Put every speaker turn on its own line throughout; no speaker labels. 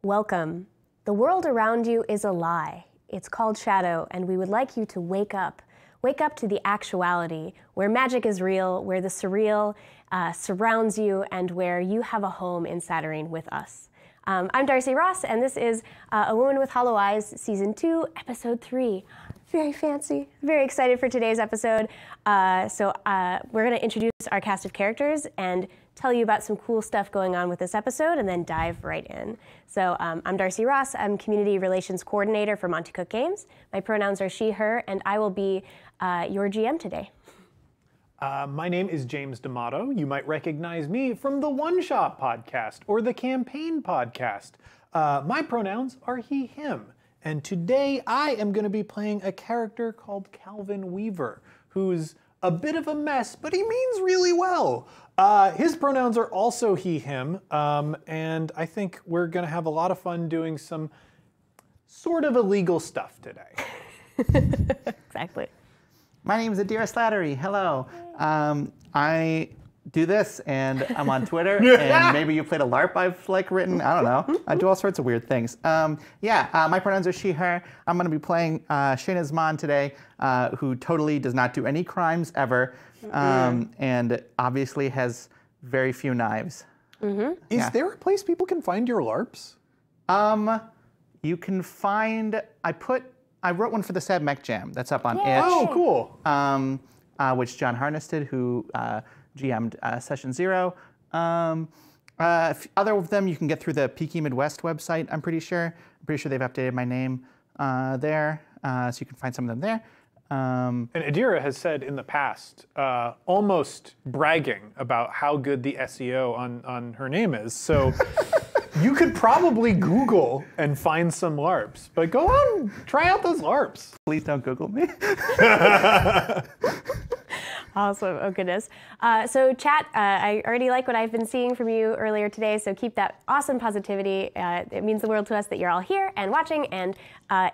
Welcome. The world around you is a lie. It's called shadow, and we would like you to wake up. Wake up to the actuality, where magic is real, where the surreal surrounds you, and where you have a home in Saturnine with us. I'm Darcy Ross, and this is A Woman with Hollow Eyes, Season 2, Episode 3. Very fancy. Very excited for today's episode. We're going to introduce our cast of characters and tell you about some cool stuff going on with this episode, and then dive right in. So I'm Darcy Ross. I'm Community Relations Coordinator for Monte Cook Games. My pronouns are she, her, and I will be your GM today.
My name is James D'Amato. You might recognize me from the One Shot podcast or the Campaign podcast. My pronouns are he, him. And today I am going to be playing a character called Calvin Weaver, who's a bit of a mess, but he means really well. His pronouns are also he, him, and I think we're going to have a lot of fun doing some sort of illegal stuff today.
Exactly.
My name is Adira Slattery. Hello. I do this, and I'm on Twitter, and maybe you played a LARP I've written. I don't know. I do all sorts of weird things. My pronouns are she, her. I'm going to be playing Shayna Zman today, who totally does not do any crimes ever, and obviously has very few knives.
Is there a place people can find your LARPs?
You can find, I wrote one for the Sad Mech Jam that's up on Itch.
Oh, cool.
Which John Harness did, who GM'd Session 0. Other of them you can get through the Peaky Midwest website, I'm pretty sure. I'm pretty sure they've updated my name there, so you can find some of them there.
And Adira has said in the past, almost bragging about how good the SEO on her name is. So you could probably Google and find some LARPs, but go on, try out those LARPs.
Please don't Google me.
Awesome. Oh, goodness. So chat, I already like what I've been seeing from you earlier today, so keep that awesome positivity. It means the world to us that you're all here and watching and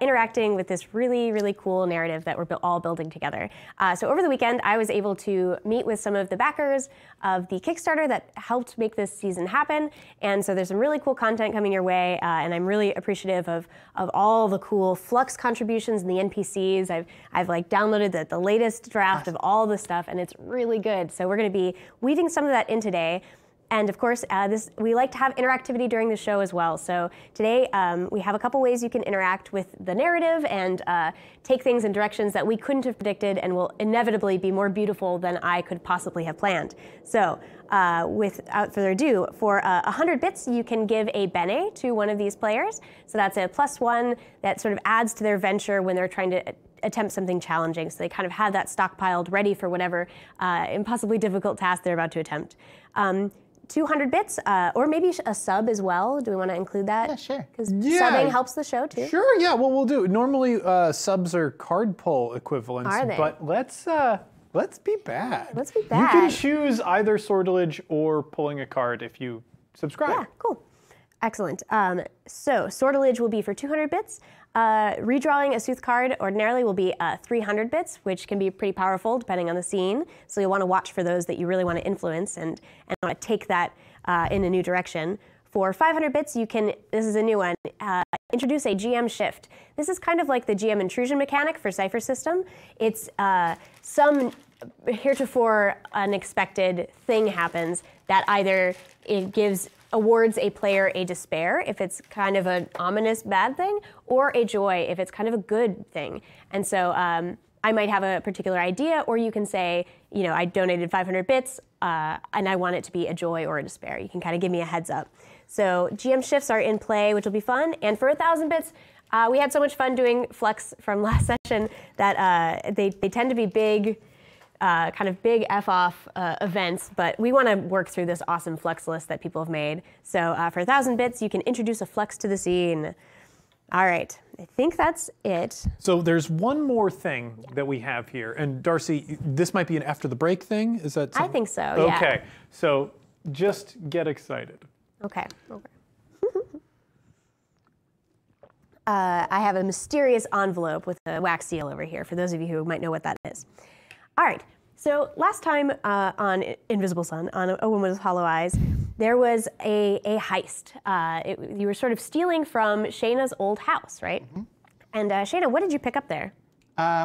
interacting with this really, really cool narrative that we're all building together. So over the weekend, I was able to meet with some of the backers of the Kickstarter that helped make this season happen, and so there's some really cool content coming your way, and I'm really appreciative of all the cool Flux contributions and the NPCs. I've downloaded the latest draft of all the stuff, and it's really good. So we're going to be weaving some of that in today. And of course, we like to have interactivity during the show as well. So today we have a couple ways you can interact with the narrative and take things in directions that we couldn't have predicted and will inevitably be more beautiful than I could possibly have planned. So without further ado, for 100 bits, you can give a bene to one of these players. So that's a +1 that sort of adds to their venture when they're trying to attempt something challenging. So they kind of have that stockpiled ready for whatever impossibly difficult task they're about to attempt. 200 bits, or maybe a sub as well. Do we want to include that?
Yeah, sure.
Because subbing helps the show too.
Sure, yeah, well, we'll do. Normally, subs are card pull equivalents,
Are they?
But let's be bad.
Let's be bad.
You can choose either sortilege or pulling a card if you subscribe.
Yeah, cool. Excellent. So sortilege will be for 200 bits. Redrawing a Sooth card ordinarily will be 300 bits, which can be pretty powerful depending on the scene. So you'll want to watch for those that you really want to influence and want to take that in a new direction. For 500 bits, you can, this is a new one, introduce a GM shift. This is kind of like the GM intrusion mechanic for Cypher System. It's some heretofore unexpected thing happens that either it awards a player a despair if it's kind of an ominous bad thing, or a joy if it's kind of a good thing. And so I might have a particular idea, or you can say, you know, I donated 500 bits and I want it to be a joy or a despair. You can kind of give me a heads up. So GM shifts are in play, which will be fun. And for 1,000 bits, we had so much fun doing Flux from last session that they tend to be big, kind of big F-off events, but we want to work through this awesome Flux list that people have made. So for 1,000 bits, you can introduce a Flux to the scene. All right, I think that's it.
So there's one more thing that we have here, and Darcy, this might be an after the break thing. Is that something?
I think so, yeah.
Okay, so just get excited.
Okay. I have a mysterious envelope with a wax seal over here, for those of you who might know what that is. All right, so last time on Invisible Sun, on A Woman with Hollow Eyes, there was a heist. You were sort of stealing from Shayna's old house, right? And Shayna, what did you pick up there?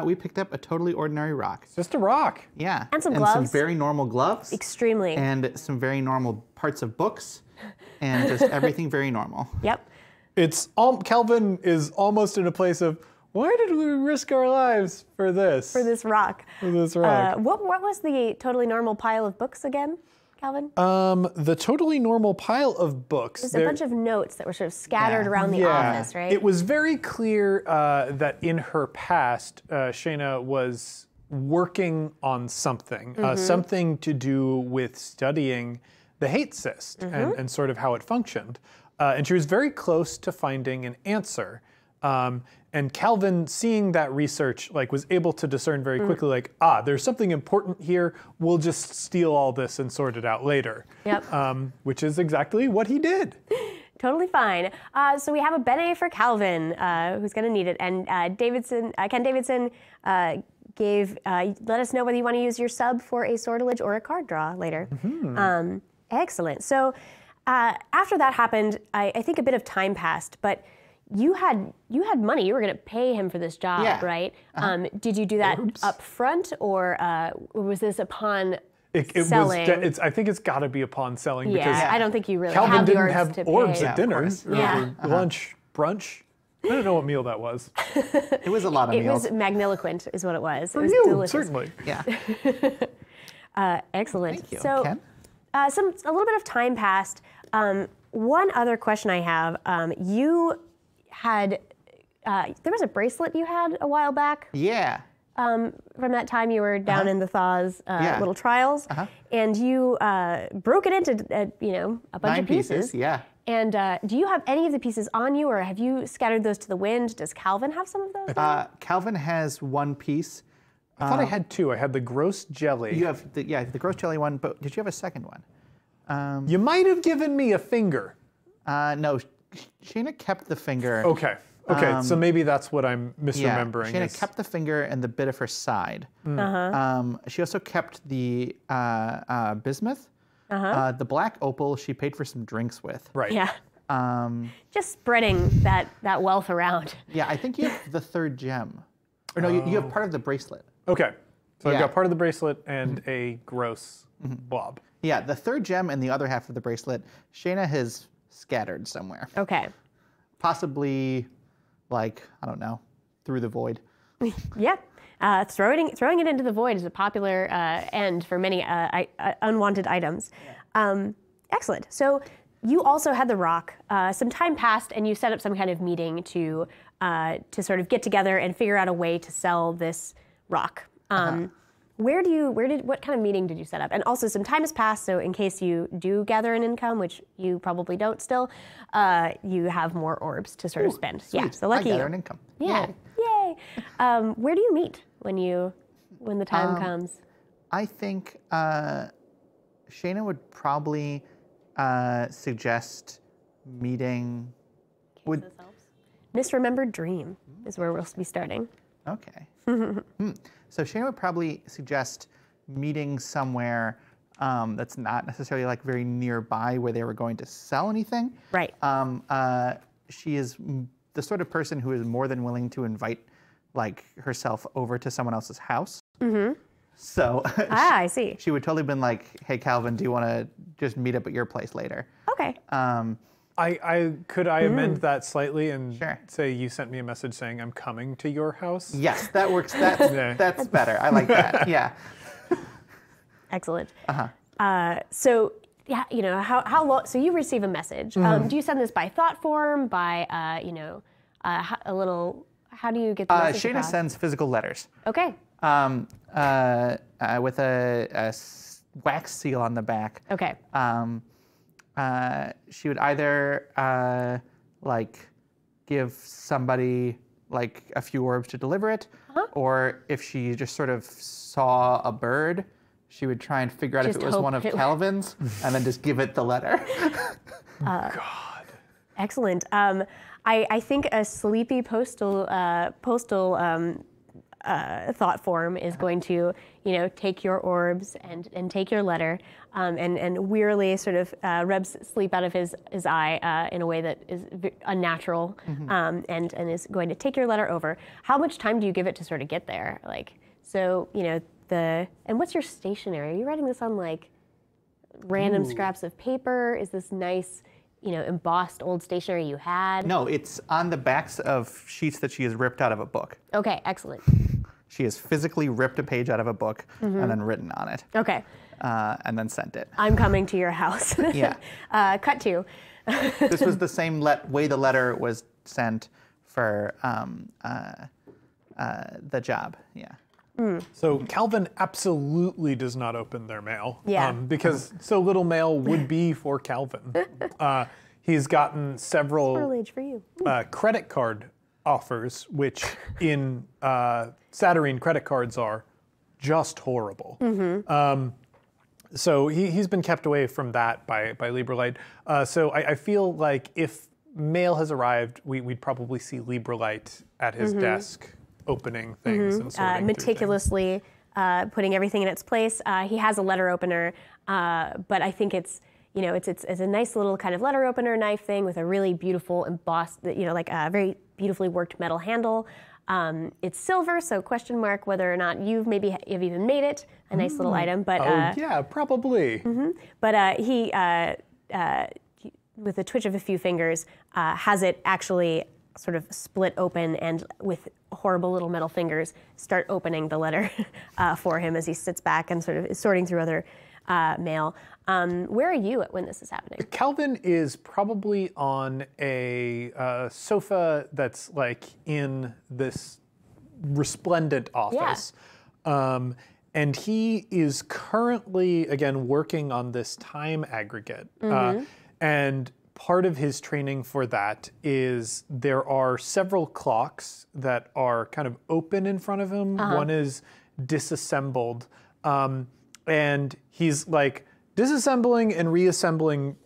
We picked up a totally ordinary rock.
It's just a rock.
Yeah.
And some
And
gloves.
some very normal gloves.
Extremely.
And some very normal parts of books. And just everything very normal.
Yep.
It's Calvin is almost in a place of, why did we risk our lives for this?
For this rock.
For this rock.
What was the totally normal pile of books again, Calvin?
The totally normal pile of books.
There's a bunch of notes that were sort of scattered around the office, right?
It was very clear that in her past, Shayna was working on something, something to do with studying the hate cyst and sort of how it functioned. And she was very close to finding an answer. And Calvin, seeing that research, was able to discern very quickly, there's something important here. We'll just steal all this and sort it out later.
Yep.
Which is exactly what he did.
Totally fine. So we have a Bene for Calvin, who's going to need it. And Ken Davidson let us know whether you want to use your sub for a sortilege or a card draw later. Excellent. So after that happened, I think a bit of time passed, but you had money. You were going to pay him for this job, right? Did you do that up front, or was this upon selling?
I think it's got to be upon selling.
Yeah,
because
I don't think you really
Calvin
have the
didn't
orbs
have
to
orbs
pay.
at dinner,
Yeah.
or lunch, brunch. I don't know what meal that was.
It was a lot of
It
meals.
was magniloquent, is what it was.
For
it was
you,
delicious.
certainly.
Yeah.
Excellent.
Thank you.
So,
Ken?
a little bit of time passed. One other question I have: you had there was a bracelet you had a while back.
Yeah.
From that time you were down in the Thaw's little trials, and you broke it into a bunch
9
of pieces.
Yeah.
And do you have any of the pieces on you, or have you scattered those to the wind? Does Calvin have some of those?
Calvin has 1 piece.
I thought I had 2. I had the gross jelly.
You have the gross jelly one, but did you have a second one?
You might have given me a finger.
No, Shayna kept the finger.
Okay. So maybe that's what I'm misremembering.
Yeah, Shayna kept the finger and the bit of her side. She also kept the bismuth. The black opal she paid for some drinks with.
Right.
Yeah. Just spreading that wealth around.
Yeah, I think you have the 3rd gem. Or no, you have part of the bracelet.
Okay. So I've
Yeah.
got part of the bracelet and a gross blob.
Yeah, the 3rd gem and the other half of the bracelet, Shayna has scattered somewhere.
Okay.
Possibly, I don't know, through the void.
Yeah. Throwing it into the void is a popular end for many unwanted items. Excellent. So you also had the rock. Some time passed, and you set up some kind of meeting to sort of get together and figure out a way to sell this rock. What kind of meeting did you set up? And also, some time has passed, so in case you do gather an income, which you probably don't still, you have more orbs to sort of spend.
Sweet.
Yeah, so lucky
I gather
you.
an income.
Yeah, yay. Where do you meet when the time comes?
I think Shayna would probably suggest meeting.
Misremembered Dream is where we'll be starting.
Okay. So Shayna would probably suggest meeting somewhere that's not necessarily very nearby where they were going to sell anything.
Right.
She is the sort of person who is more than willing to invite herself over to someone else's house. So
I see.
she would totally been like, "Hey Calvin, do you want to just meet up at your place later?"
Okay.
Could I amend that slightly and
Sure.
say you sent me a message saying I'm coming to your house?
Yes, that works. That's better. I like that. Yeah.
Excellent. So yeah, how long? So you receive a message. Do you send this by thought form? By a little? How do you get the message
Shayna
across?
sends physical letters.
Okay.
With a wax seal on the back.
Okay.
She would either give somebody a few orbs to deliver it, or if she just sort of saw a bird, she would try and figure out if
Just
it was
hope
one of
it-
Calvin's, and then just give it the letter.
God.
Excellent. I think a sleepy postal thought form is going to, take your orbs and take your letter, and wearily sort of rubs sleep out of his eye in a way that is unnatural, and is going to take your letter over. How much time do you give it to sort of get there? And what's your stationery? Are you writing this on like random scraps of paper? Is this nice, embossed old stationery you had?
No, it's on the backs of sheets that she has ripped out of a book.
Okay, excellent.
She has physically ripped a page out of a book and then written on it.
Okay.
And then sent it.
I'm coming to your house.
Yeah.
Cut to.
This was the same way the letter was sent for the job. Yeah.
So Calvin absolutely does not open their mail.
Yeah.
Because so little mail would be for Calvin. He's gotten several
Squirrel age for you.
credit card offers, which in Saturnine credit cards are just horrible. So he's been kept away from that by Librelite. So I feel like if mail has arrived, we'd probably see Librelite at his desk opening things and sorting
meticulously putting everything in its place. He has a letter opener, but I think it's a nice little kind of letter opener knife thing with a really beautiful embossed, like a very beautifully worked metal handle. It's silver, so question mark whether or not you've even made it. A nice little item, but
yeah, probably.
But he, with a twitch of a few fingers, has it actually sort of split open, and with horrible little metal fingers start opening the letter for him as he sits back and sort of is sorting through other mail. Where are you when this is happening?
Calvin is probably on a sofa that's like in this resplendent office. And he is currently, again, working on this time aggregate. And part of his training for that is there are several clocks that are kind of open in front of him. One is disassembled. And he's like disassembling and reassembling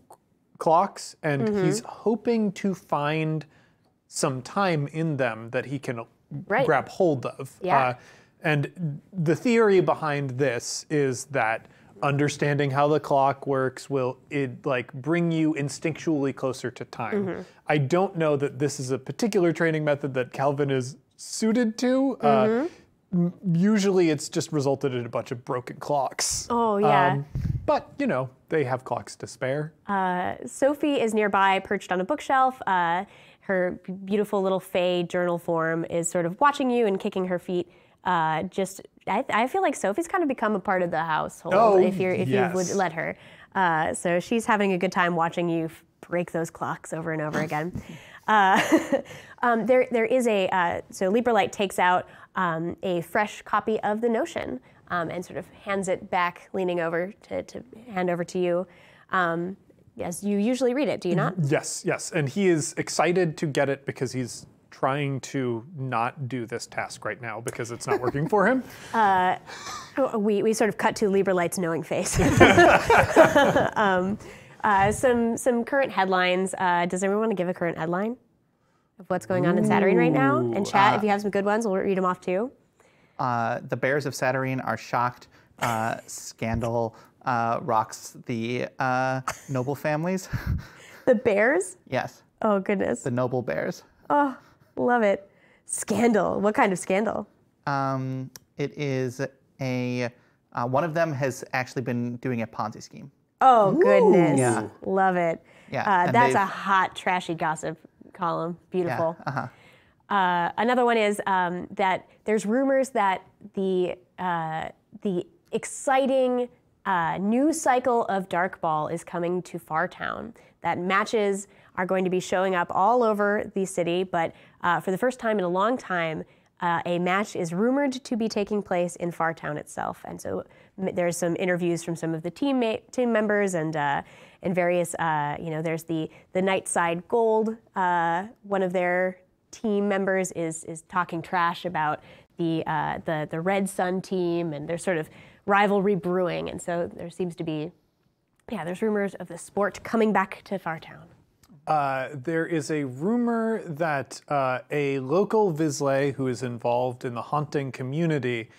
clocks, and he's hoping to find some time in them that he can grab hold of. And the theory behind this is that understanding how the clock works will bring you instinctually closer to time. I don't know that this is a particular training method that Calvin is suited to. Usually it's just resulted in a bunch of broken clocks.
Oh, yeah.
But, they have clocks to spare.
Sophie is nearby, perched on a bookshelf. Her beautiful little Fey journal form is sort of watching you and kicking her feet. I feel like Sophie's kind of become a part of the household if you would let her. So she's having a good time watching you break those clocks over and over again. There is so Librelite takes out a fresh copy of the Notion and sort of hands it back, leaning over to hand over to you. Yes, you usually read it, do you not?
Yes. And he is excited to get it because he's trying to not do this task right now because it's not working for him.
We sort of cut to Librelite's knowing face. Some current headlines. Does everyone want to give a current headline of what's going on in Saturnine right now? And chat, if you have some good ones, we'll read them off too.
The bears of Saturnine are shocked. Scandal rocks the noble families.
The bears?
Yes.
Oh, goodness.
The noble bears.
Oh, love it. Scandal. What kind of scandal?
It is one of them has actually been doing a Ponzi scheme.
Oh, goodness.
Yeah.
Love it.
Yeah.
That's a hot, trashy gossip column. Beautiful.
Yeah.
Another one is that there's rumors that the exciting news cycle of Dark Ball is coming to Fartown. That matches are going to be showing up all over the city, but for the first time in a long time, a match is rumored to be taking place in Fartown itself. And so there's some interviews from some of the team members and various, there's the Nightside Gold. One of their team members is talking trash about the Red Sun team, and there's sort of rivalry brewing. And so there seems to be, there's rumors of the sport coming back to Fartown.
there is a rumor that a local Vizsla who is involved in the haunting community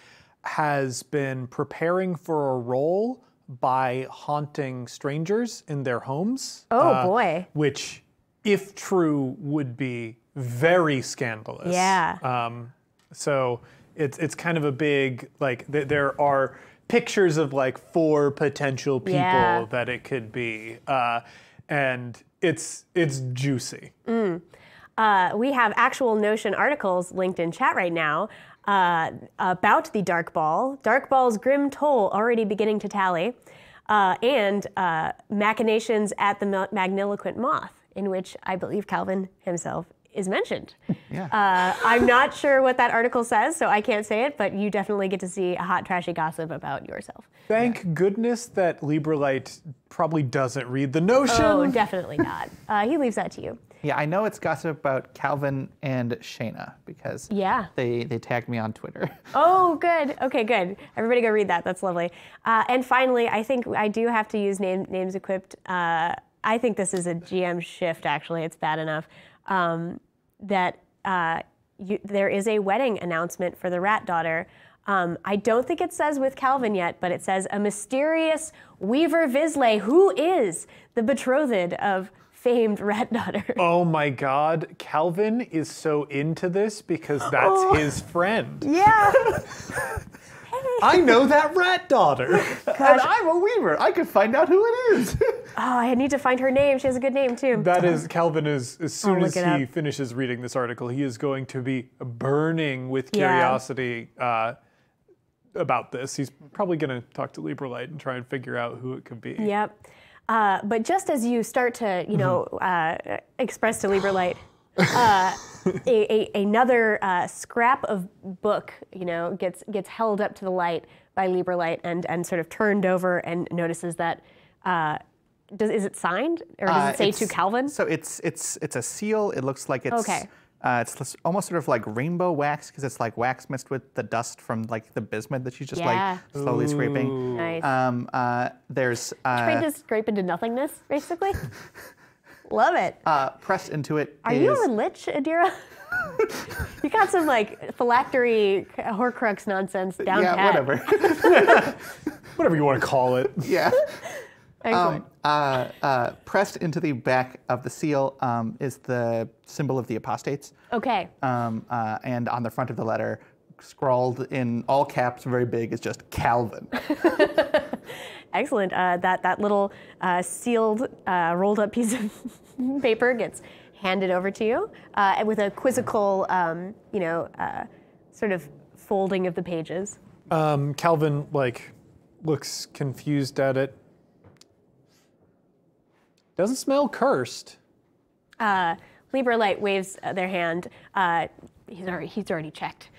has been preparing for a role by haunting strangers in their homes.
Oh, boy.
Which, if true, would be very scandalous.
Yeah.
So it's kind of a big, like, there are pictures of like 4 potential people that it could be. And it's juicy.
We have actual Notion articles linked in chat right now about the Dark Ball. Dark Ball's grim toll already beginning to tally. And machinations at the Magniloquent Moth, in which I believe Calvin himself is mentioned.
Yeah.
I'm not sure what that article says, so I can't say it, but you definitely get to see a hot, trashy gossip about yourself.
Thank goodness that Librelite probably doesn't read the Notion.
Oh, definitely not. He leaves that to you.
Yeah, I know it's gossip about Calvin and Shayna because they tagged me on Twitter.
Oh, good. Okay, good. Everybody go read that. That's lovely. And finally, I think I do have to use names equipped. I think this is a GM shift, actually. It's bad enough. That there is a wedding announcement for the rat daughter. I don't think it says with Calvin yet, but it says a mysterious Weaver Vizsla who is the betrothed of famed rat daughter.
Oh my God, Calvin is so into this because that's his friend.
Yeah.
I know that rat daughter.
And I'm a Weaver. I could find out who it is.
I need to find her name. She has a good name too.
That is, Calvin is, as soon as he
up.
finishes reading this article, he is going to be burning with curiosity about this. He's probably going to talk to Librelite and try and figure out who it could be.
Yep. But just as you start to, express to Librelite, another scrap of book, gets held up to the light by Librelite and sort of turned over and notices that, is it signed or does it say to Calvin?
So it's a seal. It looks like it's it's almost sort of like rainbow wax because it's like wax mixed with the dust from like the bismuth that she's just like slowly scraping.
Nice.
There's
trying to scrape into nothingness, basically. Love it.
Pressed into it.
Are you a lich, Adira? You got some like phylactery Horcrux nonsense down pat.
Yeah, whatever.
Whatever you want to call it.
Yeah.
Excellent.
Pressed into the back of the seal is the symbol of the apostates.
Okay.
And on the front of the letter, scrawled in all caps, very big, is just Calvin.
Excellent. That little sealed, rolled up piece of paper gets handed over to you with a quizzical, sort of folding of the pages.
Calvin looks confused at it. Doesn't smell cursed.
Librelite waves their hand. He's already checked.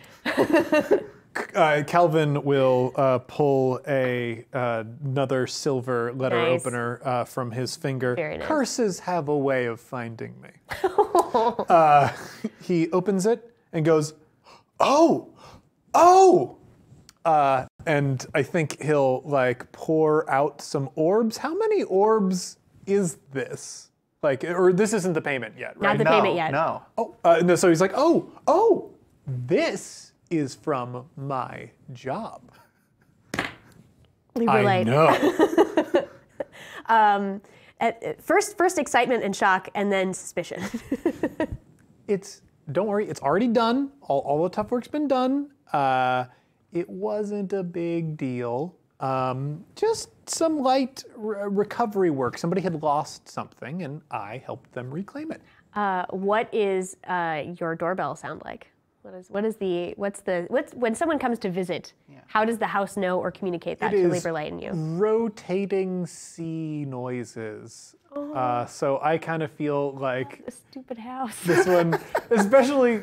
Calvin will pull another silver letter opener from his finger.
Very nice.
Curses have a way of finding me. He opens it and goes, oh! And I think he'll pour out some orbs. How many orbs is this? Or this isn't the payment yet, right?
Not the payment yet.
No.
No, so he's like, oh, this is from my job.
Librelite.
I know.
First excitement and shock, and then suspicion.
Don't worry, it's already done. All the tough work's been done. It wasn't a big deal. Just some light recovery work. Somebody had lost something, and I helped them reclaim it.
What is your doorbell sound like? When someone comes to visit? How does the house know or communicate that to Librelite and you?
Rotating sea noises. So I kind of feel like
the stupid house.
This one, especially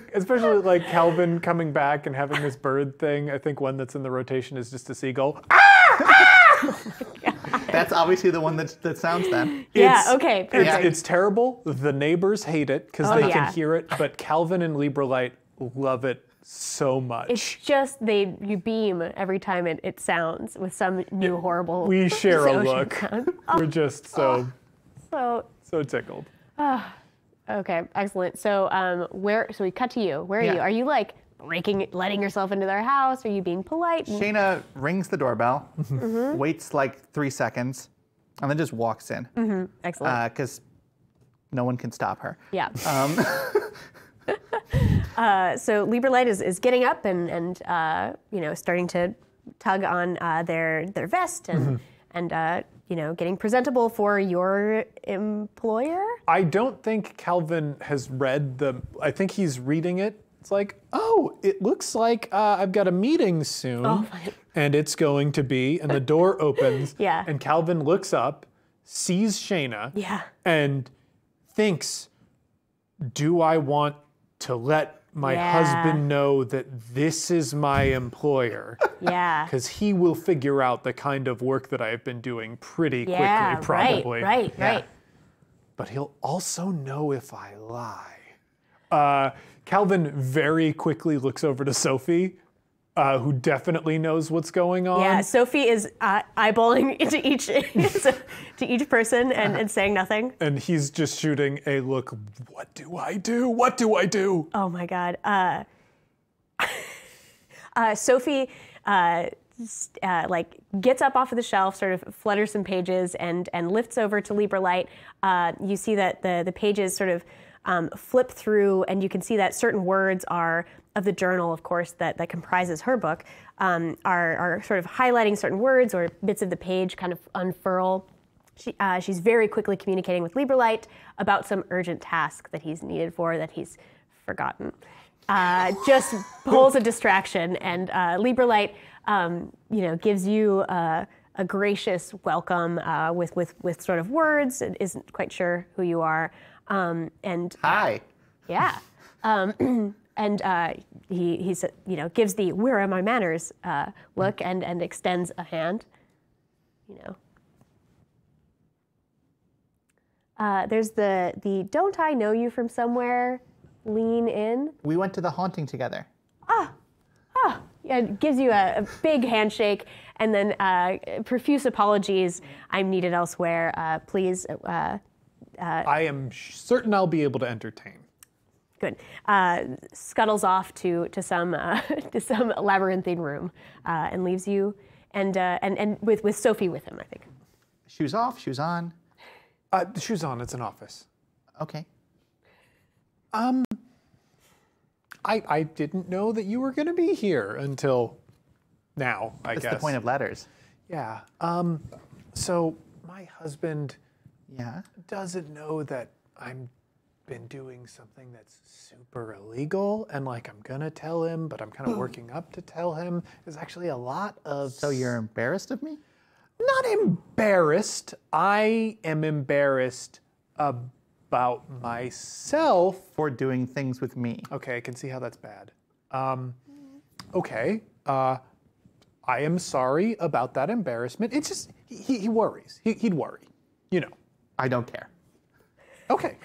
like Calvin coming back and having this bird thing. I think one that's in the rotation is just a seagull.
Oh my God.
That's obviously the one that sounds then.
Okay, perfect.
It's terrible. The neighbors hate it because they can hear it, but Calvin and Librelite love it so much.
It's just you beam every time it sounds with some new horrible.
We share a look.
Sound.
We're just so tickled.
Okay, excellent. So so we cut to you. Where are you? Are you like letting yourself into their house? Are you being polite?
Shayna rings the doorbell, waits like 3 seconds, and then just walks in.
Excellent.
Because no one can stop her.
Yeah. So Lieberlight is getting up and starting to tug on their vest and getting presentable for your employer.
I don't think Calvin has read I think he's reading it. It's like, oh, it looks like I've got a meeting soon.
Oh,
and it's going to be, and the door opens.
Yeah.
And Calvin looks up, sees Shayna.
Yeah.
And thinks, do I want to let my husband know that this is my employer?
Yeah.
Because he will figure out the kind of work that I've been doing pretty quickly, probably.
Right.
But he'll also know if I lie. Calvin very quickly looks over to Sophie, who definitely knows what's going on.
Yeah, Sophie is eyeballing into each person and saying nothing.
And he's just shooting a look, what do I do? What do I do?
Oh my God. Sophie gets up off of the shelf, sort of flutters some pages and lifts over to Lieberlight. You see that the pages sort of flip through, and you can see that certain words of the journal, of course, that comprises her book, are sort of highlighting certain words, or bits of the page kind of unfurl. She's very quickly communicating with Lieberlight about some urgent task that he's needed for, that he's forgotten. Just pulls a distraction, and Lieberlight, gives you a gracious welcome with sort of words. Isn't quite sure who you are.
Hi.
Yeah. And he gives the "where are my manners" look and extends a hand. There's the "don't I know you from somewhere?" Lean in.
We went to the haunting together.
Yeah, gives you a big handshake, and then profuse apologies. I'm needed elsewhere. Please.
I am certain I'll be able to entertain.
Good. Scuttles off to some labyrinthine room and leaves you, and with Sophie with him, I think.
Shoes off, shoes on.
Shoes on. It's an office.
Okay.
I didn't know that you were going to be here until now, I guess.
That's the point of letters.
Yeah. So my husband
Yeah.
doesn't know that I'm been doing something that's super illegal, and like I'm gonna tell him, but I'm kind of working up to tell him. There's actually a lot of...
So you're embarrassed of me?
Not embarrassed. I am embarrassed about myself.
For doing things with me.
Okay, I can see how that's bad. Okay, I am sorry about that embarrassment. It's just, he worries. He'd worry, you know.
I don't care.
Okay.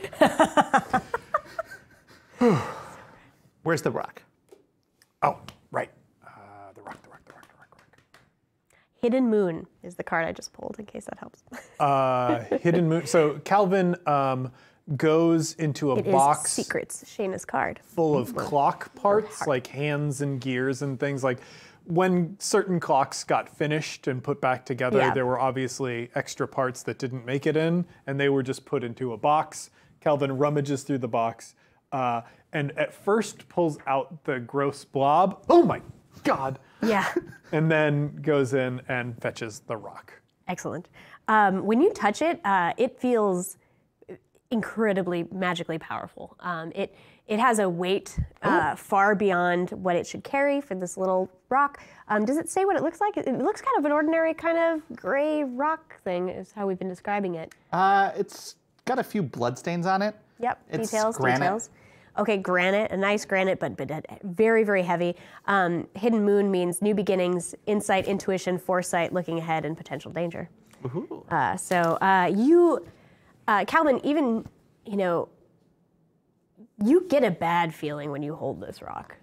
Where's the rock?
Oh, right. The rock.
Hidden Moon is the card I just pulled, in case that helps.
Hidden Moon. So Calvin goes into a box.
It is Secrets, Shayna's card.
Full of clock parts, like hands and gears and things. Like when certain clocks got finished and put back together, there were obviously extra parts that didn't make it in, and they were just put into a box. Calvin rummages through the box and at first pulls out the gross blob. Oh my God.
Yeah.
And then goes in and fetches the rock.
Excellent. When you touch it, it feels incredibly magically powerful. It has a weight far beyond what it should carry for this little rock. Does it say what it looks like? It looks kind of an ordinary kind of gray rock thing is how we've been describing it.
It's got a few bloodstains on it.
Yep,
It's
details.
granite.
Okay, granite, a nice granite, but very, very heavy. Hidden Moon means new beginnings, insight, intuition, foresight, looking ahead, and potential danger.
Ooh.
Calvin, even, you get a bad feeling when you hold this rock,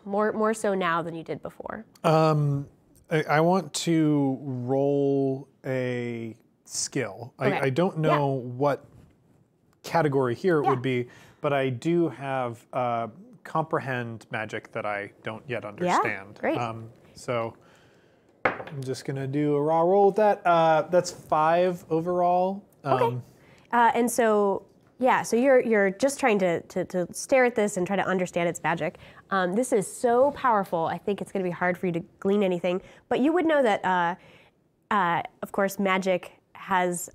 more so now than you did before.
I want to roll a skill.
Okay.
I don't know what category here it would be, but I do have comprehend magic that I don't yet understand.
Great.
So I'm just gonna do a raw roll with that. That's 5 overall.
Okay. And so, yeah, so you're just trying to stare at this and try to understand its magic. This is so powerful, I think it's going to be hard for you to glean anything. But you would know that, of course, magic has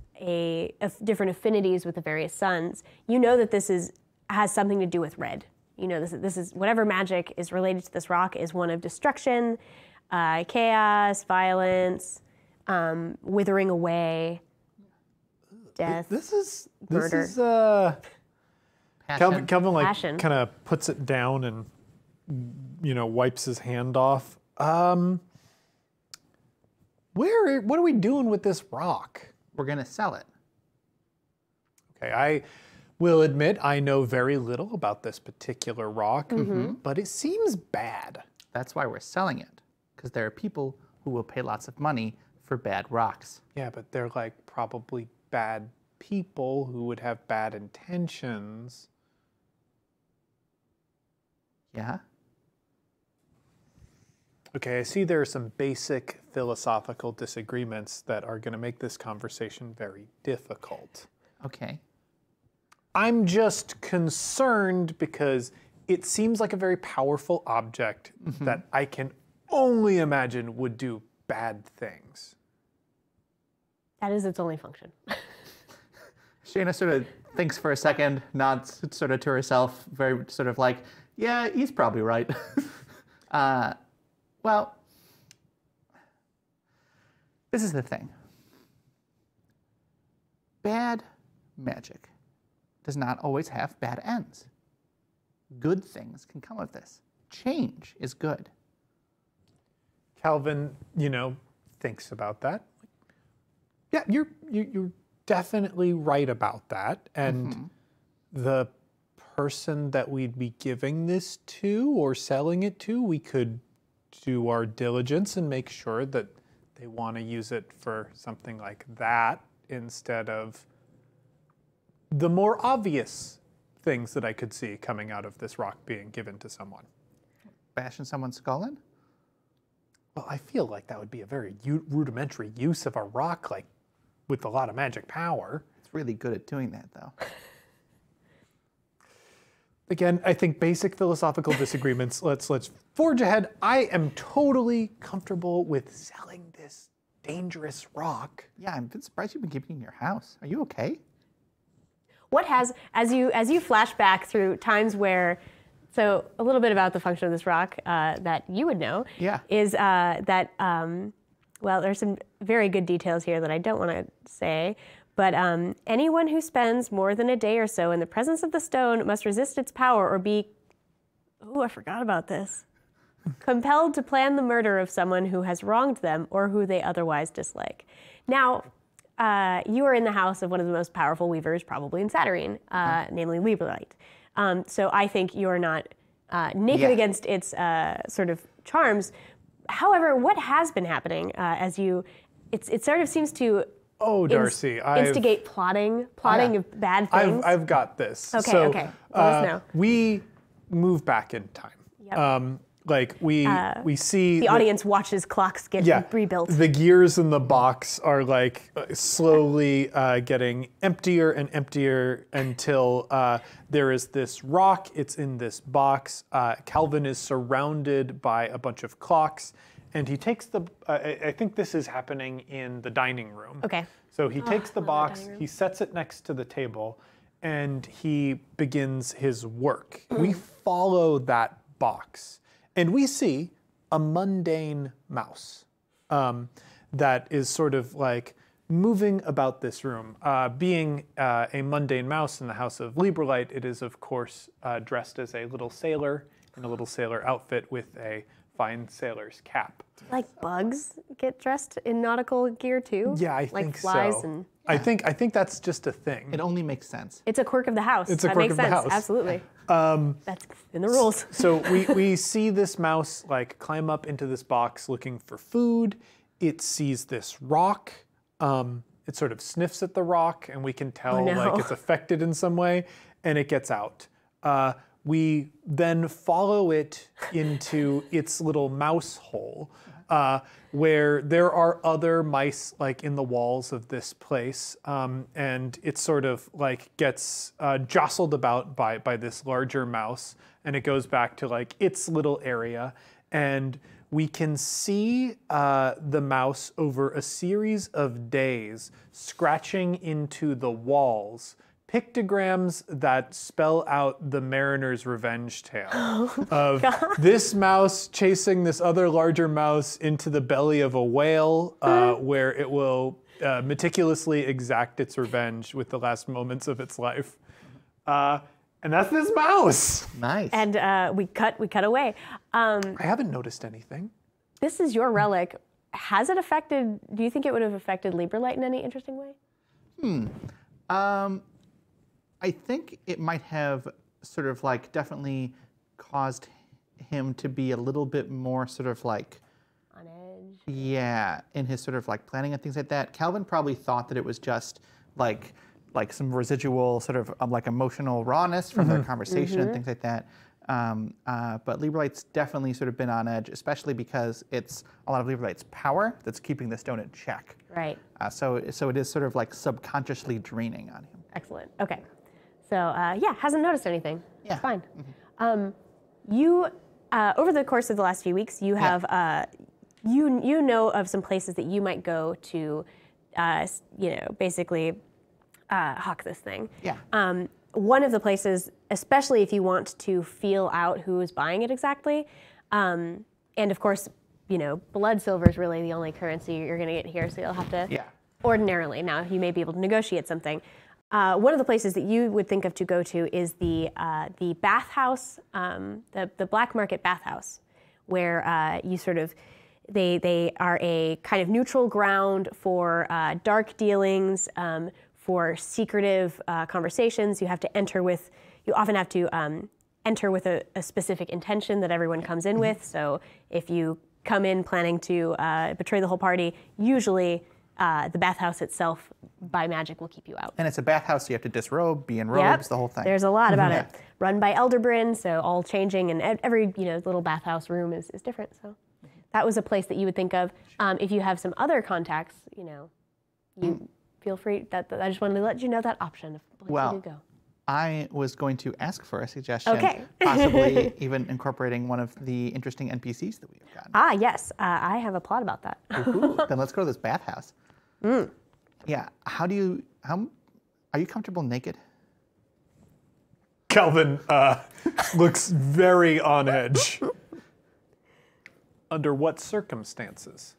different affinities with the various suns. You know that this has something to do with red. You know this is whatever magic is related to this rock is one of destruction, chaos, violence, withering away, death, murder.
Kelvin like
Passion.
kind of puts it down and wipes his hand off. What are we doing with this rock?
We're going to sell it.
Okay, I will admit I know very little about this particular rock, but it seems bad.
That's why we're selling it, because there are people who will pay lots of money for bad rocks.
Yeah, but they're like probably bad people who would have bad intentions.
Yeah?
Okay, I see there are some basic philosophical disagreements that are going to make this conversation very difficult.
Okay.
I'm just concerned because it seems like a very powerful object that I can only imagine would do bad things.
That is its only function.
Shayna sort of thinks for a second, nods sort of to herself, very sort of like, yeah, he's probably right. Well, this is the thing. Bad magic does not always have bad ends. Good things can come of this. Change is good.
Calvin, thinks about that. Yeah, you're definitely right about that. And the person that we'd be giving this to or selling it to, we could do our diligence and make sure that they want to use it for something like that instead of the more obvious things that I could see coming out of this rock being given to someone.
Bashing someone's skull in?
Well, I feel like that would be a very rudimentary use of a rock, like with a lot of magic power.
It's really good at doing that, though.
Again, I think basic philosophical disagreements. Let's forge ahead. I am totally comfortable with selling this dangerous rock.
Yeah, I'm surprised you've been keeping it in your house. Are you okay?
What has, as you flash back through times where, so a little bit about the function of this rock that you would know, is that, well, there's some very good details here that I don't want to say, but anyone who spends more than a day or so in the presence of the stone must resist its power or be, oh, I forgot about this, compelled to plan the murder of someone who has wronged them or who they otherwise dislike. Now, you are in the house of one of the most powerful weavers probably in Saturnine, namely Librelite. So I think you're not naked against its sort of charms. However, what has been happening it sort of seems to
Darcy,
instigate plotting of bad things.
I've got this.
Okay,
so,
okay. Let us know.
We move back in time.
Yep.
Like we see
the audience watches clocks get rebuilt.
The gears in the box are like slowly getting emptier and emptier until there is this rock. It's in this box. Calvin is surrounded by a bunch of clocks, and he takes the. I think this is happening in the dining room.
Okay.
So he takes the box. He sets it next to the table, and he begins his work. We follow that box. And we see a mundane mouse that is sort of like moving about this room. Being a mundane mouse in the house of Librelite, it is, of course, dressed as a little sailor in a little sailor outfit with a fine sailor's cap.
Like bugs get dressed in nautical gear too?
Yeah, I
like
think
flies
so.
And
I think that's just a thing.
It only makes sense.
it's a quirk of the house.
It's a
that
quirk
makes
of the
sense.
house.
Absolutely. That's in the rules.
So we see this mouse like climb up into this box looking for food. It sees this rock. it sort of sniffs at the rock, and we can tell
no.
like it's affected in some way, and it gets out. We then follow it into its little mouse hole, where there are other mice like in the walls of this place, and it sort of like gets jostled about by this larger mouse, and it goes back to like its little area, and we can see the mouse over a series of days scratching into the walls pictograms that spell out the mariner's revenge tale of this mouse chasing this other larger mouse into the belly of a whale, where it will meticulously exact its revenge with the last moments of its life. And that's this mouse.
Nice.
And we cut away.
I haven't noticed anything.
This is your relic. Has it affected, do you think it would have affected Librelite in any interesting way?
I think it might have sort of like definitely caused him to be a little bit more sort of like
On edge.
Yeah, in his sort of like planning and things like that. Calvin probably thought that it was just like some residual sort of like emotional rawness from their conversation and things like that. But Librelite's definitely sort of been on edge, especially because it's a lot of Librelite's power that's keeping the stone in check.
Right.
So it is sort of like subconsciously draining on him.
Excellent. Okay. So yeah, hasn't noticed anything.
Yeah.
It's fine. You over the course of the last few weeks, you have you know of some places that you might go to, basically hawk this thing.
Yeah.
One of the places, especially if you want to feel out who is buying it exactly, and of course, blood silver is really the only currency you're going to get here, so you'll have to ordinarily. Now you may be able to negotiate something. One of the places that you would think of to go to is the bathhouse, the black market bathhouse, where you sort of they are a kind of neutral ground for dark dealings, for secretive conversations. You often have to enter with a specific intention that everyone comes in with. So if you come in planning to betray the whole party, usually the bathhouse itself, by magic, will keep you out.
And it's a bathhouse, so you have to disrobe, be in robes, the whole thing.
There's a lot about it. Run by Elderbryn, so all changing, and every little bathhouse room is different. So that was a place that you would think of. If you have some other contacts, you feel free. I just wanted to let you know that option of place you could go.
I was going to ask for a suggestion, possibly even incorporating one of the interesting NPCs that we have gotten.
Ah, yes. I have a plot about that.
Ooh, then let's go to this bathhouse. Yeah. Are you comfortable naked?
Calvin looks very on edge. Under what circumstances?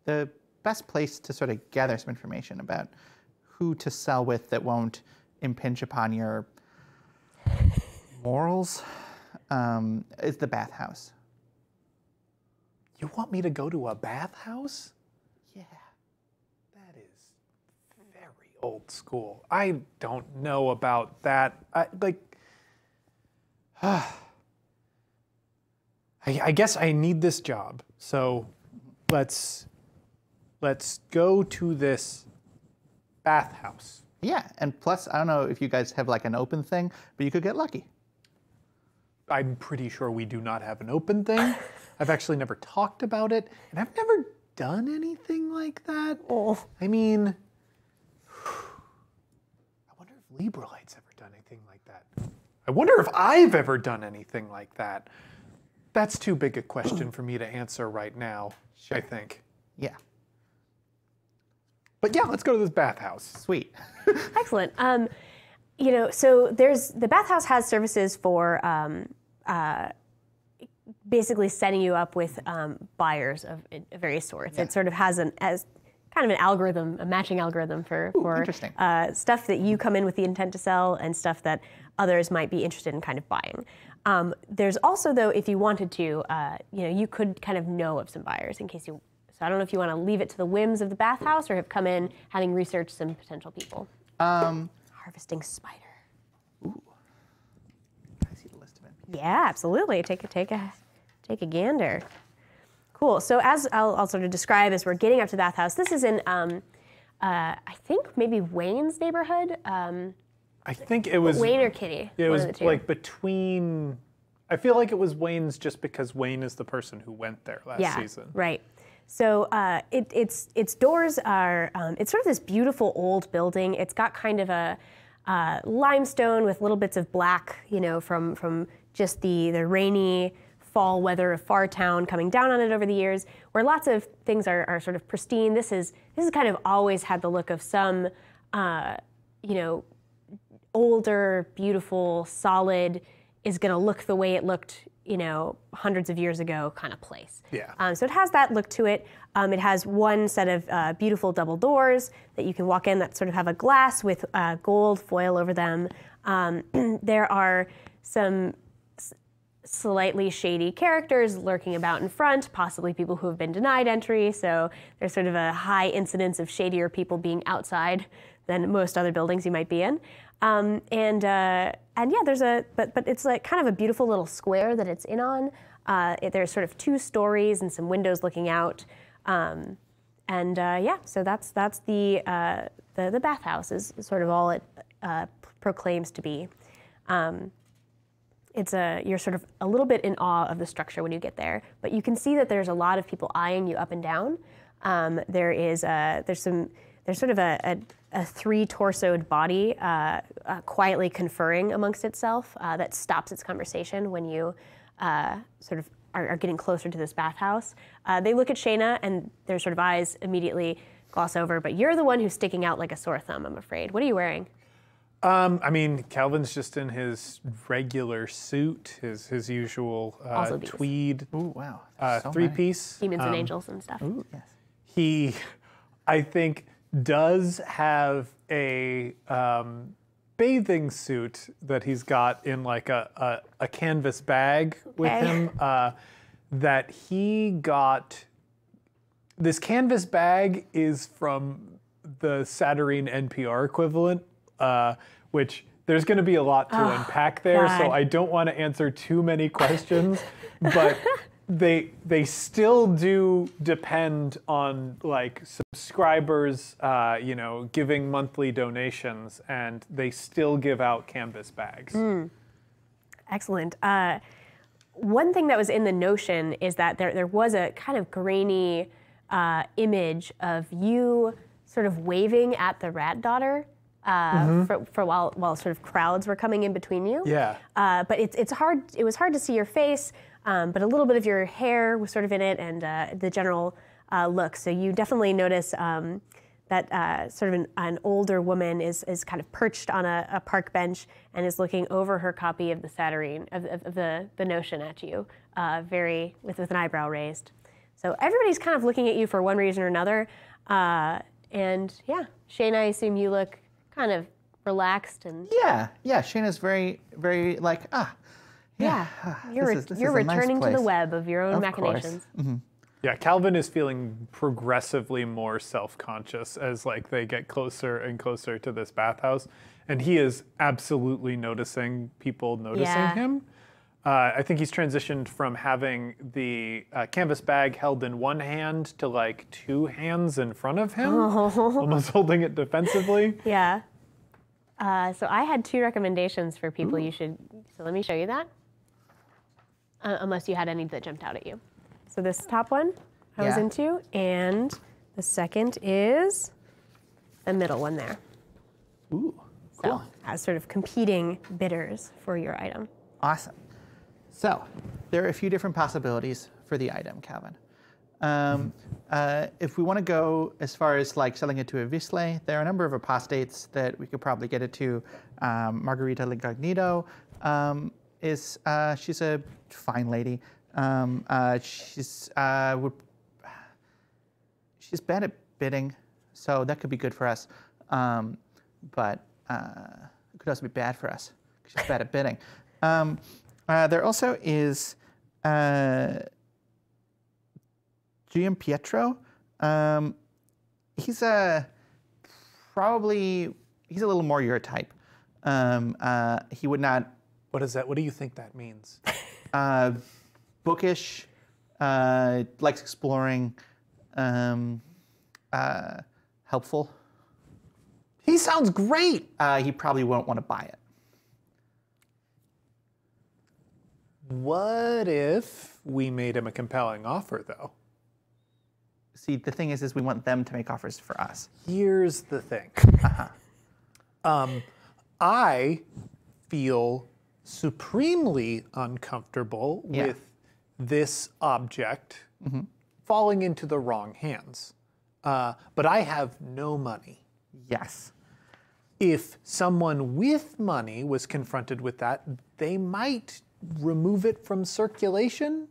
The best place to sort of gather some information about who to sell with that won't impinge upon your morals is the bathhouse.
You want me to go to a bathhouse?
Yeah.
That is very old school. I don't know about that. I guess I need this job. So let's go to this bathhouse.
Yeah, and plus, I don't know if you guys have like an open thing, but you could get lucky.
I'm pretty sure we do not have an open thing. I've actually never talked about it, and I've never done anything like that. I mean, I wonder if Librelite's ever done anything like that. I wonder if I've ever done anything like that. That's too big a question for me to answer right now, I think.
Yeah.
But yeah, let's go to this bathhouse.
Sweet.
Excellent. So the bathhouse has services for basically setting you up with buyers of various sorts. It sort of has kind of an algorithm, a matching algorithm for stuff that you come in with the intent to sell and stuff that others might be interested in kind of buying. There's also, though, if you wanted to, you could kind of know of some buyers in case you. So I don't know if you want to leave it to the whims of the bathhouse or have come in having researched some potential people. Harvesting spider.
Ooh. I see the list of NPCs.
Yeah, absolutely. Take a gander. Cool. So as I'll sort of describe as we're getting up to the bathhouse, this is in I think maybe Wayne's neighborhood.
I think it was
Wayne or Kitty.
It
one
was
of the two.
like between. I feel like it was Wayne's just because Wayne is the person who went there last season.
Right. So its doors are, it's sort of this beautiful old building. It's got kind of a limestone with little bits of black, from just the rainy fall weather of Fartown coming down on it over the years, where lots of things are sort of pristine. This has kind of always had the look of some, older, beautiful, solid, is going to look the way it looked, hundreds of years ago kind of place.
Yeah.
So it has that look to it. It has one set of beautiful double doors that you can walk in that sort of have a glass with gold foil over them. There are some slightly shady characters lurking about in front, possibly people who have been denied entry. So there's sort of a high incidence of shadier people being outside than most other buildings you might be in. And yeah, but it's like kind of a beautiful little square that it's in on. There's sort of 2 stories and some windows looking out. Yeah, so that's the bathhouse is sort of all it proclaims to be. You're sort of a little bit in awe of the structure when you get there, but you can see that there's a lot of people eyeing you up and down. There's sort of a 3-torsoed body quietly conferring amongst itself that stops its conversation when you sort of are getting closer to this bathhouse. They look at Shayna and their sort of eyes immediately gloss over, but you're the one who's sticking out like a sore thumb, I'm afraid. What are you wearing?
I mean, Calvin's just in his regular suit, his usual tweed.
Ooh, wow. So
3-piece.
Demons and angels and stuff.
Ooh, yes.
He, I think, does have a bathing suit that he's got in like a canvas bag with him that he got. This canvas bag is from the Saturnine NPR equivalent, which there's going to be a lot to unpack there, so I don't want to answer too many questions, but they still do depend on like subscribers, giving monthly donations, and they still give out canvas bags.
Excellent. One thing that was in the notion is that there was a kind of grainy image of you sort of waving at the rat daughter for while sort of crowds were coming in between you.
Yeah.
But it's hard. It was hard to see your face, but a little bit of your hair was sort of in it, and the general look. So you definitely notice that sort of an older woman is kind of perched on a park bench and is looking over her copy of the Saturnine of the Notion at you, with an eyebrow raised. So everybody's kind of looking at you for one reason or another. And yeah, Shayna, I assume you look kind of relaxed and
Yeah. Shayna's very, very like
you're
this is a
returning
nice
to the
place.
web of your own
Of
machinations.
course.
Yeah, Calvin is feeling progressively more self-conscious as like they get closer and closer to this bathhouse, and he is absolutely noticing people noticing him. I think he's transitioned from having the canvas bag held in one hand to like 2 hands in front of him, almost holding it defensively.
Yeah. So I had 2 recommendations for people you should. So let me show you that. Unless you had any that jumped out at you. So this top one I was into, and the second is the middle one there.
Ooh,
So
cool.
as sort of competing bidders for your item.
Awesome. So there are a few different possibilities for the item, Calvin. If we want to go as far as like selling it to a Visle, there are a number of apostates that we could probably get it to. Margarita L'incognito she's a fine lady. She's bad at bidding, so that could be good for us. But it could also be bad for us because she's bad at bidding. There also is Gian Pietro. He's a little more your type. He would not.
What is that? What do you think that means?
Bookish, likes exploring, helpful.
He sounds great.
He probably won't want to buy it.
What if we made him a compelling offer, though?
See, the thing is we want them to make offers for us.
Here's the thing. I feel supremely uncomfortable with this object falling into the wrong hands. But I have no money.
Yes.
If someone with money was confronted with that, they might remove it from circulation.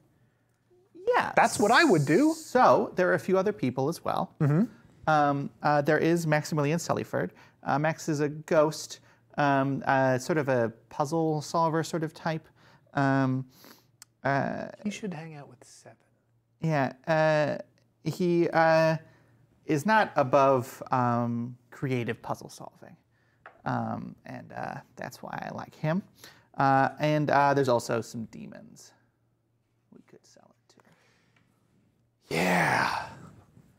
Yeah.
That's what I would do.
So there are a few other people as well. There is Maximilian Sullyford. Max is a ghost, sort of a puzzle solver sort of type.
He should hang out with Seven.
Yeah. He is not above creative puzzle solving. And that's why I like him. And there's also some demons we could sell it to.
Yeah.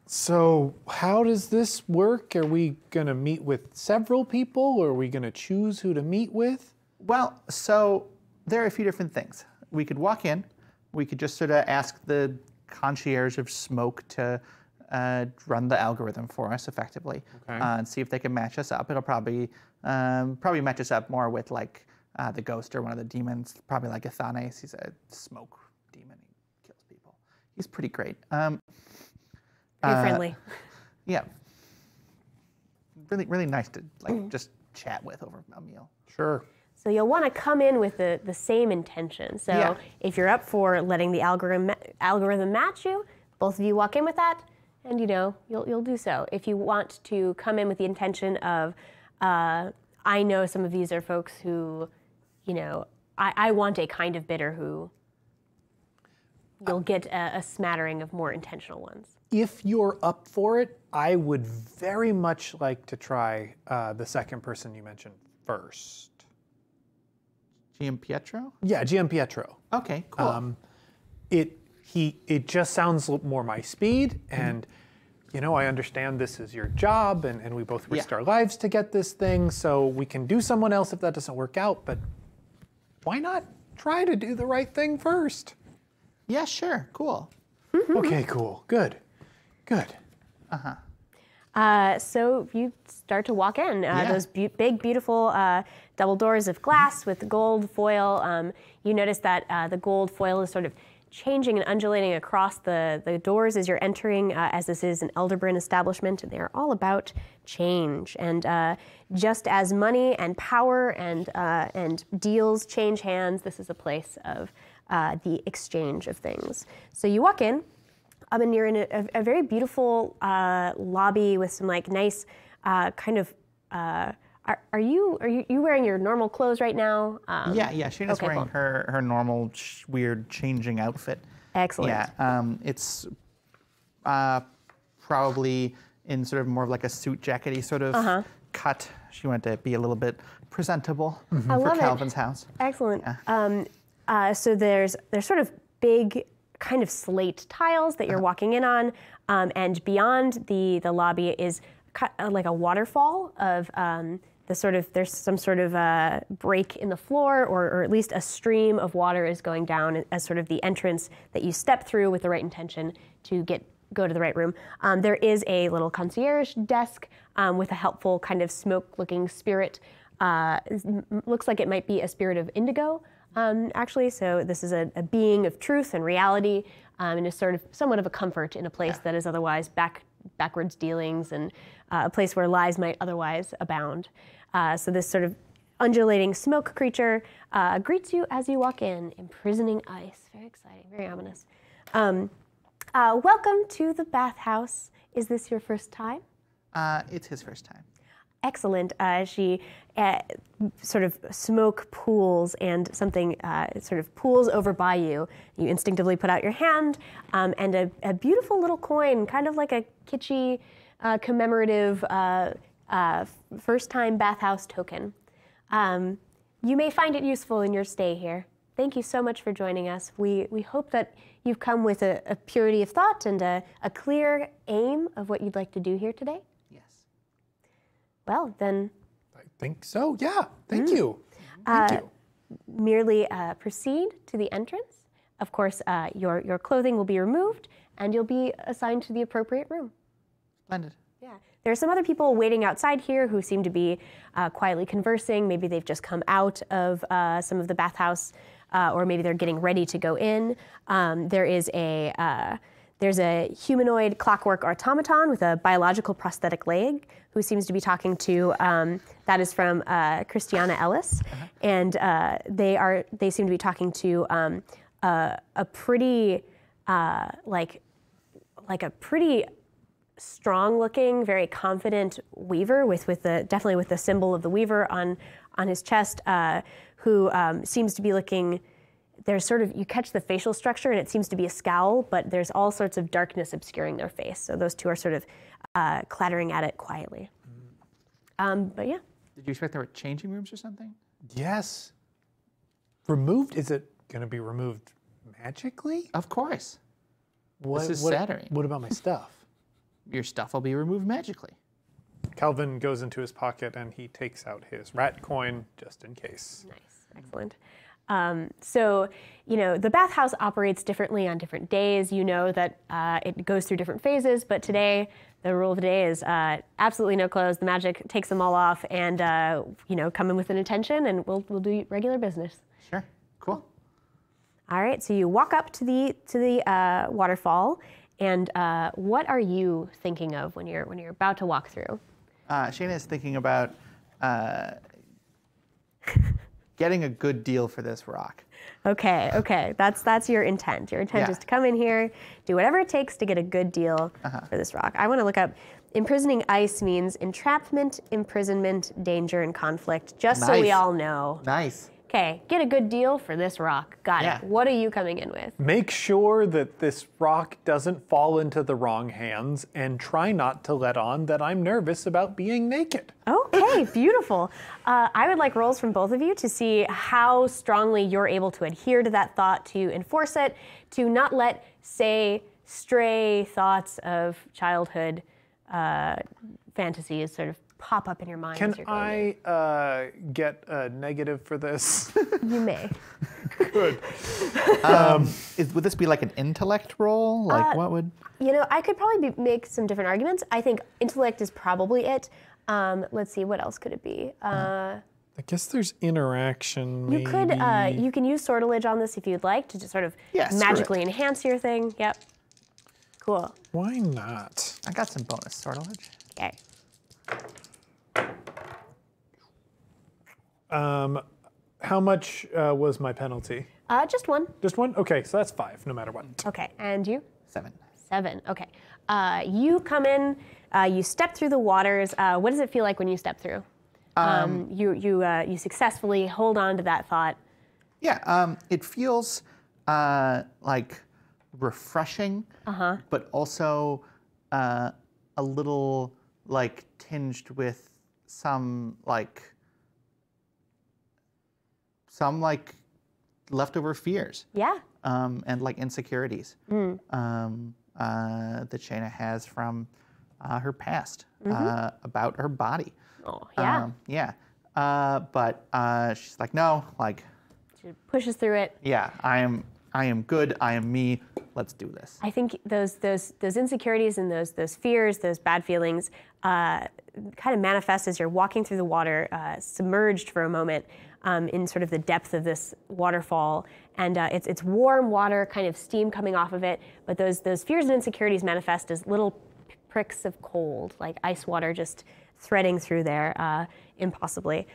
So how does this work? Are we going to meet with several people, or are we going to choose who to meet with?
Well, so there are a few different things. We could walk in. We could just sort of ask the concierge of smoke to run the algorithm for us effectively, and see if they can match us up. It'll probably match us up more with like the ghost or one of the demons, probably like Athanes. He's a smoke demon. He kills people. He's pretty great.
Very friendly.
Yeah. Really, really nice to like just chat with over a meal.
Sure.
So you'll want to come in with the same intention. So if you're up for letting the algorithm match you, both of you walk in with that, and you'll do so. If you want to come in with the intention of, I know some of these are folks who, I want a kind of bidder who, you'll get a smattering of more intentional ones.
If you're up for it, I would very much like to try the second person you mentioned first.
GM Pietro?
Yeah, GM Pietro.
Okay, cool.
It just sounds more my speed, and I understand this is your job, and we both risked our lives to get this thing, so we can do someone else if that doesn't work out, but why not try to do the right thing first?
Yeah, sure, cool.
Okay, cool, good.
So you start to walk in. Those big, beautiful double doors of glass with gold foil. You notice that the gold foil is sort of changing and undulating across the doors as you're entering, as this is an Elderbryn establishment, and they're all about change. And just as money and power and deals change hands, this is a place of the exchange of things. So you walk in. And you're in a very beautiful lobby with some like nice kind of. Are you wearing your normal clothes right now?
Yeah. Shayna's wearing her normal weird changing outfit.
Excellent.
Yeah. It's probably in sort of more of like a suit jackety sort of cut. She wanted to be a little bit presentable for Calvin's house.
Excellent. Yeah. So there's sort of big kind of slate tiles that you're walking in on, and beyond the lobby is like a waterfall of there's some sort of break in the floor, or at least a stream of water is going down as sort of the entrance that you step through with the right intention to go to the right room. There is a little concierge desk with a helpful kind of smoke-looking spirit. Looks like it might be a spirit of indigo. Actually, so this is a being of truth and reality, and is sort of somewhat of a comfort in a place that is otherwise backwards dealings, and a place where lies might otherwise abound. So this sort of undulating smoke creature greets you as you walk in, imprisoning ice. Very exciting, very ominous. Welcome to the bathhouse. Is this your first time?
It's his first time.
Excellent. She sort of smoke pools, and something sort of pools over by you. You instinctively put out your hand, and a beautiful little coin, kind of like a kitschy, commemorative first-time bathhouse token. You may find it useful in your stay here. Thank you so much for joining us. We hope that you've come with a purity of thought and a clear aim of what you'd like to do here today. Well, then
I think so. Yeah. Thank you. Thank you.
merely proceed to the entrance. Of course, your clothing will be removed, and you'll be assigned to the appropriate room.
Splendid.
Yeah. There are some other people waiting outside here who seem to be quietly conversing. Maybe they've just come out of some of the bathhouse, or maybe they're getting ready to go in. There's a humanoid clockwork automaton with a biological prosthetic leg who seems to be talking to, that is from Christiana Ellis. And they seem to be talking to a pretty, like a pretty strong-looking, very confident weaver definitely with the symbol of the weaver on his chest, who seems to be looking. There's sort of, you catch the facial structure and it seems to be a scowl, but there's all sorts of darkness obscuring their face. So those two are sort of clattering at it quietly. But yeah.
Did you expect there were changing rooms or something?
Yes. Removed? Is it going to be removed magically?
Of course.
This
is Saturday.
What about my stuff?
Your stuff will be removed magically.
Calvin goes into his pocket and he takes out his rat coin just in case.
Nice. Excellent. So, the bathhouse operates differently on different days. You know that it goes through different phases, but today, the rule of the day is absolutely no clothes. The magic takes them all off, and, come in with an intention, and we'll do regular business.
Sure. Cool.
All right, so you walk up to the waterfall, and what are you thinking of when you're about to walk through?
Shayna is thinking about getting a good deal for this rock.
Okay. That's your intent. Your intent is to come in here, do whatever it takes to get a good deal for this rock. I want to look up. Imprisoning ice means entrapment, imprisonment, danger, and conflict. Just so we all know.
Nice.
Okay, get a good deal for this rock. Got it. What are you coming in with?
Make sure that this rock doesn't fall into the wrong hands, and try not to let on that I'm nervous about being naked.
Okay, beautiful. I would like rolls from both of you to see how strongly you're able to adhere to that thought, to enforce it, to not let, say, stray thoughts of childhood fantasies sort of pop up in your mind.
Can I get a negative for this?
You may.
Good.
Would this be like an intellect roll? Like what would?
I could probably make some different arguments. I think intellect is probably it. Let's see, what else could it be?
I guess there's interaction.
You could. You can use sortilege on this if you'd like to just sort of magically enhance your thing. Yep. Cool.
Why not?
I got some bonus sortilege.
Okay.
How much was my penalty?
Just one.
Just one? Okay, so that's 5, no matter what.
Okay, and you?
7.
7, okay. You come in, you step through the waters. What does it feel like when you step through? You successfully hold on to that thought.
Yeah, it feels like refreshing, but also a little like tinged with some leftover fears.
Yeah.
And like insecurities that Shayna has from her past about her body.
Oh, yeah.
But she's like, no, like.
She pushes through it.
Yeah, I am good. I am me. Let's do this.
I think those insecurities and those fears, those bad feelings, kind of manifest as you're walking through the water, submerged for a moment in sort of the depth of this waterfall, and it's warm water, kind of steam coming off of it. But those fears and insecurities manifest as little pricks of cold, like ice water just threading through there impossibly.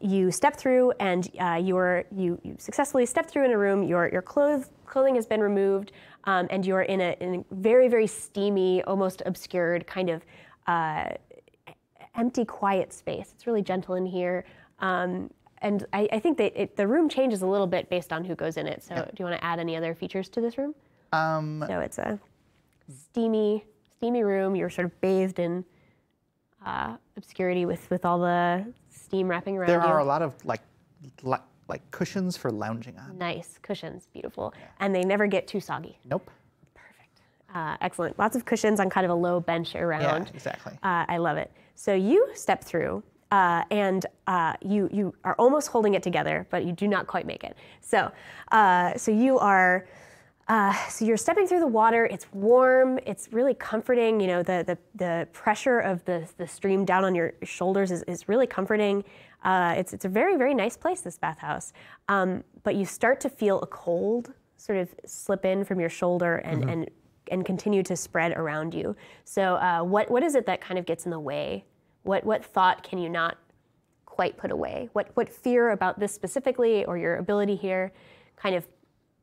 You step through, and you successfully step through in a room. Your clothing has been removed, and you're in a very, very steamy, almost obscured kind of empty, quiet space. It's really gentle in here, and I think that the room changes a little bit based on who goes in it. So, do you want to add any other features to this room? So it's a steamy room. You're sort of bathed in obscurity with all the steam wrapping around you.
There are a lot of like cushions for lounging on.
Nice cushions, beautiful, and they never get too soggy.
Nope.
Perfect. Excellent. Lots of cushions on kind of a low bench around.
Yeah, exactly.
I love it. So you step through, and you are almost holding it together, but you do not quite make it. So you're stepping through the water. It's warm. It's really comforting. You know, the pressure of the stream down on your shoulders is really comforting. It's a very, very nice place, this bathhouse. But you start to feel a cold sort of slip in from your shoulder and continue to spread around you. So what is it that kind of gets in the way? What thought can you not quite put away? What fear about this specifically, or your ability here, kind of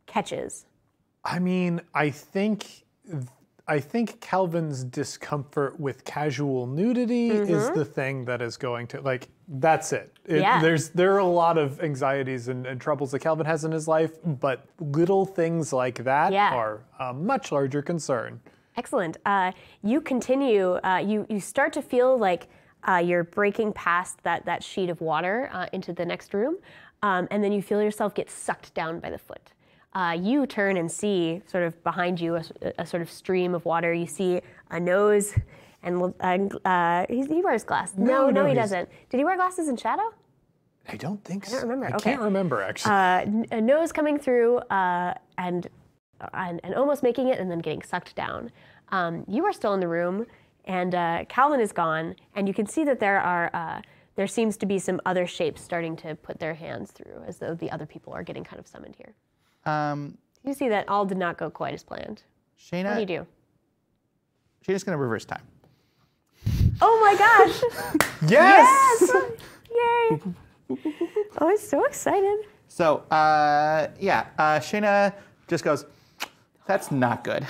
catches?
I mean, I think Calvin's discomfort with casual nudity is the thing that is going to, like, that's it. There are a lot of anxieties and troubles that Calvin has in his life, but little things like that are a much larger concern.
Excellent. You continue, you start to feel like you're breaking past that sheet of water into the next room, and then you feel yourself get sucked down by the foot. You turn and see, sort of behind you, a sort of stream of water. You see a nose, and he wears glasses. No, he doesn't. Did he wear glasses in Shadow?
I don't think so.
I don't remember.
I can't remember, actually.
A nose coming through and almost making it, and then getting sucked down. You are still in the room, and Calvin is gone, and you can see that there seems to be some other shapes starting to put their hands through, as though the other people are getting kind of summoned here. You see that all did not go quite as planned.
Shayna,
what do you do?
Shayna's going to reverse time.
Oh my gosh!
Yes!
Yay! Oh, I'm so excited.
So, Shayna just goes, that's not good.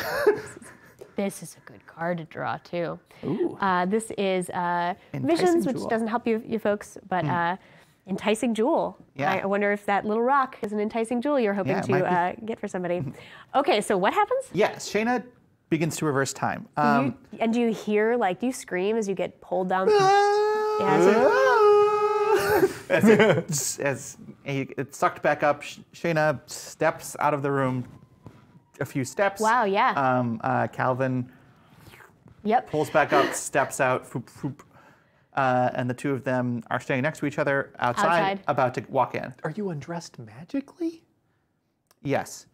This is a good card to draw, too.
Ooh.
This is Visions, which
Jewel.
doesn't help you folks, but Enticing Jewel.
Yeah.
I wonder if that little rock is an enticing jewel you're hoping to get for somebody. Okay, so what happens?
Yes, Shayna begins to reverse time.
Do you hear, like, do you scream as you get pulled down?
As it's sucked back up, Shayna steps out of the room a few steps.
Wow, yeah.
Calvin pulls back up, steps out, foop, foop. And the two of them are standing next to each other outside, about to walk in.
Are you undressed magically?
Yes.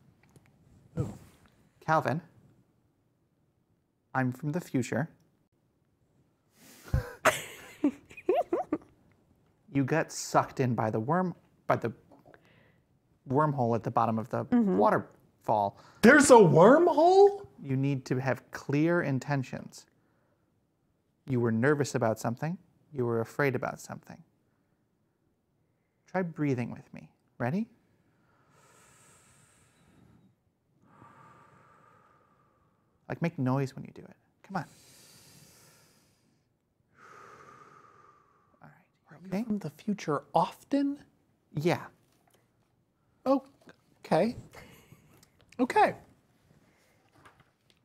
Oh.
Calvin, I'm from the future. You got sucked in by the wormhole at the bottom of the waterfall.
There's a wormhole?
You need to have clear intentions. You were nervous about something. You were afraid about something. Try breathing with me. Ready? Like, make noise when you do it. Come on. All right.
Are you from the future often?
Yeah.
Oh, okay. Okay.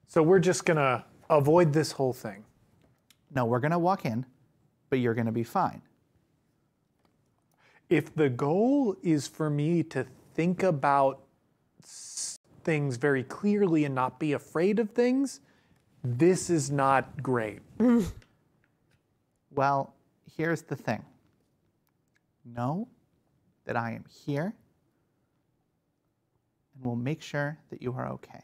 So we're just gonna avoid this whole thing.
No, we're going to walk in, but you're going to be fine.
If the goal is for me to think about things very clearly and not be afraid of things, this is not great.
Well, here's the thing. Know that I am here, and we'll make sure that you are okay.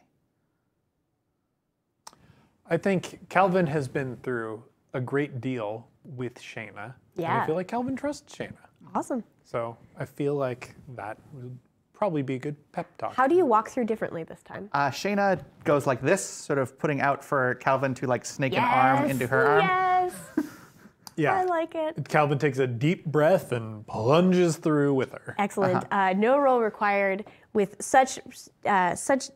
I think Calvin has been through a great deal with Shayna.
Yeah.
And I feel like Calvin trusts Shayna.
Awesome.
So I feel like that would probably be a good pep talk.
How do you walk through differently this time?
Shayna goes like this, sort of putting out for Calvin to like snake an arm into her arm.
Yes.
Yeah.
I like it.
Calvin takes a deep breath and plunges through with her.
Excellent. No roll required. With such,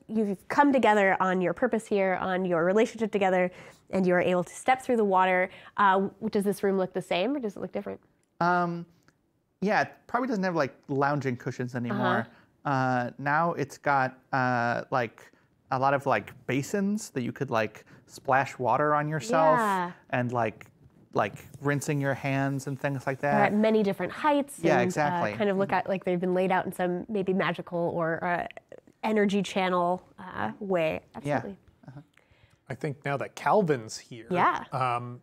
you've come together on your purpose here, on your relationship together, and you are able to step through the water. Does this room look the same, or does it look different?
Yeah, it probably doesn't have like lounging cushions anymore. Now it's got like a lot of like basins that you could like splash water on yourself and like rinsing your hands and things like that.
They're at many different heights.
Yeah,
and,
exactly.
Kind of look at like they've been laid out in some maybe magical or energy channel way. Absolutely.
I think now that Calvin's here,
Yeah.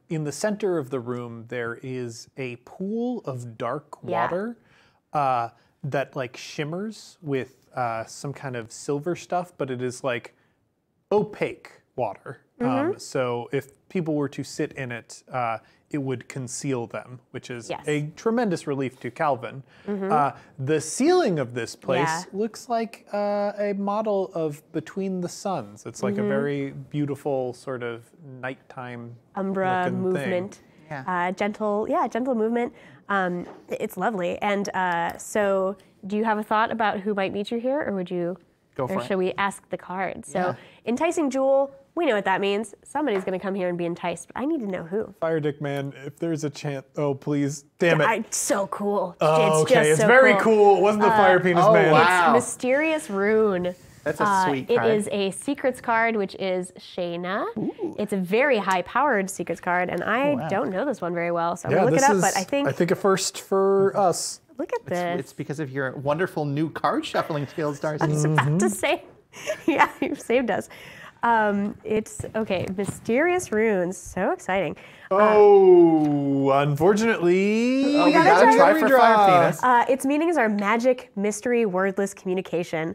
In the center of the room, there is a pool of dark water that like shimmers with some kind of silver stuff, but it is like opaque water. So if people were to sit in it, it would conceal them, which is a tremendous relief to Calvin. The ceiling of this place looks like a model of Between the Suns. It's like a very beautiful sort of nighttime
umbra movement. Gentle movement. It's lovely. And so do you have a thought about who might meet you here, or would you?
Go for it.
Or should we ask the card? So enticing jewel, we know what that means. Somebody's going to come here and be enticed, but I need to know who.
Fire Dick Man, if there's a chance, oh please, damn it.
So cool.
Oh,
it's
okay,
just
it's
so
very
cool.
cool. It wasn't the Fire Penis Man.
Wow.
It's Mysterious Rune.
That's a sweet card.
It is a secrets card, which is Shayna. It's a very high-powered secrets card, and I don't know this one very well, so I'm going to look it up, but I think
a first for us.
Look at this.
It's because of your wonderful new card shuffling skills, Darcy.
I was about to say, yeah, you've saved us. It's, okay, Mysterious Runes, so exciting.
Unfortunately,
we gotta try for Fire Penis.
Its meanings are magic, mystery, wordless communication.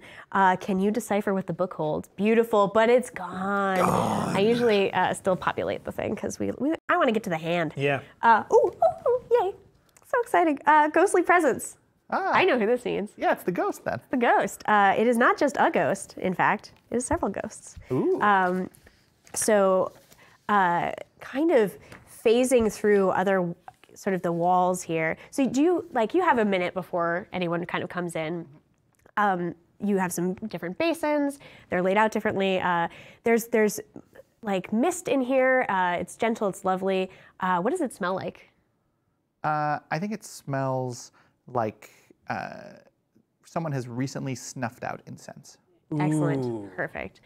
Can you decipher what the book holds? Beautiful, but it's gone. I usually still populate the thing because I want to get to the hand.
Yeah.
Yay. So exciting. Ghostly presence. I know who this means.
Yeah, it's the ghost then.
The ghost. It is not just a ghost, in fact. It is several ghosts.
Ooh.
Kind of phasing through other sort of the walls here. So you have a minute before anyone kind of comes in. You have some different basins. They're laid out differently. There's like mist in here. It's gentle, it's lovely. What does it smell like?
I think it smells like someone has recently snuffed out incense.
Excellent.
Ooh.
Perfect.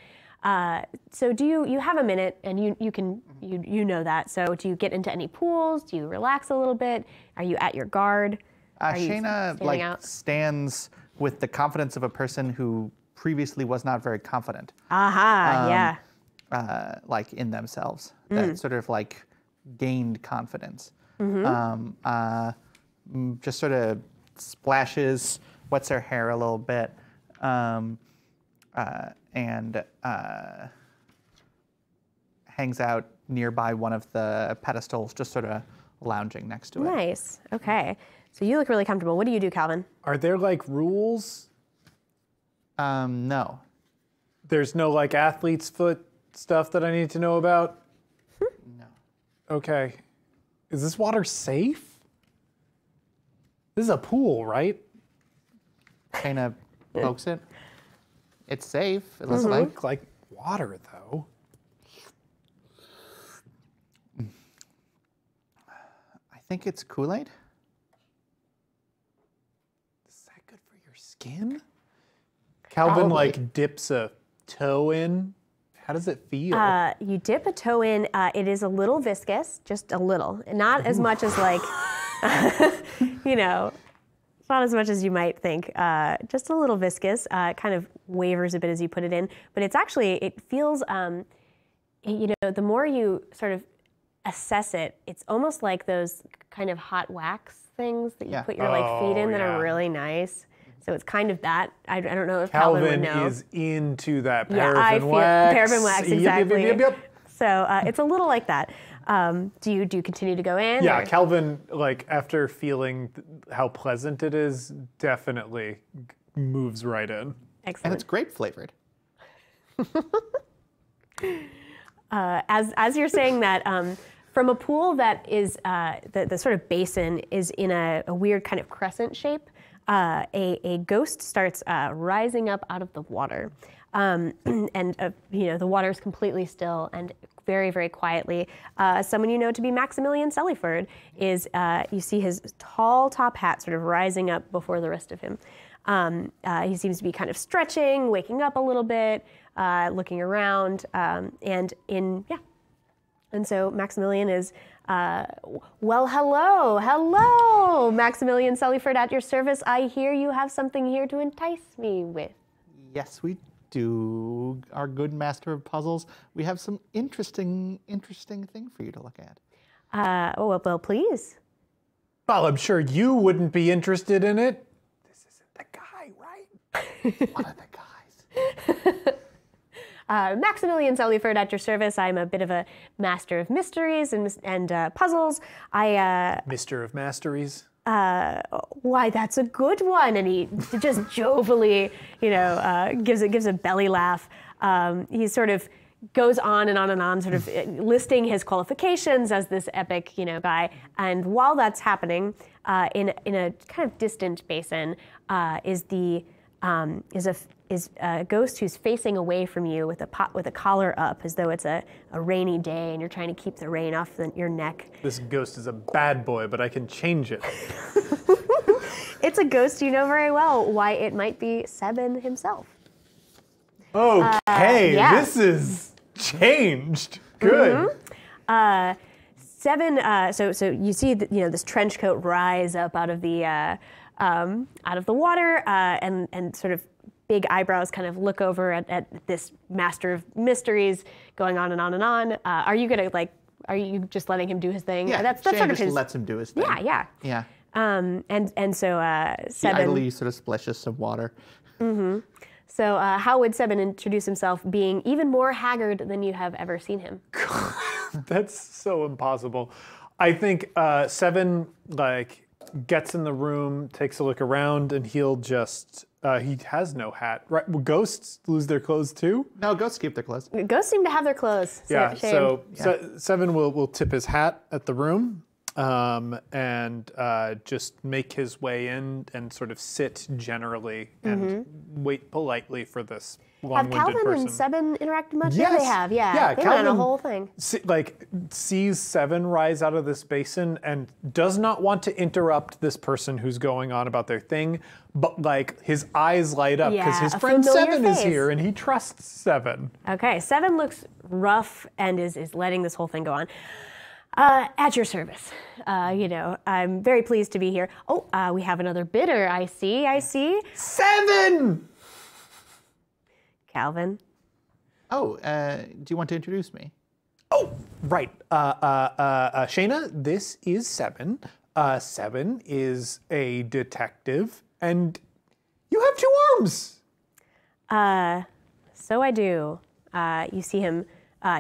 So do you have a minute, and you know that. So do you get into any pools? Do you relax a little bit? Are you at your guard?
Shayna stands with the confidence of a person who previously was not very confident.
Yeah.
Like in themselves. That sort of like gained confidence. Just sort of splashes, wets her hair a little bit, and hangs out nearby one of the pedestals, just sort of lounging next to it.
Nice. Okay. So you look really comfortable. What do you do, Calvin?
Are there like rules?
No.
There's no like athlete's foot stuff that I need to know about?
No.
Okay. Is this water safe? This is a pool, right?
Shayna pokes it. It's safe, it looks
Doesn't
like.
look like water, though.
I think it's Kool-Aid.
Is that good for your skin? Calvin,
Probably.
like, dips a toe in. How does it feel?
You dip a toe in. It is a little viscous, just a little. Not as much as like, it's not as much as you might think. Just a little viscous. It kind of wavers a bit as you put it in. But it's actually, it feels, the more you sort of assess it, it's almost like those kind of hot wax things that you put your feet in that are really nice. So it's kind of that. I don't know if Calvin would know.
Calvin is into that
Yeah,
paraffin wax.
Paraffin wax, exactly.
Yep.
So it's a little like that. Do you continue to go in?
Yeah,
or?
Calvin, like, after feeling how pleasant it is, definitely moves right in.
Excellent.
And it's grape flavored.
As you're saying that, from a pool that is, the sort of basin is in a weird kind of crescent shape, a ghost starts rising up out of the water. And the water is completely still and very, very quietly. Someone you know to be Maximilian Sellyford is, you see his tall top hat sort of rising up before the rest of him. He seems to be kind of stretching, waking up a little bit, looking around, and so Maximilian is, hello, Maximilian Sellyford at your service. I hear you have something here to entice me with.
Yes, we to our good master of puzzles, we have some interesting thing for you to look at.
Well, please.
Well, I'm sure you wouldn't be interested in it. This isn't the guy, right?
One of the guys.
Maximilian Sellyford at your service. I'm a bit of a master of mysteries and puzzles.
Mister of Masteries.
Why, that's a good one. And he just jovially, gives a belly laugh. He sort of goes on and on and on, sort of listing his qualifications as this epic, guy. And while that's happening, in a kind of distant basin, is a ghost who's facing away from you with a collar up, as though it's a rainy day and you're trying to keep the rain off your neck.
This ghost is a bad boy, but I can change it.
It's a ghost you know very well. Why, it might be Sebin himself.
Okay,
yeah.
This is changed. Good.
Sebin, so you see this trench coat rise up out of the water, and sort of big eyebrows kind of look over at this master of mysteries going on and on and on. Are you just letting him do his thing?
Yeah,
that's
Shane
sort of
just
his.
lets him do his thing.
Yeah.
Yeah.
And so
He
Sebin.
idly sort of splashes some water.
So how would Sebin introduce himself, being even more haggard than you have ever seen him?
That's so impossible. I think Sebin gets in the room, takes a look around, and he'll just. He has no hat. Right? Will ghosts lose their clothes too?
No, ghosts keep their clothes.
Ghosts seem to have their clothes.
Yeah.
Shame.
So Sebin will tip his hat at the room, and just make his way in and sort of sit generally and wait politely for this
Have
long-winded
Calvin
person.
and Sebin interacted much?
Yes.
Yeah, they have. Yeah,
Yeah,
they went on a
Calvin
whole thing.
Sees Sebin rise out of this basin and does not want to interrupt this person who's going on about their thing, but his eyes light up because
Yeah,
his
a
friend
familiar
Sebin is
face.
here and he trusts Sebin.
Okay, Sebin looks rough and is letting this whole thing go on. At your service. I'm very pleased to be here. Oh, we have another bidder. I see.
Sebin!
Calvin.
Oh, do you want to introduce me?
Oh, right. Shayna, this is Sebin. Sebin is a detective, and you have 2 arms.
So I do. You see him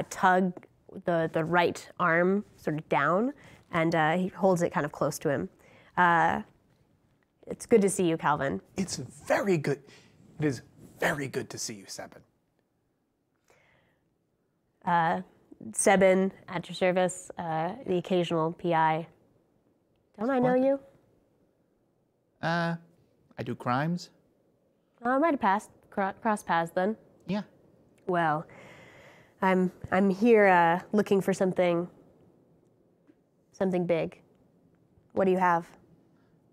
tug the right arm sort of down, and he holds it kind of close to him. It's good to see you, Calvin.
It's very good. It is very good to see you, Sebin.
Sebin, at your service, the occasional PI. Don't I know you?
I do crimes.
I might have crossed paths then.
Yeah.
Well, I'm here looking for something big. What do you have?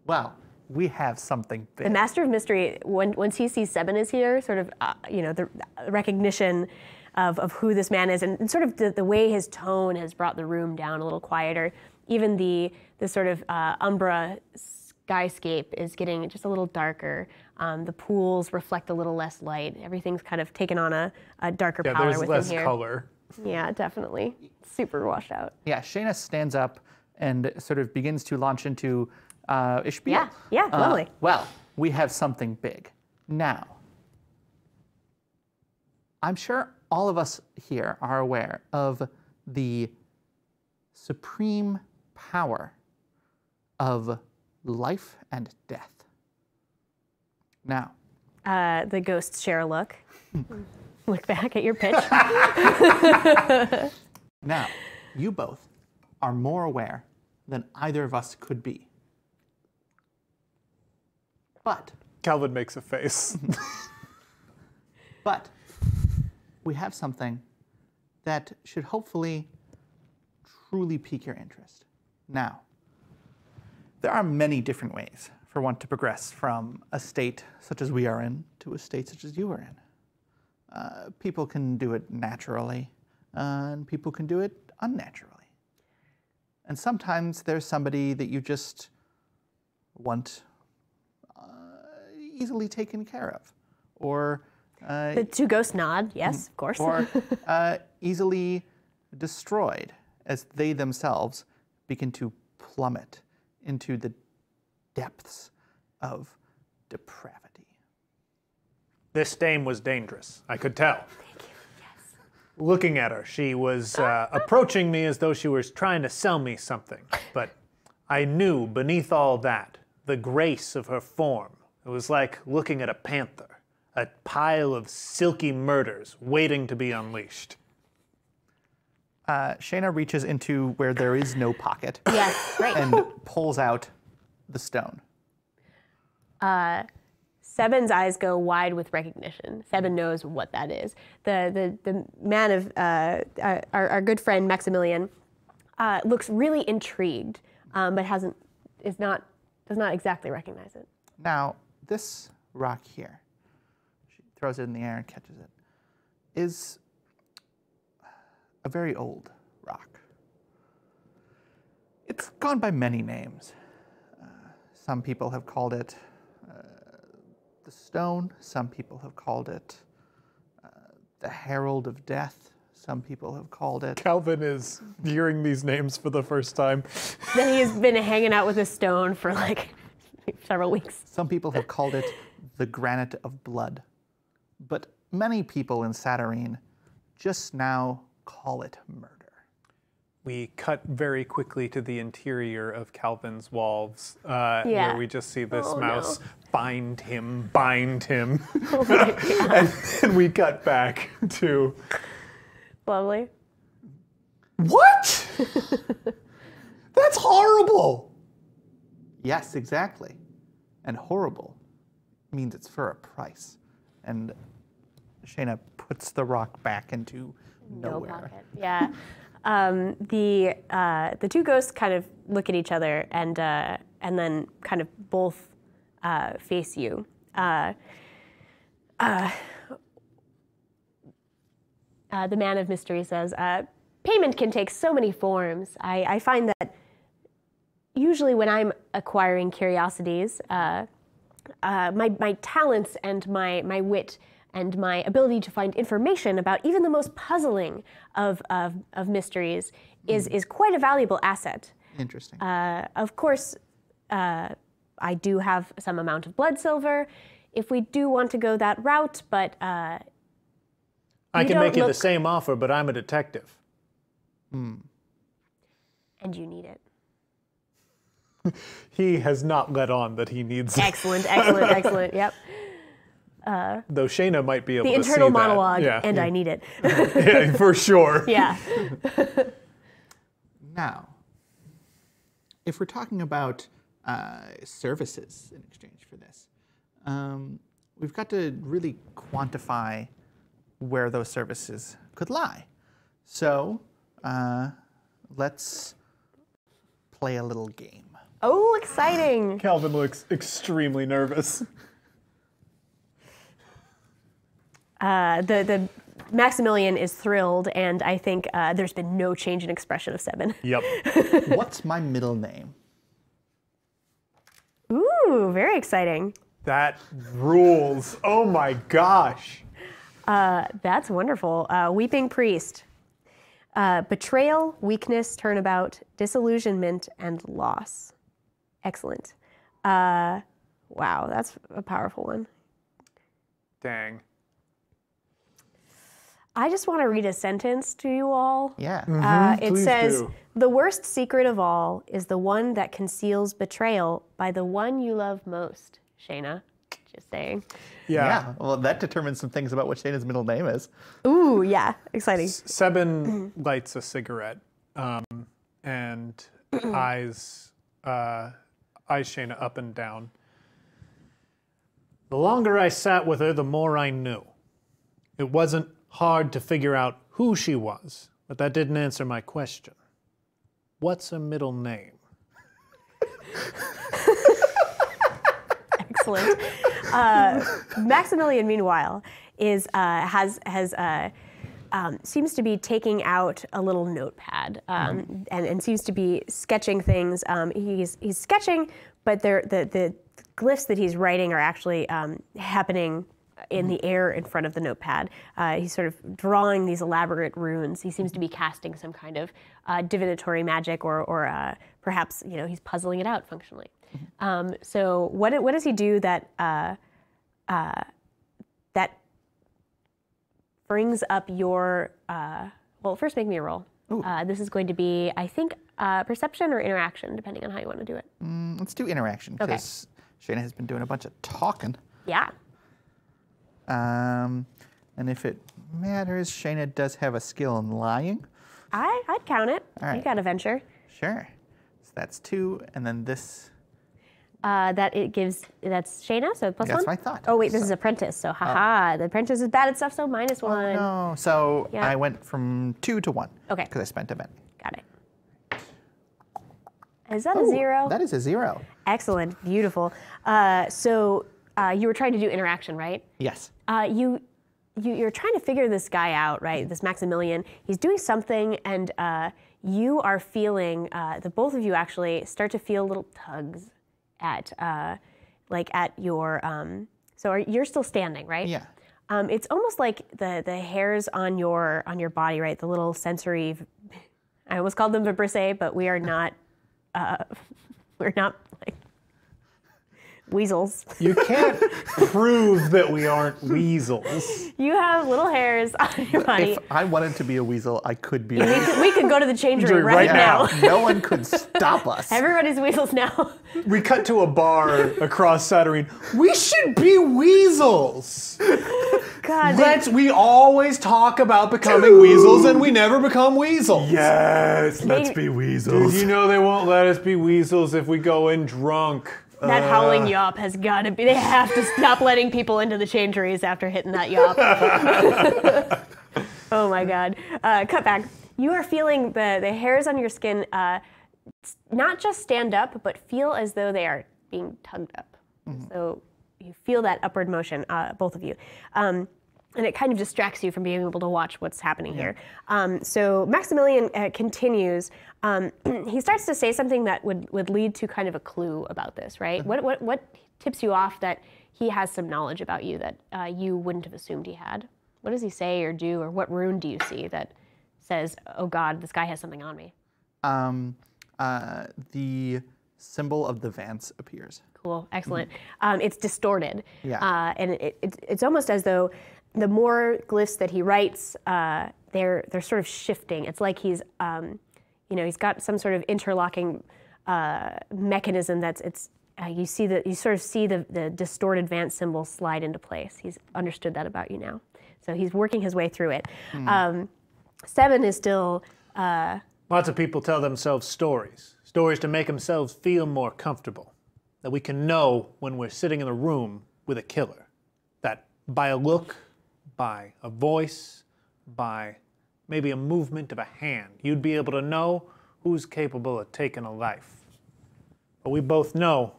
Well, we have something big.
The Master of Mystery, once he sees Sebin is here, sort of, the recognition of who this man is, and sort of the way his tone has brought the room down a little quieter. Even the sort of umbra skyscape is getting just a little darker. The pools reflect a little less light. Everything's kind of taken on a darker pallor
There's
with
less
him here.
color.
Yeah, definitely. Super washed out.
Yeah, Shayna stands up and sort of begins to launch into a spiel.
Yeah, lovely.
Well, we have something big. Now, I'm sure all of us here are aware of the supreme power of life and death. Now,
The ghosts share a look. Look back at your pitch.
now, you both are more aware than either of us could be. But
Calvin makes a face.
But we have something that should hopefully truly pique your interest. Now, there are many different ways for one to progress from a state such as we are in to a state such as you are in. People can do it naturally, and people can do it unnaturally. And sometimes there's somebody that you just want easily taken care of, or
The two ghosts nod. Yes, of course.
Or easily destroyed as they themselves begin to plummet into the depths of depravity.
This dame was dangerous. I could tell.
Thank you. Yes.
Looking at her, she was approaching me as though she was trying to sell me something. But I knew beneath all that, the grace of her form. It was like looking at a panther, a pile of silky murders waiting to be unleashed.
Shayna reaches into where there is no pocket.
Yes, right.
And pulls out the stone.
Seben's eyes go wide with recognition. Seben knows what that is. The man of our good friend Maximilian looks really intrigued, but does not exactly recognize it.
Now, this rock here, she throws it in the air and catches it, is a very old rock. It's gone by many names. Some people have called it the stone. Some people have called it the herald of death. Some people have called it...
Calvin is hearing these names for the first time.
Then he has been hanging out with a stone for like several weeks.
Some people have called it the granite of blood. But many people in Satyrine just now call it murder.
We cut very quickly to the interior of Calvin's walls, where we just see this mouse bind him.
Oh my God.
And then we cut back to...
Lovely.
What? That's horrible.
Yes, exactly. And horrible means it's for a price. And Shayna puts the rock back into nowhere.
No pocket. Yeah. The two ghosts kind of look at each other and then kind of both face you. The man of mystery says, payment can take so many forms. I find that usually when I'm acquiring curiosities, my talents and my wit and my ability to find information about even the most puzzling of mysteries is quite a valuable asset.
Interesting.
Of course, I do have some amount of blood silver if we do want to go that route, but
I can make you the same offer, but I'm a detective.
And you need it.
He has not let on that he needs it.
Excellent, excellent, excellent. Yep.
Though Shayna might be able to see that.
The internal monologue, and I need it.
Yeah, for sure.
Yeah.
Now, if we're talking about services in exchange for this, we've got to really quantify where those services could lie. So let's play a little game.
Oh, exciting.
Calvin looks extremely nervous.
The Maximilian is thrilled, and I think there's been no change in expression of Seben.
Yep.
What's my middle name?
Ooh, very exciting.
That rules. Oh my gosh.
That's wonderful. Weeping Priest. Betrayal, weakness, turnabout, disillusionment, and loss. Excellent. Wow, that's a powerful one.
Dang.
I just want to read a sentence to you all.
Yeah.
It
Please
says,
do.
"The worst secret of all is the one that conceals betrayal by the one you love most." Shayna, just saying.
Yeah.
Well, that determines some things about what Shayna's middle name is.
Ooh, yeah, exciting.
Seben lights a cigarette and eyes Shayna up and down. The longer I sat with her, the more I knew. It wasn't hard to figure out who she was, but that didn't answer my question. What's her middle name?
Excellent. Maximilian, meanwhile, seems to be taking out a little notepad and seems to be sketching things. He's sketching, but the glyphs that he's writing are actually happening in the air in front of the notepad. He's sort of drawing these elaborate runes. He seems to be casting some kind of divinatory magic, or perhaps he's puzzling it out functionally. So what does he do that that brings up your? Well, first make me a roll. This is going to be, I think, perception or interaction, depending on how you want to do it.
Let's do interaction, because Shayna has been doing a bunch of talking.
Yeah.
And if it matters, Shayna does have a skill in lying.
I'd count it.
All right.
You got a venture.
Sure. So that's 2, and then this.
That's Shayna, so plus 1?
That's what I thought.
Oh, wait, this is apprentice, so haha. The apprentice is bad at stuff, so minus 1.
No, so
Yeah.
I went from 2 to 1.
Okay.
Because I spent a minute.
Got it. Is that a 0?
That is a 0.
Excellent, beautiful. So you were trying to do interaction, right?
Yes.
You're trying to figure this guy out, right? This Maximilian. He's doing something, and you are feeling, the both of you actually start to feel little tugs at your, so you're still standing, right?
Yeah.
It's almost like the hairs on your body, right? The little sensory, I almost called them vibrissae, but we're not like weasels.
You can't prove that we aren't weasels.
You have little hairs on your body.
If I wanted to be a weasel, I could be a weasel.
We could go to the change room right now.
No one could stop us.
Everybody's weasels now.
We cut to a bar across Saturnine. We should be weasels.
God,
We always talk about becoming weasels, and we never become weasels.
Yes, let's be weasels.
Dude, you know they won't let us be weasels if we go in drunk.
that howling yawp has got to be. They have to stop letting people into the changeries after hitting that yawp. Oh my God. Cut back. You are feeling the hairs on your skin not just stand up, but feel as though they are being tugged up. So you feel that upward motion, both of you. And it kind of distracts you from being able to watch what's happening here. So Maximilian continues. He starts to say something that would lead to kind of a clue about this, right? What tips you off that he has some knowledge about you that you wouldn't have assumed he had? What does he say or do, or what rune do you see that says, oh God, this guy has something on me?
The symbol of the Vance appears.
Cool, excellent. It's distorted.
Yeah.
And it's almost as though the more glyphs that he writes, they're sort of shifting. It's like he's got some sort of interlocking mechanism you sort of see the distorted Vance symbol slide into place. He's understood that about you now. So he's working his way through it. 7 is still...
Lots of people tell themselves stories to make themselves feel more comfortable. That we can know when we're sitting in a room with a killer. That by a look, by a voice, by maybe a movement of a hand, you'd be able to know who's capable of taking a life. But we both know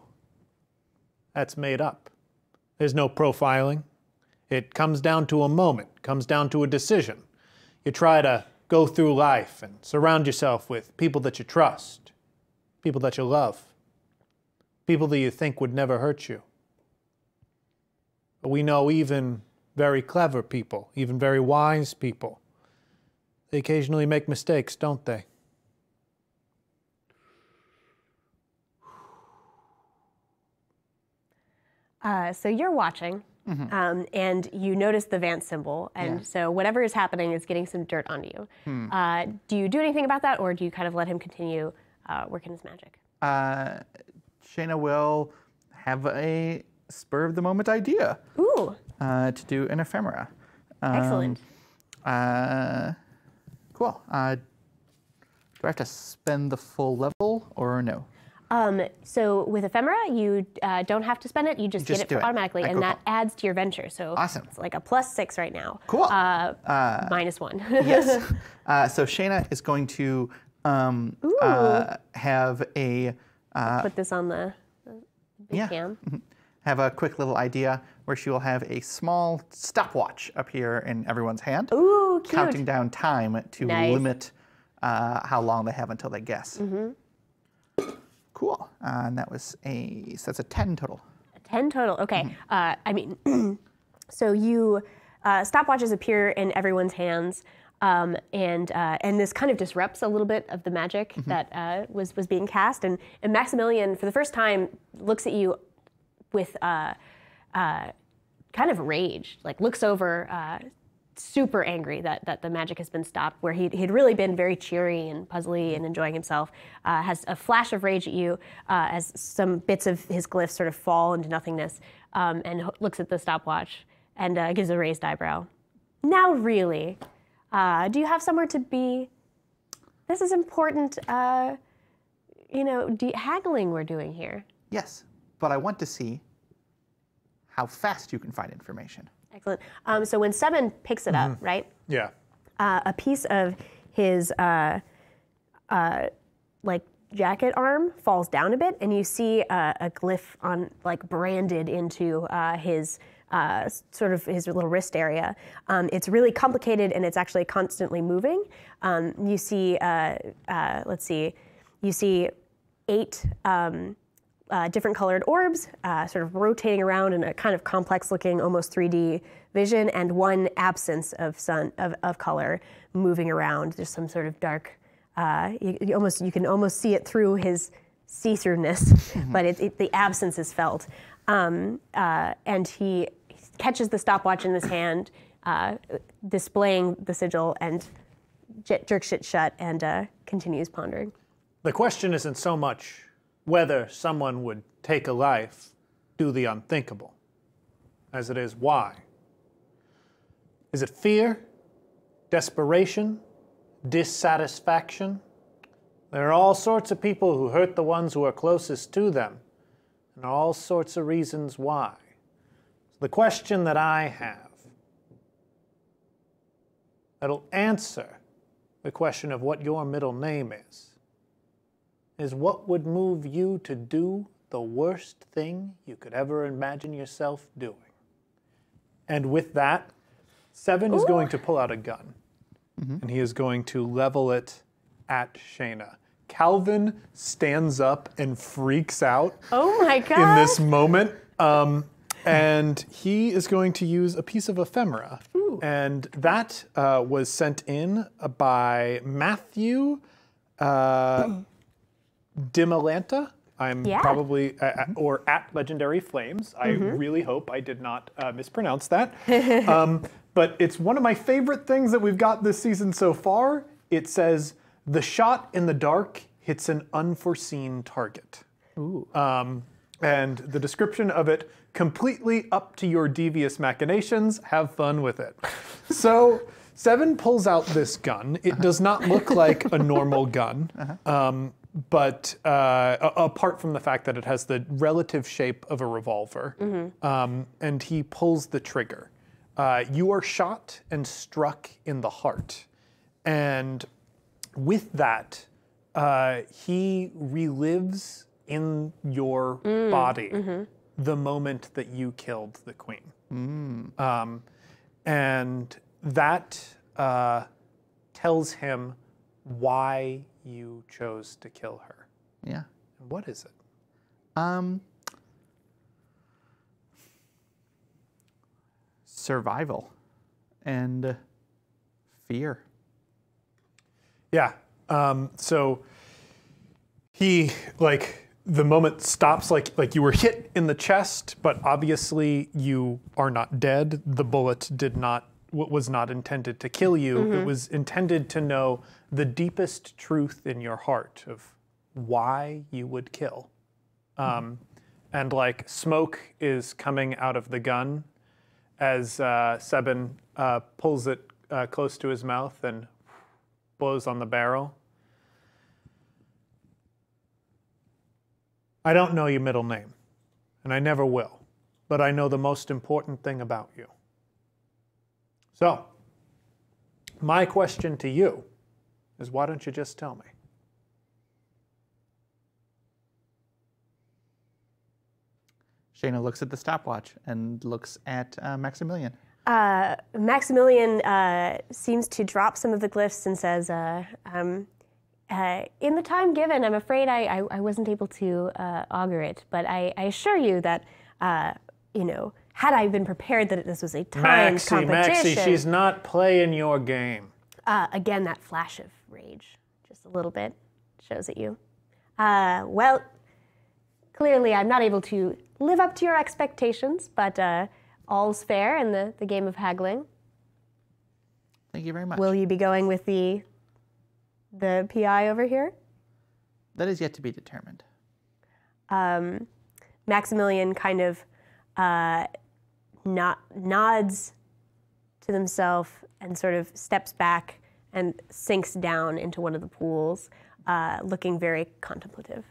that's made up. There's no profiling. It comes down to a moment, comes down to a decision. You try to go through life and surround yourself with people that you trust, people that you love, people that you think would never hurt you. But we know even very clever people, even very wise people, they occasionally make mistakes, don't they?
So you're watching, and you notice the Vance symbol, and so whatever is happening is getting some dirt onto you. Do you do anything about that, or do you kind of let him continue working his magic?
Shayna will have a spur of the moment idea.
Ooh.
To do an ephemera.
Excellent.
Cool. Do I have to spend the full level or no?
So with ephemera, you don't have to spend it. You just get
do
it automatically, and that
cool.
adds to your venture. So
Awesome.
it's like a +6 right now.
Cool.
-1.
Yes. So Shayna is going to have a...
Put this on the big cam.
Have a quick little idea where she will have a small stopwatch appear in everyone's hand.
Ooh, cute.
Counting down time to
Nice.
limit how long they have until they guess. Cool. And that was so that's a 10 total.
10 total. Okay. I mean, So you stopwatches appear in everyone's hands, and this kind of disrupts a little bit of the magic that was being cast. And Maximilian, for the first time, looks at you with kind of rage, like looks over, super angry that the magic has been stopped, where he'd really been very cheery and puzzly and enjoying himself, has a flash of rage at you as some bits of his glyphs sort of fall into nothingness, and looks at the stopwatch and gives a raised eyebrow. Now really, do you have somewhere to be? This is important, haggling we're doing here.
Yes, but I want to see how fast you can find information.
Excellent. So when Seven picks it up, right?
Yeah.
A piece of his jacket arm falls down a bit, and you see a glyph on branded into his sort of his little wrist area. It's really complicated, and it's actually constantly moving. You see, you see 8 different colored orbs sort of rotating around in a kind of complex-looking, almost 3D vision, and 1 absence of color moving around. There's some sort of dark. You can almost see it through his see-throughness, but the absence is felt. And he catches the stopwatch in his hand, displaying the sigil, and jerks it shut and continues pondering.
The question isn't so much whether someone would take a life, do the unthinkable, as it is why. Is it fear, desperation, dissatisfaction? There are all sorts of people who hurt the ones who are closest to them, and all sorts of reasons why. The question that I have that'll answer the question of what your middle name is what would move you to do the worst thing you could ever imagine yourself doing? And with that, Seven is going to pull out a gun, and he is going to level it at Shayna. Calvin stands up and freaks out.
Oh my God!
In this moment, and he is going to use a piece of ephemera, and that was sent in by Matthew Dimalanta. I'm probably, or at Legendary Flames. I really hope I did not mispronounce that. But it's one of my favorite things that we've got this season so far. It says, "The shot in the dark hits an unforeseen target." Ooh. And the description of it, completely up to your devious machinations. Have fun with it. So Seven pulls out this gun. It does not look like a normal gun. But apart from the fact that it has the relative shape of a revolver, and he pulls the trigger. You are shot and struck in the heart. And with that, he relives in your body the moment that you killed the queen. And that tells him why you chose to kill her.
Yeah.
And what is it?
Survival and fear.
Yeah. So he, the moment stops, like you were hit in the chest, but obviously you are not dead. The bullet was not intended to kill you. It was intended to know the deepest truth in your heart of why you would kill. And smoke is coming out of the gun as Seven pulls it close to his mouth and blows on the barrel. I don't know your middle name, and I never will, but I know the most important thing about you. So, my question to you is, why don't you just tell me?
Shayna looks at the stopwatch and looks at Maximilian.
Maximilian seems to drop some of the glyphs and says, in the time given, I'm afraid I wasn't able to augur it, but I assure you that, had I been prepared that this was a timed competition.
Maxie, she's not playing your game.
Again, that flash of rage, just a little bit, shows at you. Well, clearly I'm not able to live up to your expectations, but all's fair in the game of haggling.
Thank you very much.
Will you be going with the PI over here?
That is yet to be determined.
Maximilian kind of nods to himself and sort of steps back and sinks down into one of the pools, looking very contemplative.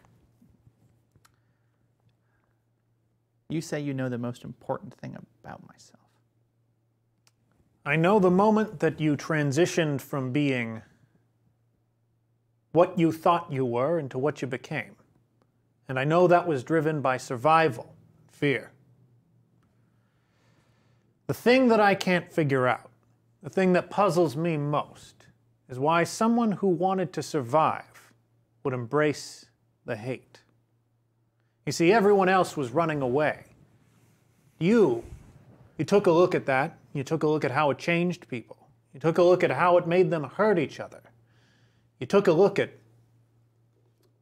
You say you know the most important thing about myself.
I know the moment that you transitioned from being what you thought you were into what you became. And I know that was driven by survival, fear. The thing that I can't figure out, the thing that puzzles me most, is why someone who wanted to survive would embrace the hate. You see, everyone else was running away. You took a look at that. You took a look at how it changed people. You took a look at how it made them hurt each other. You took a look at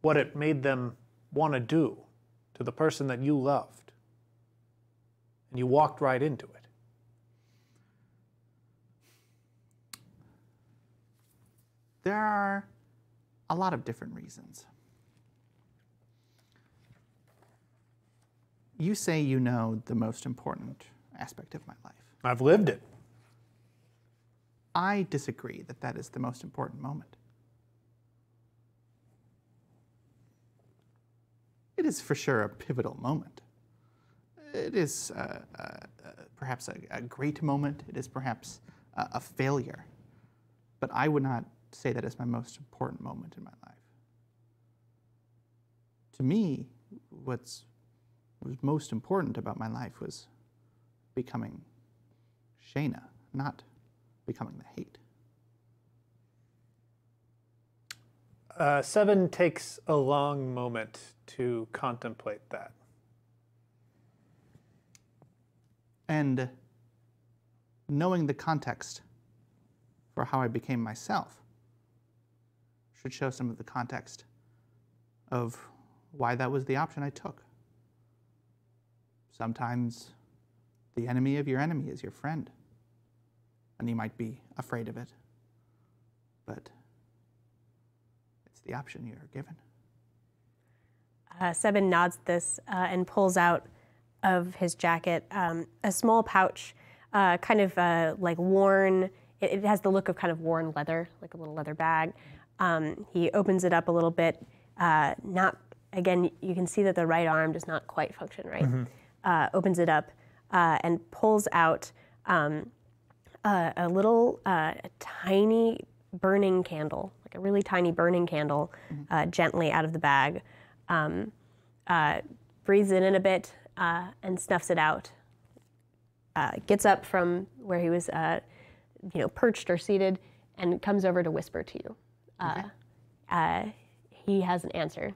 what it made them want to do to the person that you loved. And you walked right into it.
There are a lot of different reasons. You say you know the most important aspect of my life.
I've lived it.
I disagree that that is the most important moment. It is for sure a pivotal moment. It is perhaps a great moment. It is perhaps a failure. But I would not say that is my most important moment in my life. To me, what was most important about my life was becoming Shayna, not becoming the hate.
Seven takes a long moment to contemplate that.
And knowing the context for how I became myself should show some of the context of why that was the option I took. Sometimes the enemy of your enemy is your friend, and you might be afraid of it, but it's the option you're given.
Seven nods at this and pulls out of his jacket a small pouch, kind of like worn. It has the look of kind of worn leather, like a little leather bag. He opens it up a little bit. Again, you can see that the right arm does not quite function right. Mm-hmm. Opens it up and pulls out a little tiny burning candle, like a really tiny burning candle, gently out of the bag. Breathes it in a bit and snuffs it out. Gets up from where he was, perched or seated, and comes over to whisper to you. Okay. He has an answer.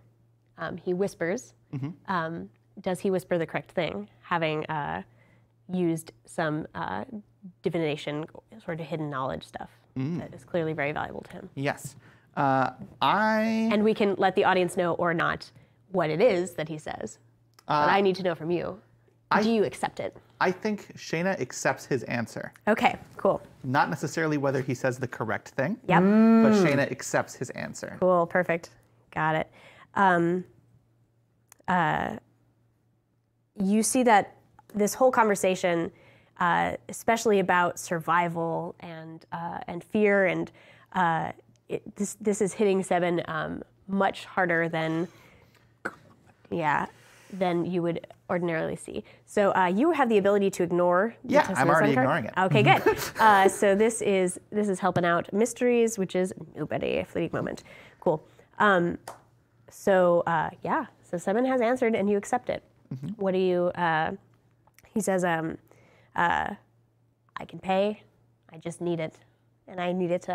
He whispers. Mm-hmm. Does he whisper the correct thing, having used some divination, sort of hidden knowledge stuff that is clearly very valuable to him?
Yes.
And we can let the audience know or not what it is that he says. But I need to know from you. Do you accept it?
I think Shayna accepts his answer.
Okay, cool.
Not necessarily whether he says the correct thing,
yep.
But Shayna accepts his answer.
Cool, perfect. Got it. You see that this whole conversation, especially about survival and fear, and this is hitting Seven much harder than you would ordinarily see. So you have the ability to ignore.
Yeah, I'm already ignoring it.
Okay, good. So this is helping out mysteries, which is nobody, a fleeting moment. Cool. So Seven has answered, and you accept it. Mm-hmm. What do you? He says, I can pay. I just need it, and I need it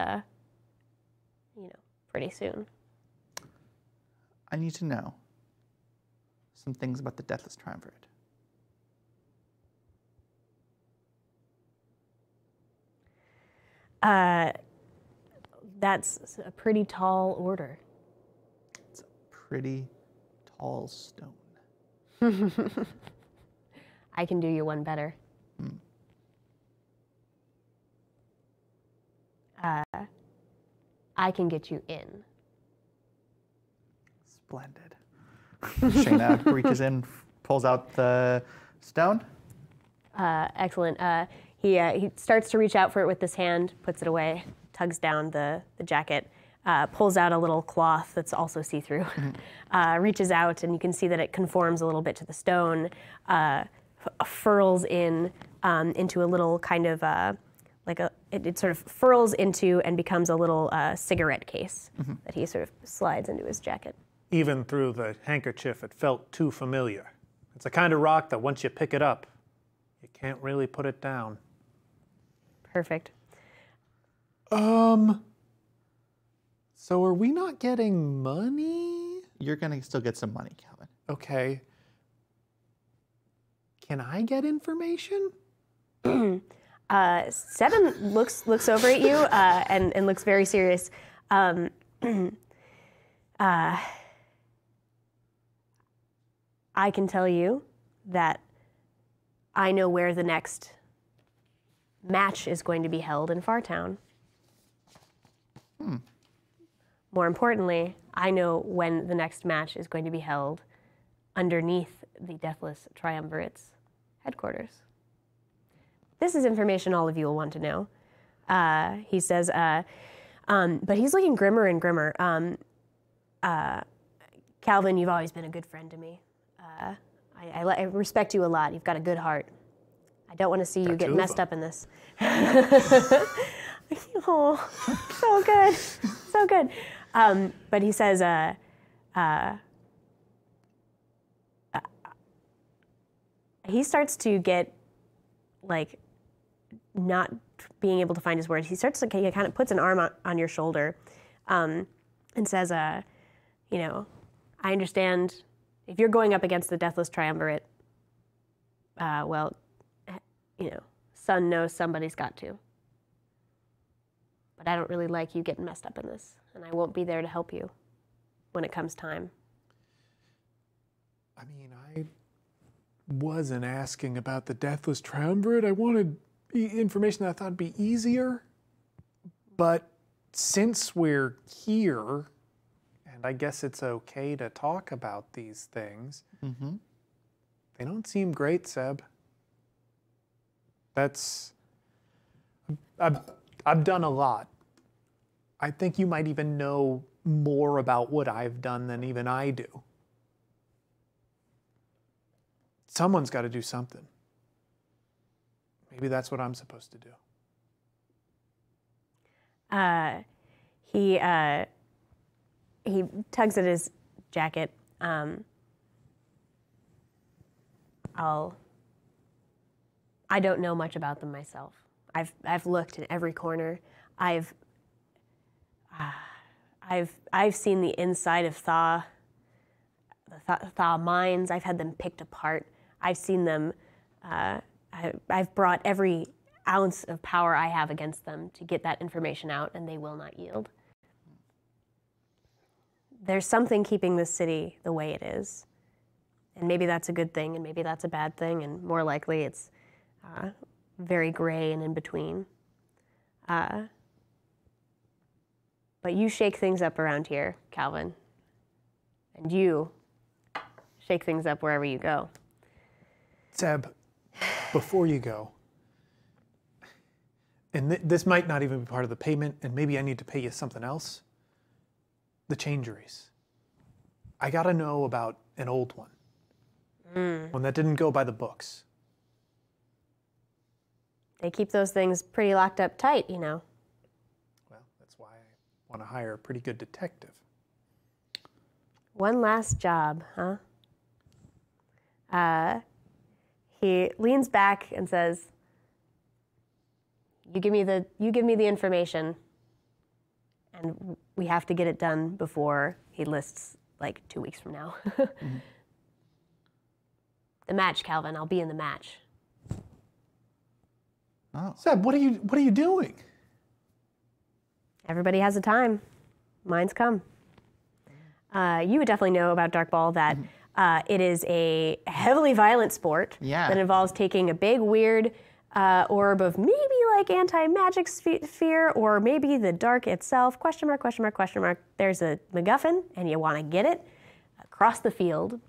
pretty soon.
I need to know some things about the Deathless Triumvirate.
That's a pretty tall order.
It's a pretty tall stone.
I can do you one better. I can get you in.
Splendid. Shayna reaches in, pulls out the stone.
Excellent. He starts to reach out for it with his hand, puts it away, tugs down the jacket, pulls out a little cloth that's also see-through, reaches out, and you can see that it conforms a little bit to the stone, furls in into a little kind of it sort of furls into and becomes a little cigarette case that he sort of slides into his jacket.
Even through the handkerchief, it felt too familiar. It's the kind of rock that once you pick it up, you can't really put it down.
Perfect.
So are we not getting money?
You're going to still get some money, Calvin.
Okay. Can I get information?
Seven looks over at you and looks very serious. I can tell you that I know where the next match is going to be held in Fartown. More importantly, I know when the next match is going to be held underneath the Deathless Triumvirate's headquarters. This is information all of you will want to know. He says, but he's looking grimmer and grimmer. Calvin, you've always been a good friend to me. I respect you a lot. You've got a good heart. I don't want to see you get messed up in this. Oh, so good, so good. But he says, he starts to get like not being able to find his words. He starts to, he kind of puts an arm on your shoulder and says, you know, I understand if you're going up against the Deathless Triumvirate, well, you know, son knows somebody's got to. But I don't really like you getting messed up in this, and I won't be there to help you when it comes time.
I mean, I wasn't asking about the Deathless Triumvirate. I wanted information that I thought would be easier. But since we're here, and I guess it's okay to talk about these things, they don't seem great, Seb. I've done a lot. I think you might even know more about what I've done than even I do. Someone's got to do something. Maybe that's what I'm supposed to do.
He tugs at his jacket. I don't know much about them myself. I've looked in every corner. I've seen the inside of the Thaw mines. I've had them picked apart. I've seen them. I've brought every ounce of power I have against them to get that information out, and they will not yield. There's something keeping this city the way it is, and maybe that's a good thing, and maybe that's a bad thing, and more likely it's very gray and in between. But you shake things up around here, Calvin, and you shake things up wherever you go.
Seb, before you go, and this might not even be part of the payment, and maybe I need to pay you something else. The changeries. I gotta know about an old one. One that didn't go by the books.
They keep those things pretty locked up tight, you know.
Well, that's why I want to hire a pretty good detective.
One last job, huh? He leans back and says, "You give me the information, and we have to get it done before he lists like 2 weeks from now." The match, Calvin. I'll be in the match.
Oh.
Seb, what are you doing?
Everybody has a time. Mine's come. You would definitely know about Dark Ball that it is a heavily violent sport that involves taking a big, weird orb of maybe like anti-magic sphere or maybe the dark itself, question mark, question mark, question mark. There's a MacGuffin and you want to get it across the field.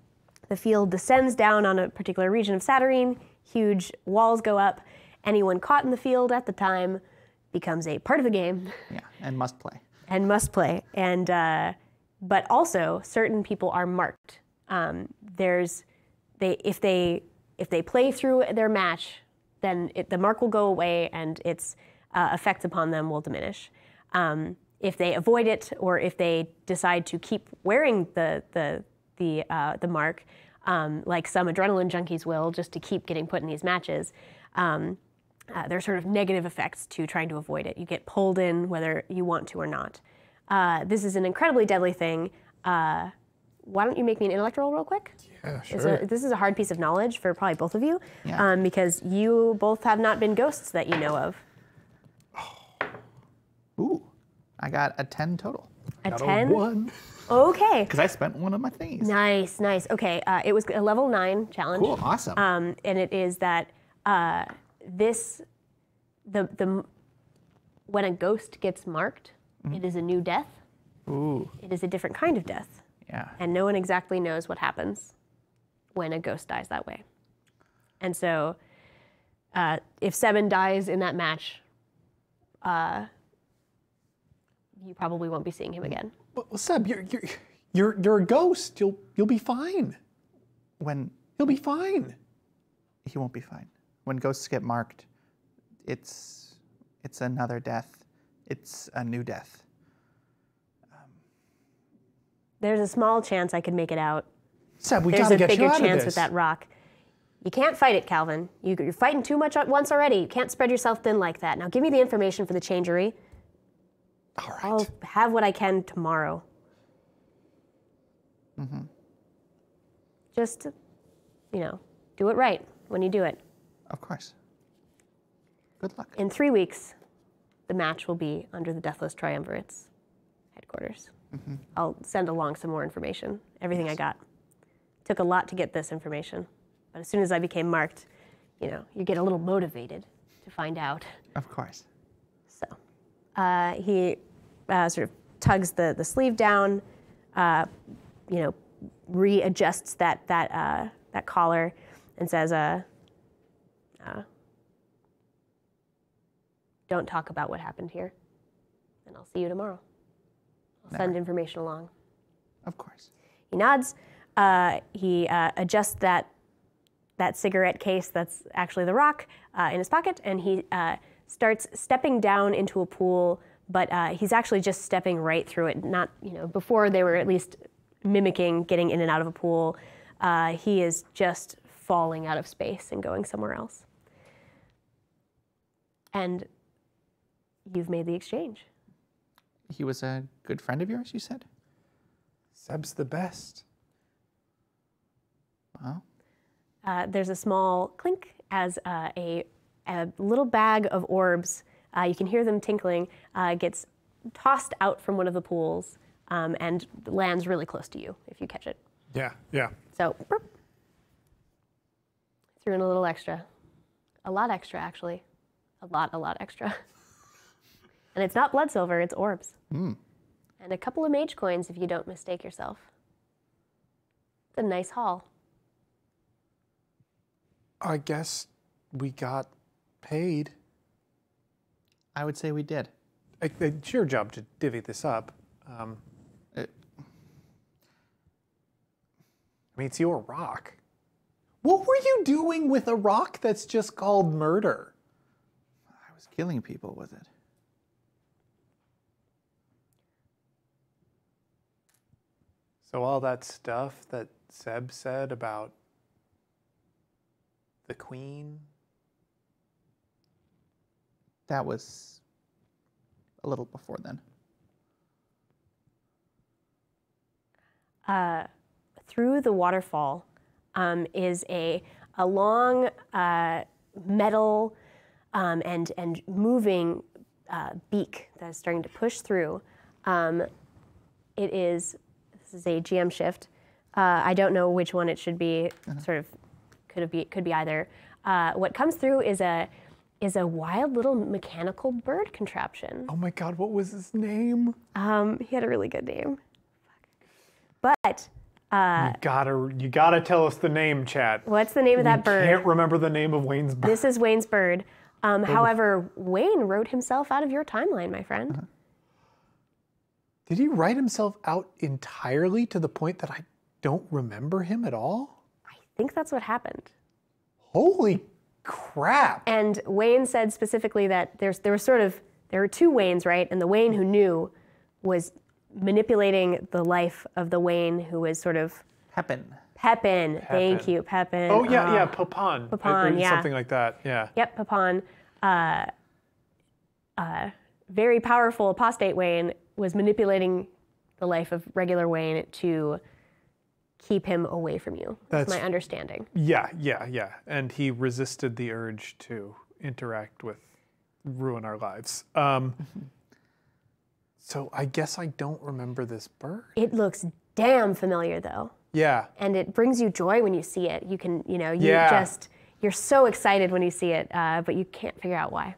The field descends down on a particular region of Saturnine, huge walls go up. Anyone caught in the field at the time becomes a part of the game.
Yeah, and must play.
And must play. And but also certain people are marked. If they play through their match, then the mark will go away and its effects upon them will diminish. If they avoid it, or if they decide to keep wearing the mark, like some adrenaline junkies will, just to keep getting put in these matches, there's sort of negative effects to trying to avoid it. You get pulled in whether you want to or not. This is an incredibly deadly thing. Why don't you make me an intellect roll real quick?
Yeah, sure.
This is a hard piece of knowledge for probably both of you,
Yeah.
because you both have not been ghosts that you know of.
Ooh, I got a 10 total.
A
Got
10?
1.
Okay.
Because I spent one of my thingies.
Nice, nice. Okay, it was a level 9 challenge.
Cool, awesome.
And it is that when a ghost gets marked, it is a new death.
Ooh,
It is a different kind of death.
yeah.
And no one exactly knows what happens when a ghost dies that way. And so if Seven dies in that match, you probably won't be seeing him again.
Well, Seb, you're a ghost. You'll be fine.
When
You'll be fine.
he won't be fine. When ghosts get marked, it's another death. It's a new death.
There's a small chance I could make it out.
Seb, we
There's
gotta
a
get you
bigger
out of
chance
this.
with that rock. You can't fight it, Calvin. You're fighting too much at once already. You can't spread yourself thin like that. Now give me the information for the changery.
All right.
I'll have what I can tomorrow. Just, do it right when you do it.
Of course. Good luck.
In 3 weeks, the match will be under the Deathless Triumvirate's headquarters. I'll send along some more information, everything I got. Took a lot to get this information, but as soon as I became marked, you get a little motivated to find out.
Of course.
So he sort of tugs the sleeve down, readjusts that collar, and says, "Don't talk about what happened here, and I'll see you tomorrow. I'll send information along."
Of course.
He nods. He adjusts that cigarette case that's actually the rock in his pocket, and he starts stepping down into a pool, but he's actually just stepping right through it. Not, before they were at least mimicking getting in and out of a pool. He is just falling out of space and going somewhere else. And you've made the exchange.
He was a good friend of yours, you said?
Seb's the best.
Wow.
There's a small clink as a little bag of orbs, you can hear them tinkling, gets tossed out from one of the pools and lands really close to you if you catch it.
Yeah, yeah.
So, burp. Threw in a little extra. A lot extra, actually. A lot extra. And it's not blood silver, it's orbs. And a couple of mage coins if you don't mistake yourself. It's a nice haul.
I guess we got paid.
I would say we did.
It's your job to divvy this up. I mean, it's your rock. What were you doing with a rock that's just called murder?
I was killing people with it.
So all that stuff that Seb said about the queen?
That was a little before then.
Through the waterfall is a long metal and moving beak that is starting to push through. This is a GM shift. I don't know which one it should be. Sort of could be either. What comes through is a wild little mechanical bird contraption.
Oh my God, what was his name?
He had a really good name. But
you gotta tell us the name, chat.
What's the name of that bird?
I can't remember the name of Wayne's bird.
This is Wayne's bird. However, Wayne wrote himself out of your timeline, my friend.
Did he write himself out entirely to the point that I don't remember him at all?
I think that's what happened.
Holy crap.
And Wayne said specifically that there were two Waynes, right? And the Wayne who knew was manipulating the life of the Wayne who was sort of...
Pepin.
Thank you, Pepin.
Oh, yeah, Papon.
Papon, yeah.
Something like that, yeah.
Yep, Papon. Very powerful apostate Wayne was manipulating the life of regular Wayne to keep him away from you. That's my understanding.
Yeah. And he resisted the urge to interact with, ruin our lives. So I guess I don't remember this bird.
It looks damn familiar though.
Yeah.
And it brings you joy when you see it. You can, you're so excited when you see it, but you can't figure out why.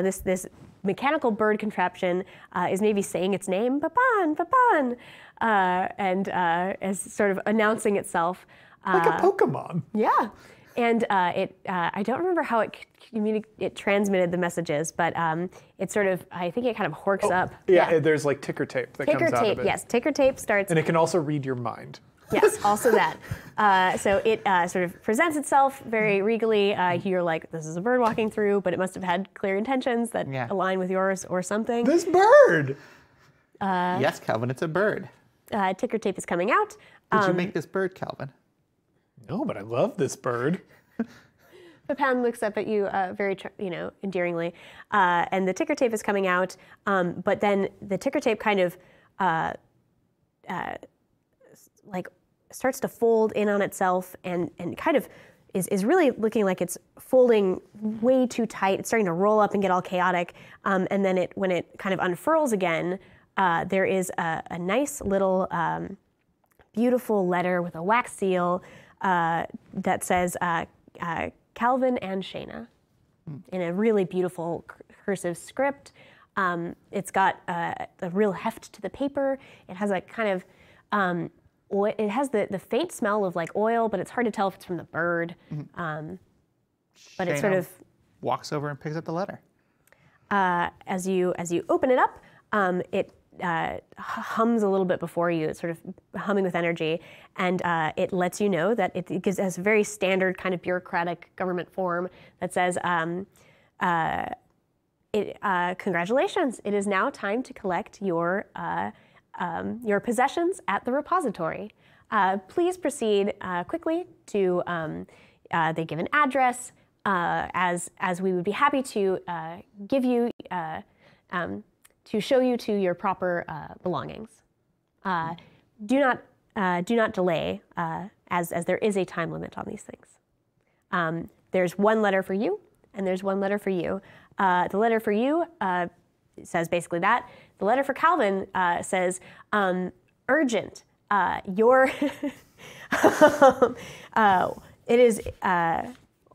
This mechanical bird contraption is maybe saying its name, Papon, and as sort of announcing itself.
Like a Pokemon.
Yeah. And I don't remember how it transmitted the messages, but it sort of, I think it kind of horks up.
Yeah, there's like ticker tape that comes out of it.
Yes, ticker tape starts.
And it can also read your mind.
Yes, also that. So it sort of presents itself very regally. You're like, this is a bird walking through, but it must have had clear intentions that align with yours or something.
This bird!
Yes, Calvin, it's a bird.
Ticker tape is coming out.
Did you make this bird, Calvin?
No, but I love this bird.
Papin looks up at you very, endearingly, and the ticker tape is coming out. But then the ticker tape kind of starts to fold in on itself, and kind of is really looking like it's folding way too tight. It's starting to roll up and get all chaotic. And then when it kind of unfurls again, there is a nice little beautiful letter with a wax seal that says Calvin and Shayna in a really beautiful cursive script. It's got a real heft to the paper. It has a kind of, it has the faint smell of like oil, but it's hard to tell if it's from the bird. But it sort of
walks over and picks up the letter.
As you open it up, it hums a little bit before you. It's sort of humming with energy, and it lets you know that it has a very standard kind of bureaucratic government form that says, congratulations, it is now time to collect your possessions at the repository. Please proceed quickly to, they give an address, as we would be happy to give you, to show you to your proper belongings. Do not delay, as there is a time limit on these things. There's one letter for you, and there's one letter for you. The letter for you says basically that. The letter for Calvin says, urgent. It is.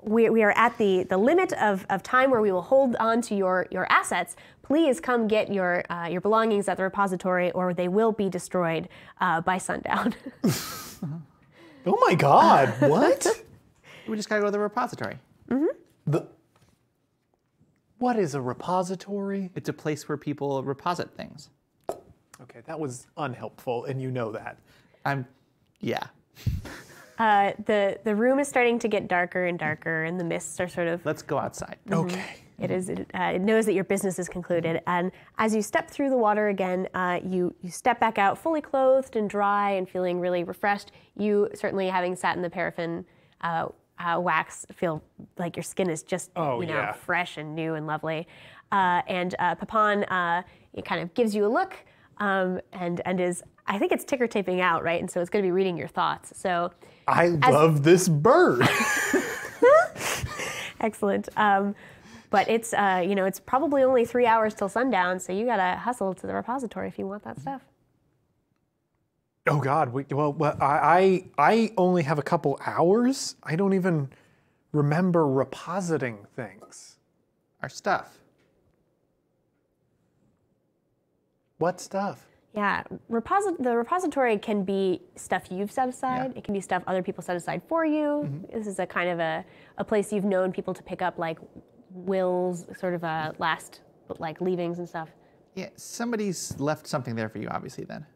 We are at the limit of time where we will hold on to your assets. Please come get your belongings at the repository, or they will be destroyed by sundown.
Oh my God! What?
We just gotta go to the repository.
Mm-hmm.
What is a repository?
It's a place where people reposit things.
Okay, that was unhelpful, and you know that.
Yeah.
The room is starting to get darker and darker, and the mists are sort of...
Let's go outside.
Okay.
It knows that your business is concluded, and as you step through the water again, you step back out fully clothed and dry and feeling really refreshed. You, certainly having sat in the paraffin wax, feel like your skin is just fresh and new and lovely. And Papon it kind of gives you a look and is, I think it's ticker taping out, right? And so it's going to be reading your thoughts. So
I love this bird.
Excellent. But it's, it's probably only 3 hours till sundown, so you gotta hustle to the repository if you want that stuff.
Oh God, I only have a couple hours. I don't even remember repositing things.
Our stuff.
What stuff?
Yeah, the repository can be stuff you've set aside. It can be stuff other people set aside for you. This is a kind of a place you've known people to pick up, like wills, sort of last, like leavings and stuff.
Yeah, somebody's left something there for you, obviously, then.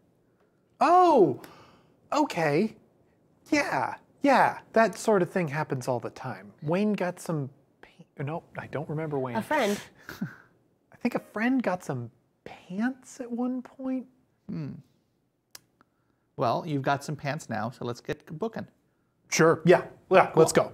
Oh, okay. Yeah, that sort of thing happens all the time. Wayne got some, no, I don't remember Wayne.
A friend.
I think a friend got some pants at one point.
Well, you've got some pants now, so let's get booking.
Sure, yeah, cool. Let's go.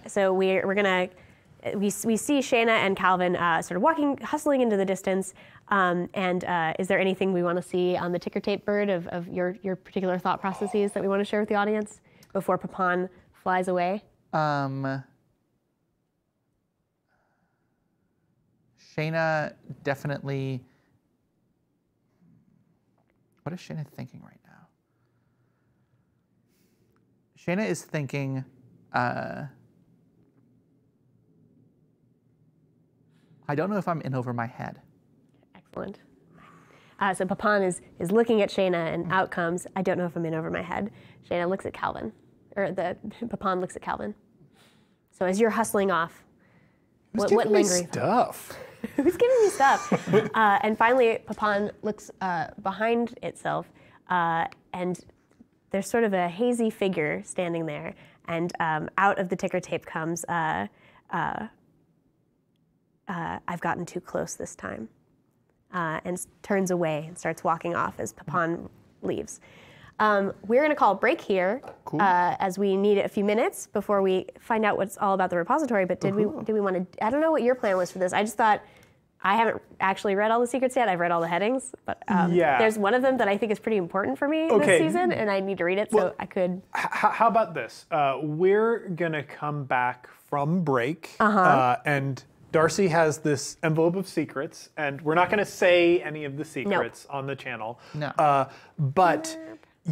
So we see Shayna and Calvin sort of hustling into the distance. Is there anything we want to see on the ticker tape bird of your particular thought processes that we want to share with the audience before Papan flies away?
Shayna definitely. What is Shayna thinking right now? Shayna is thinking. I don't know if I'm in over my head.
Excellent. So Papan is looking at Shayna, and out comes, I don't know if I'm in over my head. Shayna looks at Calvin, or Papan looks at Calvin. So as you're hustling off, what lingering
stuff?
Who's giving me stuff? And finally, Papan looks behind itself, and there's sort of a hazy figure standing there. And out of the ticker tape comes, I've gotten too close this time, and turns away and starts walking off as Papan leaves. We're going to call a break here, as we need a few minutes before we find out what's all about the repository. But did we want to? I don't know what your plan was for this. I just thought I haven't actually read all the secrets yet. I've read all the headings, but there's one of them that I think is pretty important for me this season, and I need to read it so I could.
How about this? We're going to come back from break, and Darcy has this envelope of secrets, and we're not going to say any of the secrets on the channel.
No.
But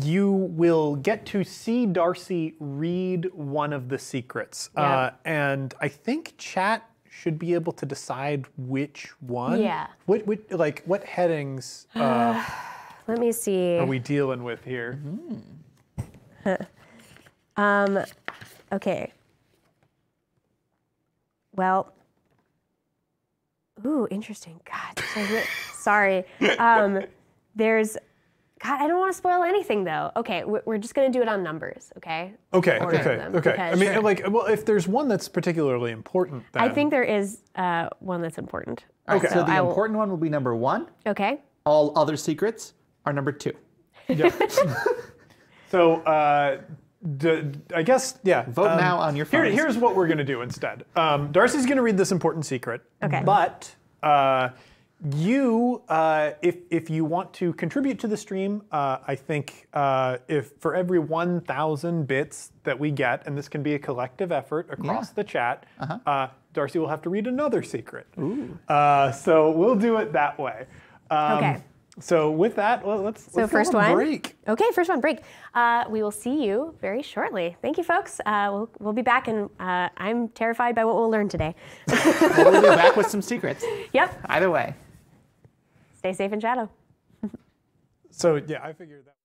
you will get to see Darcy read one of the secrets. And I think chat should be able to decide which one.
Yeah.
What headings
Let me see.
are we dealing with here?
Okay. Well. Ooh, interesting. God, sorry. There's. God, I don't want to spoil anything though. Okay, we're just gonna do it on numbers, okay?
Okay.
Okay.
I mean, if there's one that's particularly important, then
I think there is one that's important.
Okay. So the important one will be number 1.
Okay.
All other secrets are number 2.
Yeah. So I guess
Vote now on your phones.
Here's what we're gonna do instead. Darcy's gonna read this important secret.
Okay.
But you, if you want to contribute to the stream, I think if for every 1,000 bits that we get, and this can be a collective effort across the chat, Darcy will have to read another secret.
Ooh.
So we'll do it that way.
Okay.
So with that, let's
first
go on
one.
break.
Okay, first one, break. We will see you very shortly. Thank you, folks. We'll be back, and I'm terrified by what we'll learn today.
We'll be back with some secrets.
Yep.
Either way.
Stay safe in shadow.
So yeah, I figured that.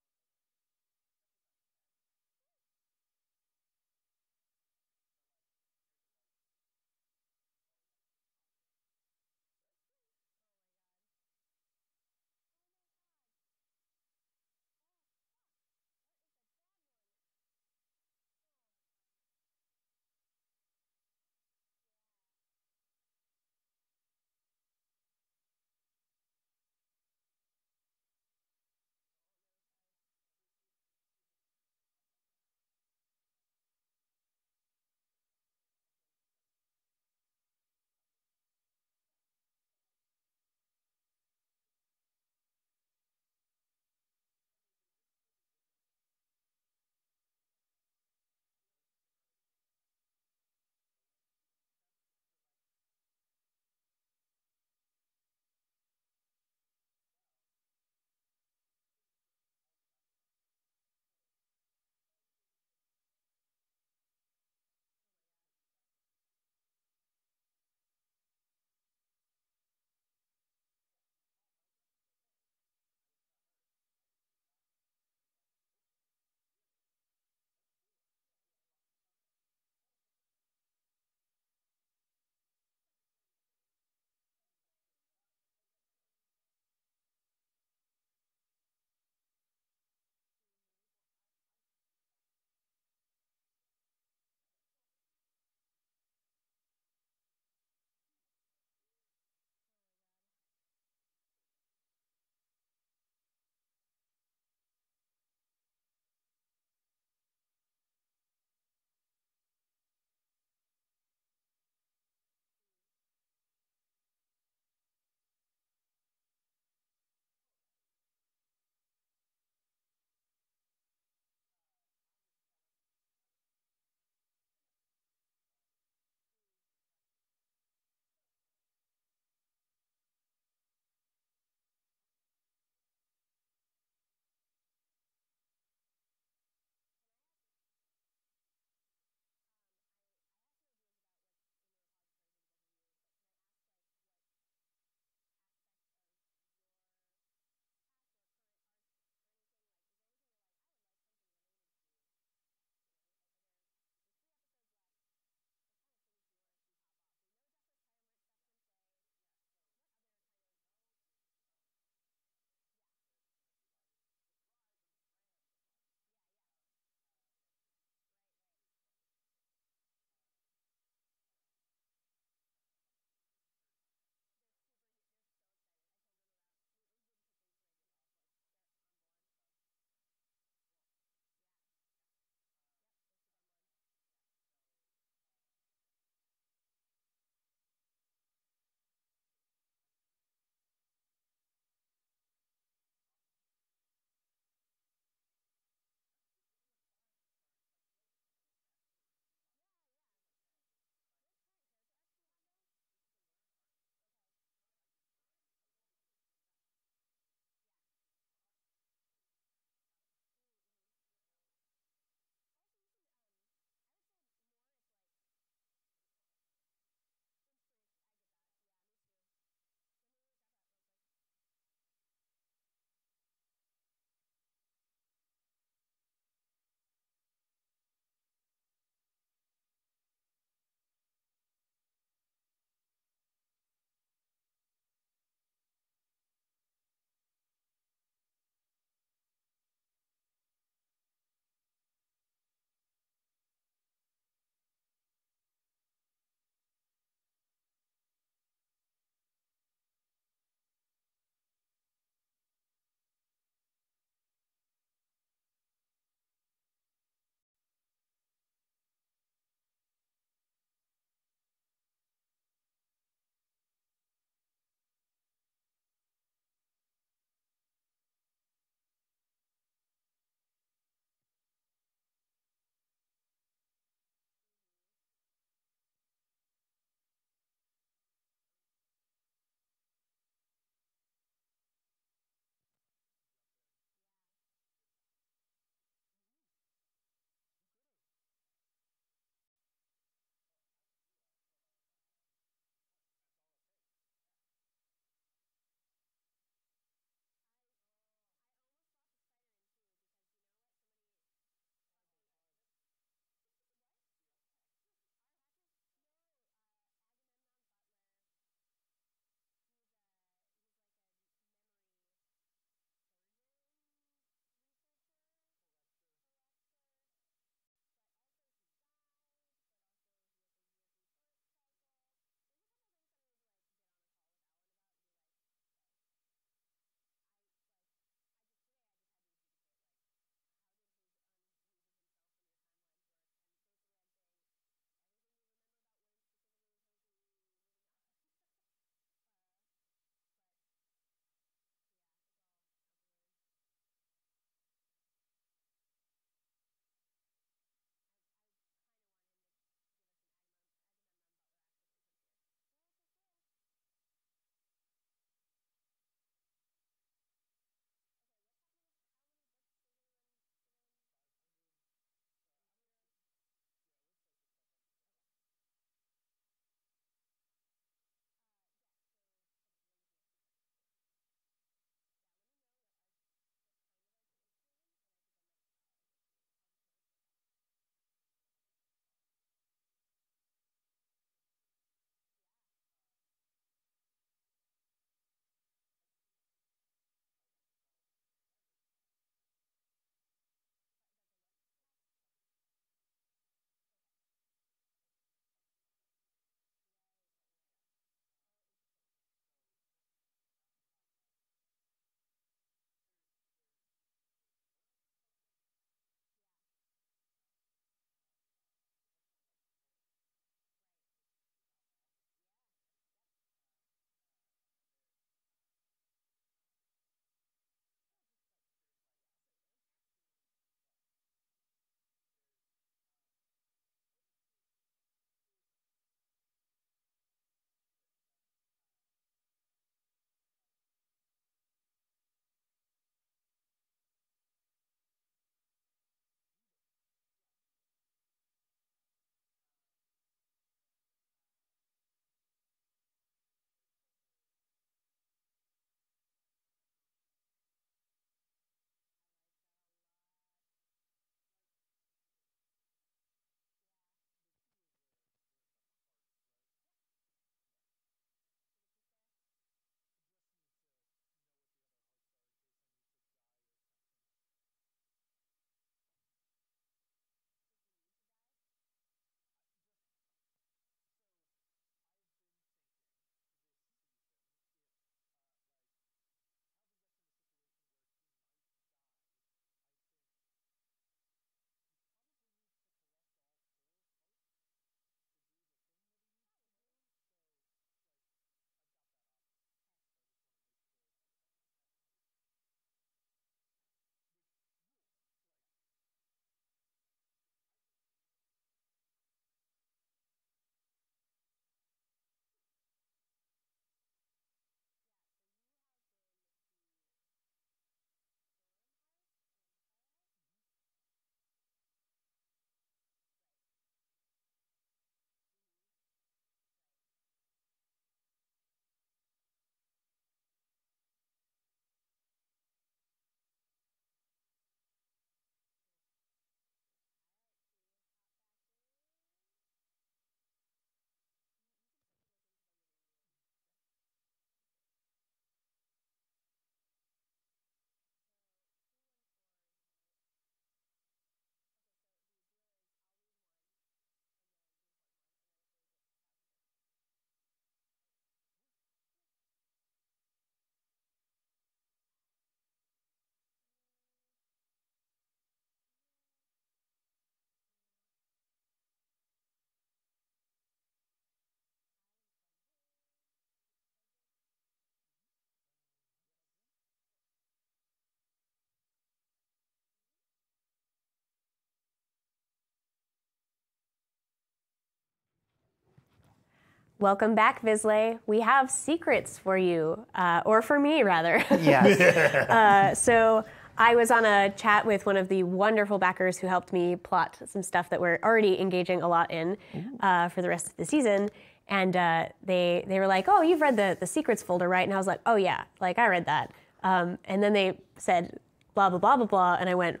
welcome back, Vizsla. We have secrets for you, or for me, rather.
Yes.
So I was on a chat with one of the wonderful backers who helped me plot some stuff that we're already engaging a lot in for the rest of the season. And they were like, oh, you've read the secrets folder, right? And I was like, oh, yeah, like I read that. And then they said, blah, blah, blah, blah, blah. And I went,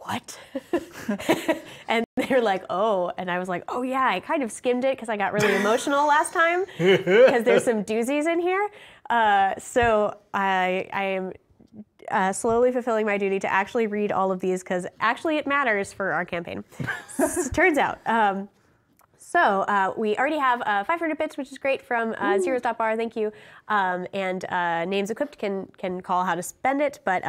what? And they were like, oh. And I was like, oh, yeah, I kind of skimmed it because I got really emotional last time because there's some doozies in here. So I am slowly fulfilling my duty to actually read all of these because actually it matters for our campaign. Turns out. So we already have 500 bits, which is great from zeros.bar, thank you. And names equipped can call how to spend it, but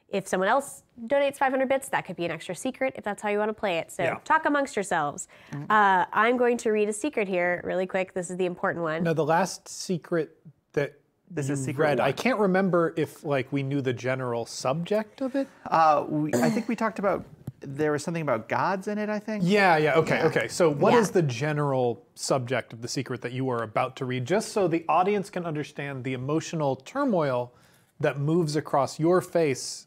if someone else donates 500 bits, that could be an extra secret if that's how you want to play it. So talk amongst yourselves. I'm going to read a secret here really quick. This is the important one.
Now, the last secret that
This is
you
secret
read,
one.
I can't remember if like we knew the general subject of it.
I think we talked about, there was something about gods in it, I think.
Okay. So what
Yeah.
is the general subject of the secret that you are about to read, just so the audience can understand the emotional turmoil that moves across your face?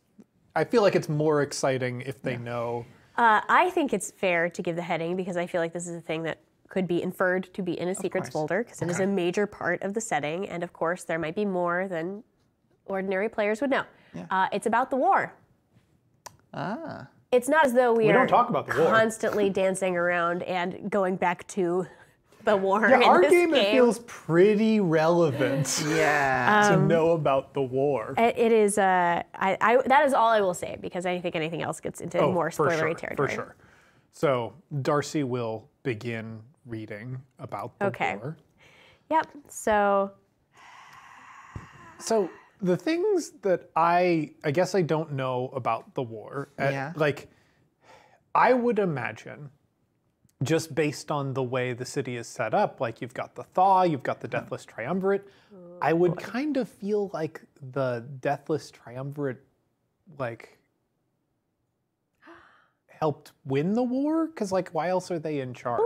I feel like it's more exciting if they know.
I think it's fair to give the heading because I feel like this is a thing that could be inferred to be in a secrets
course.
folder because it is a major part of the setting. And of course, there might be more than ordinary players would know. It's about the war. It's not as though we are
don't talk about the war.
constantly dancing around and going back to the war
Yeah,
in
our
this
game, it feels pretty relevant
Yeah.
to know about the war.
It is. That is all I will say because I think anything else gets into more
for
spoilery
sure,
territory.
For sure. So Darcy will begin reading about the war.
Yep. So
the things that I guess I don't know about the war, like I would imagine, just based on the way the city is set up, like you've got the Thaw, you've got the Deathless Triumvirate. I would kind of feel like the Deathless Triumvirate, like, helped win the war? Because, like, why else are they in charge,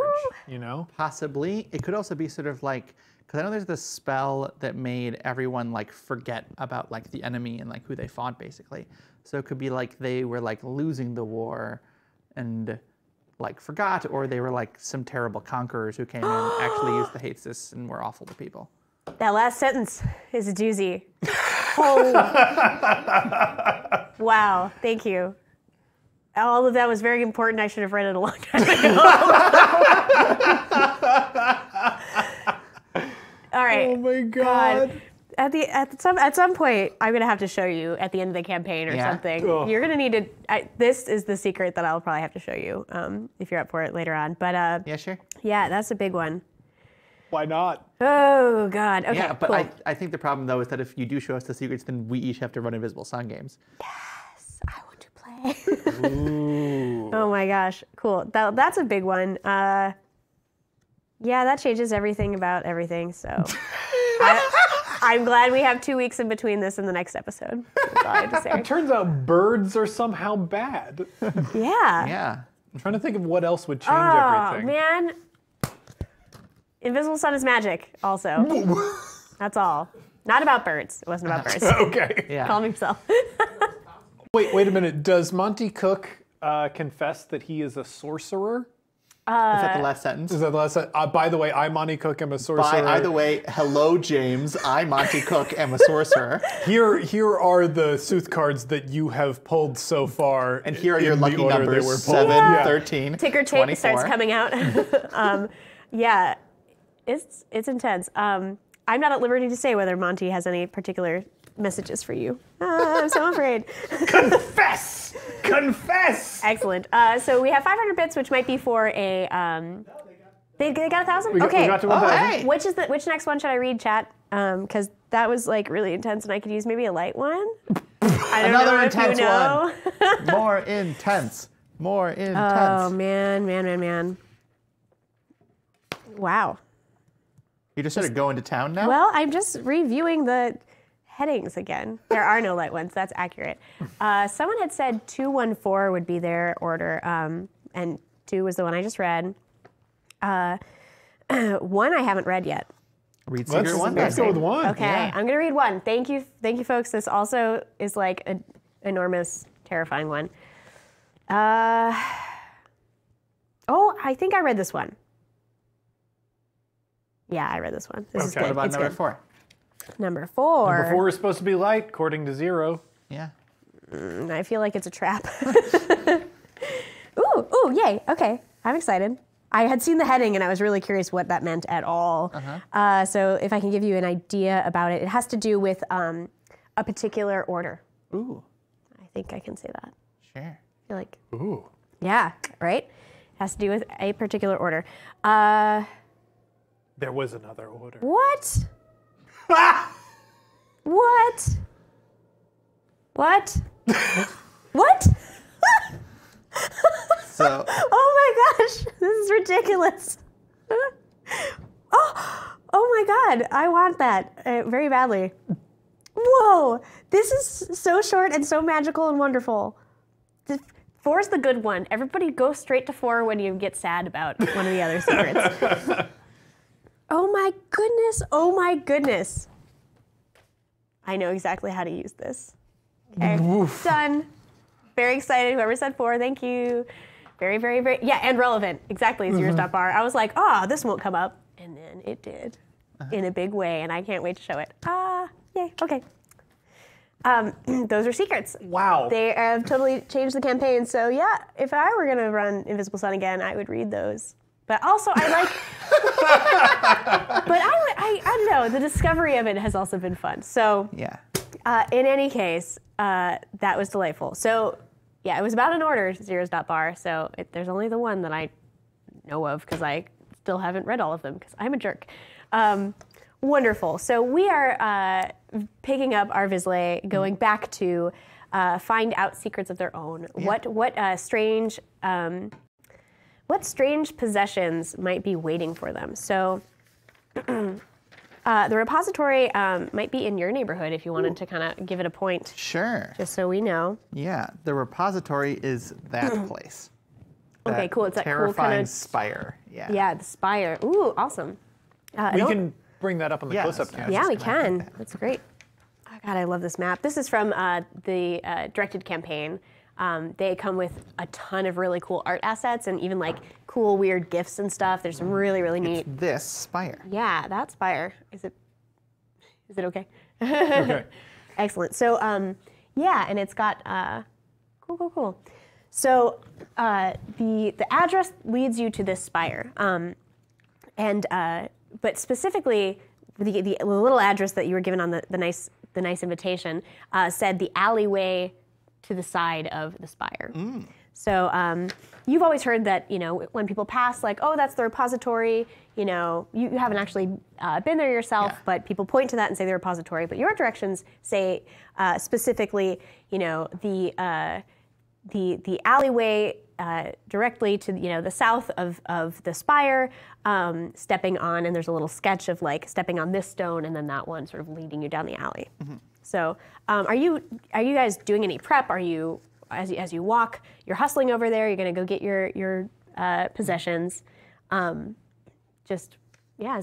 you know?
Possibly. It could also be sort of like, because I know there's this spell that made everyone like forget about like the enemy and like who they fought basically. So it could be like they were like losing the war and like forgot, or they were like some terrible conquerors who came in and actually used the hate sys and were awful to people.
that last sentence is a doozy. Oh. Wow. Thank you. All of that was very important. I should have read it a long time ago. All right.
Oh my God.
At some point, I'm gonna have to show you at the end of the campaign or something.
Oh.
You're gonna need to. This is the secret that I'll probably have to show you if you're up for it later on. But
Yeah, sure.
yeah, that's a big one.
Why not?
Oh God. Okay.
Yeah, but
cool.
I think the problem though is that if you do show us the secrets, then we each have to run Invisible Sun games.
Yes, I want to play. Ooh. Oh my gosh, cool. That's a big one. Yeah, that changes everything about everything. So. I'm glad we have 2 weeks in between this and the next episode. That's all I have to say.
It turns out birds are somehow bad.
Yeah.
Yeah.
I'm trying to think of what else would change
Oh,
everything.
man. Invisible Sun is magic, also. That's all. Not about birds. It wasn't about birds.
Okay.
Yeah.
Calm yourself.
Wait a minute. Does Monty Cook confess that he is a sorcerer?
Is that the last sentence?
Is that the last? By the way, I, Monty Cook, am a sorcerer.
By the way, hello, James. I, Monty Cook, am a sorcerer.
Here are the sooth cards that you have pulled so far.
And here are your
in the
lucky
order they
numbers,
were pulled.
7,
Yeah.
13,
Ticker tape
24.
starts coming out. Yeah, it's intense. I'm not at liberty to say whether Monty has any particular messages for you. I'm so afraid.
Confess! Confess!
Excellent. So we have 500 bits, which might be for a. They got 1,000.
We
Okay.
got to 1,000.
hey.
Which next one should I read, chat? Because that was like really intense, and I could use maybe a light one. I don't
Another
know if
intense
you know.
one. More intense. More intense.
Oh man. Wow.
You just sort of go into town now?
Well, I'm just reviewing the headings again. There are no light ones. That's accurate. Someone had said 214 would be their order, and 2 was the one I just read. One I haven't read yet.
Read Secret One.
Let's go with one.
Okay,
Yeah.
I'm gonna read one. Thank you, folks. This also is like an enormous, terrifying one. Oh, I think I read this one. Yeah, I read this one. This is
Okay.
good.
What about
It's
number
good.
4?
Number 4.
Number 4 is supposed to be light, according to Zero.
Yeah.
I feel like it's a trap. Ooh, yay. Okay, I'm excited. I had seen the heading and I was really curious what that meant at all. So if I can give you an idea about it, it has to do with a particular order.
Ooh.
I think I can say that.
Sure.
I feel like,
Ooh.
yeah, right? It has to do with a particular order.
There was another order.
What? What? What? What?
So.
Oh my gosh, this is ridiculous. Oh my God, I want that very badly. Whoa, this is so short and so magical and wonderful. 4's the good one. Everybody go straight to 4 when you get sad about one of the other secrets. Oh my goodness, oh my goodness. I know exactly how to use this. Okay, done. Very excited, whoever said 4, thank you. Very, very, very, yeah, and relevant, exactly, zeros.bar. I was like, oh, this won't come up. And then it did, in a big way, and I can't wait to show it. Yay, okay. Those are secrets.
Wow.
They have totally changed the campaign, so yeah, if I were gonna run Invisible Sun again, I would read those. But also, I like, but I don't know, the discovery of it has also been fun. So,
Yeah.
in any case, that was delightful. So, yeah, it was about an order, zeros.bar, so there's only the one that I know of because I still haven't read all of them because I'm a jerk. Wonderful. So we are picking up our Vizsla, going back to find out secrets of their own.
Yeah.
What strange possessions might be waiting for them? So the repository might be in your neighborhood if you wanted to kind of give it a point,
Sure.
just so we know.
Yeah. The repository is that place.
Okay,
That
cool. It's that cool
terrifying
kind of
spire. Yeah.
Yeah, the spire. Ooh, awesome.
We can bring that up on the
Yes,
close-up
yeah.
cam.
Yeah, we
just gonna
can.
make that.
That's great. Oh God, I love this map. This is from the directed campaign. They come with a ton of really cool art assets and even like cool weird gifts and stuff. There's some really, really neat.
This spire.
Yeah, that spire. Is it okay?
Okay.
Excellent. So yeah, and it's got cool. So the address leads you to this spire, but specifically the little address that you were given on the nice invitation said the alleyway to the side of the spire. So you've always heard that, when people pass, like, oh, that's the repository, you haven't actually been there yourself,
Yeah.
but people point to that and say the repository. But your directions say specifically, the alleyway directly to, the south of the spire, stepping on, and there's a little sketch of like stepping on this stone and then that one sort of leading you down the alley. So are you guys doing any prep? Are you, as you walk, you're hustling over there, you're gonna go get your possessions. Is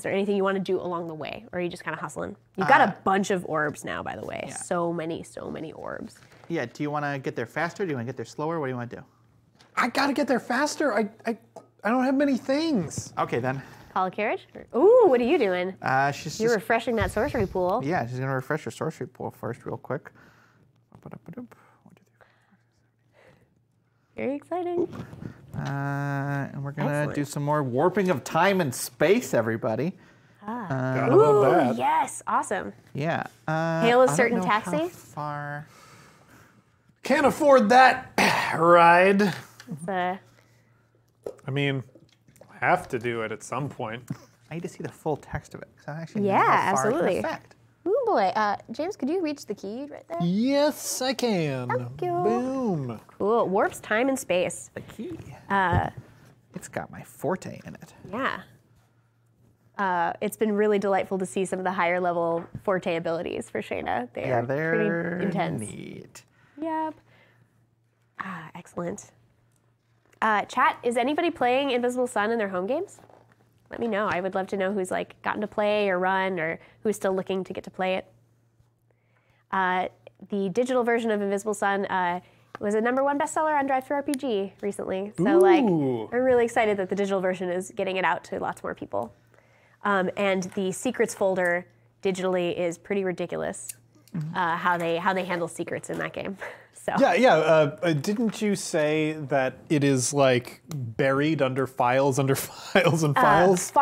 there anything you want to do along the way, or are you just kind of hustling? You've got a bunch of orbs now, by the way.
Yeah.
So many orbs.
Yeah. Do you want to get there faster? Do you want to get there slower? What do you want to do?
I gotta get there faster. I don't have many things.
Okay then.
Call a carriage? Ooh, what are you doing?
She's
You're
just,
refreshing that sorcery pool.
yeah, she's gonna refresh her sorcery pool first, real quick.
Very exciting.
And we're gonna do
Excellent.
some more warping of time and space, everybody.
Gotta love that.
Yes, awesome.
Yeah.
Hail a
I don't
certain
know how
taxi?
far?
Can't afford that ride.
It's
I mean, I have to do it at some point.
I need to see the full text of it. 'Cause I actually know
Yeah,
how far it
absolutely.
can affect.
Ooh boy, James, could you reach the key right there?
Yes, I can.
Thank you.
Boom.
Cool, warps time and space.
The key. It's got my forte in it.
Yeah. It's been really delightful to see some of the higher level forte abilities for Shayna.
Yeah, they're
pretty intense.
neat.
Yep. Excellent. Chat, is anybody playing Invisible Sun in their home games? let me know. I would love to know who's like gotten to play or run or who's still looking to get to play it. The digital version of Invisible Sun was a #1 bestseller on Drive-Thru-RPG recently. So like, I'm really excited that the digital version is getting it out to lots more people. And the secrets folder digitally is pretty ridiculous. How they handle secrets in that game. So
didn't you say that it is like buried under files and files?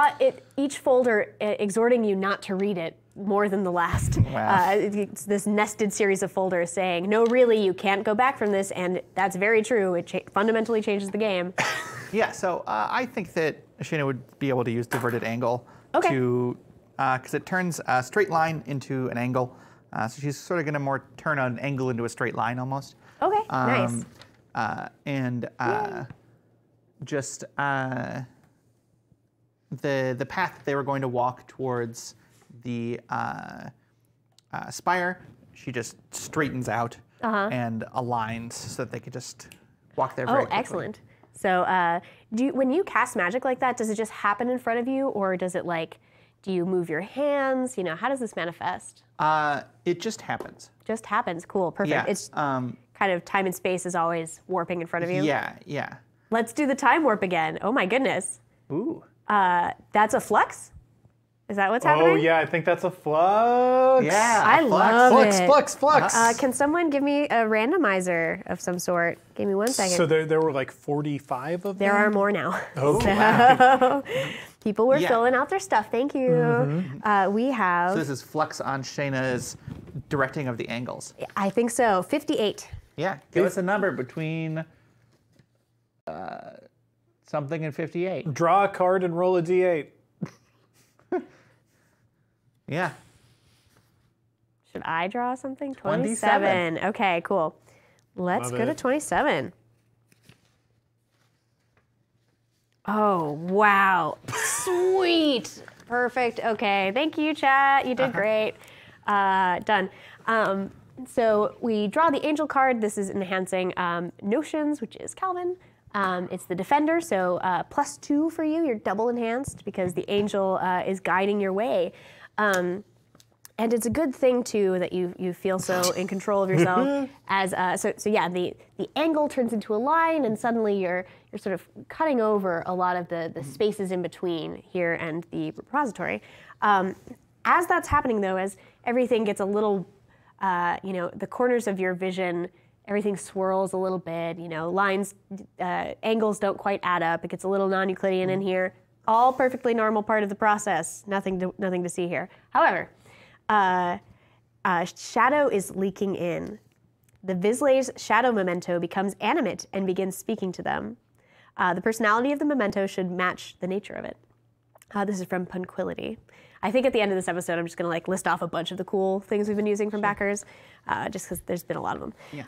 Each folder exhorting you not to read it more than the last.
Wow.
It's this nested series of folders saying, no, really, you can't go back from this, and that's very true. It fundamentally changes the game.
Yeah, so I think that Shayna would be able to use diverted angle to, because it turns a straight line into an angle. So she's sort of going to more turn an angle into a straight line almost.
Okay, nice.
Just the path that they were going to walk towards the spire, she just straightens out and aligns so that they could just walk there very quickly.
Excellent. So when you cast magic like that, does it just happen in front of you, or does it like, do you move your hands? You know, how does this manifest?
It just happens.
Just happens. Cool. Perfect.
Yeah,
it's kind of time and space is always warping in front of you.
Yeah.
Let's do the time warp again. Oh my goodness.
Ooh.
That's a flux? Is that what's happening?
Oh yeah, I think that's a flux.
Yeah,
I love it.
Flux.
Can someone give me a randomizer of some sort? Give me 1 second.
So there were like 45 of them?
There are more now.
Oh,
wow. People were filling out their stuff. Thank you. We have...
So this is flux on Shayna's directing of the angles.
I think so. 58.
Yeah, give us a number between something and 58.
Draw a card and roll a d8.
Yeah.
Should I draw something?
27.
Okay, cool. Let's go to 27. Oh, wow. Sweet. Perfect. Okay. Thank you, chat. You did great. Done. So we draw the angel card. This is enhancing notions, which is Calvin. It's the defender, so +2 for you. You're double enhanced because the angel is guiding your way. And it's a good thing too that you feel so in control of yourself. The angle turns into a line, and suddenly you're sort of cutting over a lot of the spaces in between here and the repository. As that's happening though, as everything gets a little, the corners of your vision, everything swirls a little bit. Lines, angles don't quite add up. It gets a little non-Euclidean in here. All perfectly normal part of the process. Nothing to see here. However, shadow is leaking in. The Vizslay's shadow memento becomes animate and begins speaking to them. The personality of the memento should match the nature of it. This is from Punquility. I think at the end of this episode, I'm just going to like list off a bunch of the cool things we've been using from backers, just because there's been a lot of them.
Yeah.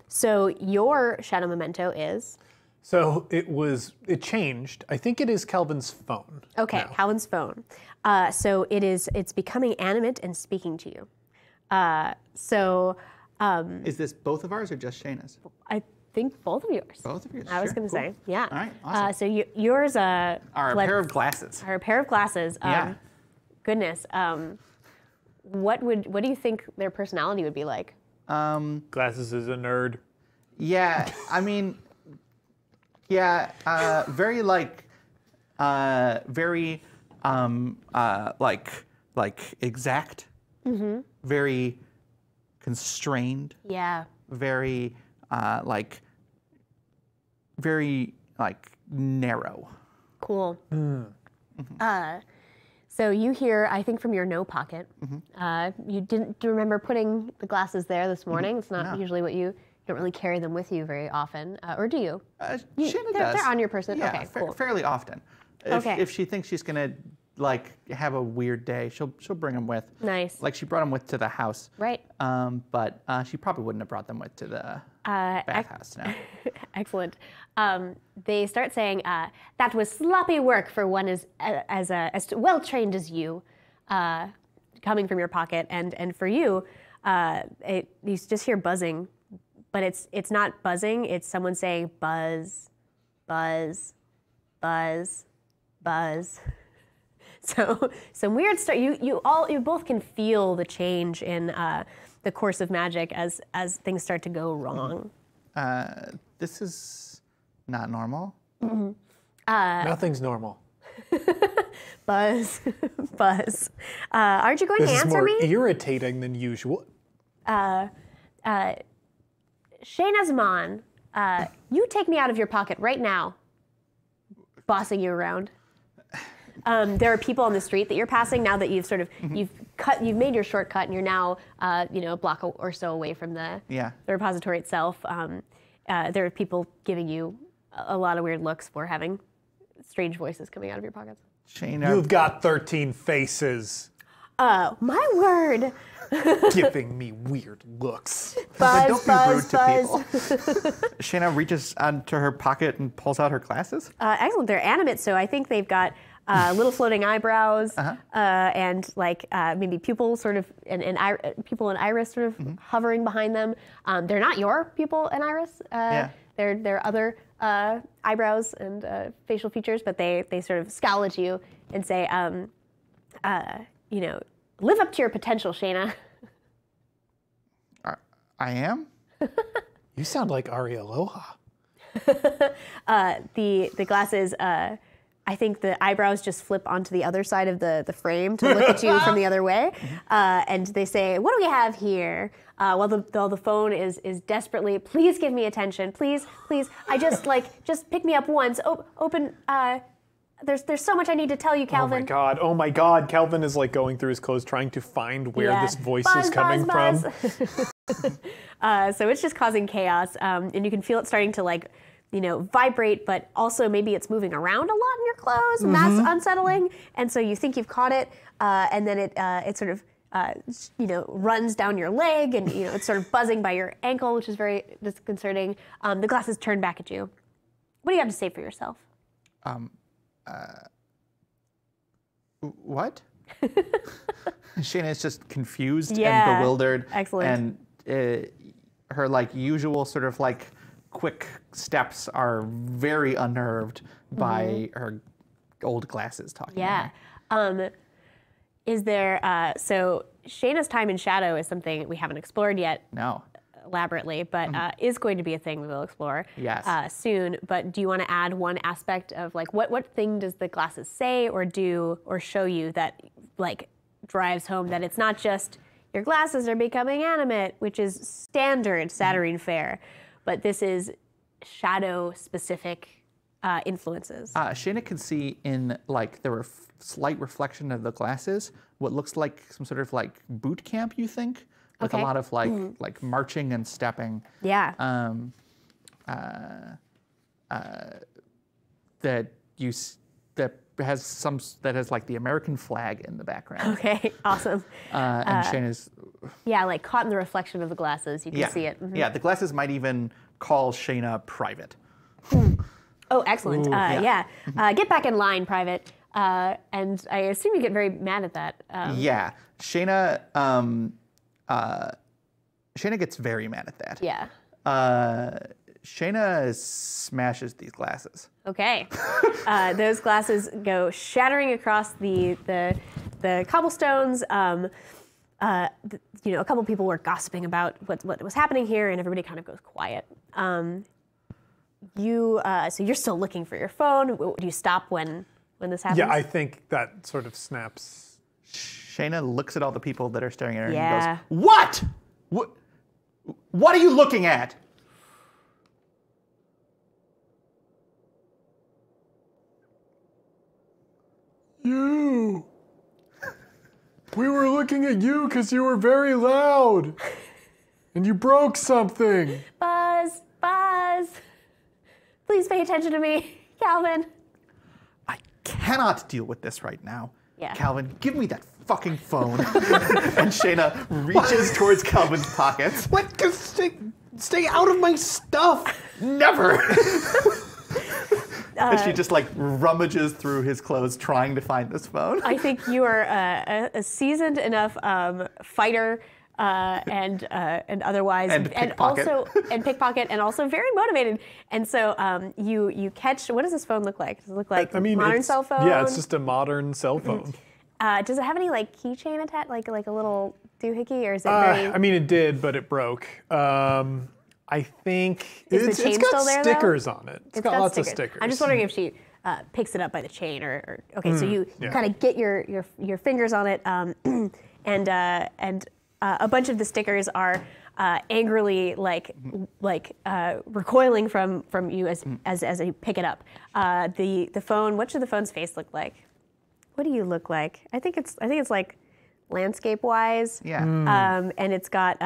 So your shadow memento is?
So it changed. I think it is Calvin's phone.
Okay,
now.
Calvin's phone. So it's becoming animate and speaking to you.
Is this both of ours or just Shayna's?
I think both of yours.
Both of yours.
I was going to say, yeah.
All right, awesome.
So yours
are a pair of glasses.
Are a pair of glasses.
Yeah.
Goodness. What do you think their personality would be like?
Glasses is a nerd.
Yeah, I mean, very exact. Mm-hmm. Very constrained.
Yeah.
Very very narrow.
Cool. So you hear, I think from your no pocket, you didn't remember putting the glasses there this morning. It's not usually what you don't really carry them with you very often, or do you?
Shayna does.
They're on your person.
Yeah,
okay, cool.
Fairly often. If she thinks she's gonna have a weird day, she'll bring them with.
Nice.
Like she brought them with to the house.
Right.
But she probably wouldn't have brought them with to the bathhouse now.
Excellent. They start saying that was sloppy work for one as well trained as you, coming from your pocket, and for you, you just hear buzzing, but it's not buzzing. It's someone saying buzz, buzz, buzz, buzz. So some weird stuff. You both can feel the change in the course of magic as things start to go wrong.
This is not normal.
Nothing's normal.
Buzz. Aren't you going to
This is
answer
more
me?
irritating than usual.
Shayna's Mon, you take me out of your pocket right now. Bossing you around. There are people on the street that you're passing now that you've sort of you've made your shortcut and you're now a block or so away from the repository itself. There are people giving you a lot of weird looks for having strange voices coming out of your pockets.
Shayna,
You've got 13 faces.
My word.
Giving me weird looks.
Buzz,
don't be rude
buzz.
to people. Shayna reaches onto her pocket and pulls out her glasses.
Excellent. They're animate, so I think they've got little floating eyebrows and like maybe pupil sort of and pupil and iris sort of hovering behind them. They're not your pupil and iris. They're other eyebrows and facial features, but they sort of scowl at you and say, live up to your potential, Shayna.
I am?
You sound like Ari Aloha.
The glasses, I think the eyebrows just flip onto the other side of the frame to look at you from the other way. And they say, what do we have here? While the phone is desperately, please give me attention. Please. I just pick me up once. Open, there's so much I need to tell you, Calvin.
Oh my God. Calvin is like going through his clothes trying to find where this voice is coming from.
So it's just causing chaos. And you can feel it starting to vibrate, but also maybe it's moving around a lot in your clothes, and that's unsettling. And so you think you've caught it, and then it sort of runs down your leg, and it's sort of buzzing by your ankle, which is very disconcerting. The glasses turn back at you. What do you have to say for yourself?
What? Shayna is just confused and bewildered.
Excellent.
And her usual sort of quick steps are very unnerved by her old glasses talking.
Yeah. Is there, so Shayna's time in shadow is something we haven't explored yet.
No.
Elaborately, but is going to be a thing we will explore soon. But do you want to add one aspect of what thing does the glasses say or do or show you that drives home that it's not just your glasses are becoming animate, which is standard Saturnine fare, but this is shadow specific influences.
Shayna can see in the slight reflection of the glasses what looks like some sort of boot camp, you think? With a lot of marching and stepping.
Yeah.
That has the American flag in the background.
Okay, awesome.
And Shayna's
caught in the reflection of the glasses, you can see it.
Yeah, the glasses might even call Shayna private.
Oh, excellent. Get back in line, private. And I assume you get very mad at that.
Shayna. Shayna gets very mad at that.
Yeah.
Shayna smashes these glasses.
Okay. Those glasses go shattering across the cobblestones. A couple people were gossiping about what was happening here, and everybody kind of goes quiet. So you're still looking for your phone. Do you stop when this happens?
Yeah, I think that sort of snaps.
Shayna looks at all the people that are staring at her
Yeah.
and goes, What? What are you looking at?
You. We were looking at you because you were very loud. And you broke something.
Buzz. Please pay attention to me, Calvin.
I cannot deal with this right now.
Yeah.
Calvin, give me that fucking phone. And Shayna reaches towards Calvin's pockets.
What? Stay out of my stuff.
Never. And she just rummages through his clothes trying to find this phone.
I think you are a seasoned enough fighter and otherwise,
And pickpocket.
pickpocket, and also very motivated. And so you catch. What does this phone look like? Does it look like modern cell phone?
Yeah, it's just a modern cell phone.
Does it have any like keychain attached, like a little doohickey, or is it very?
I mean, it did, but it broke. I think
Is the
it's
chain
got
still there, though?
stickers on it. It's got lots of stickers.
I'm just wondering if she picks it up by the chain, or okay. So you kind of get your fingers on it, and a bunch of the stickers are angrily recoiling from you as you pick it up. The phone. What should the phone's face look like? What do you look like? I think it's like landscape wise.
Yeah.
And it's got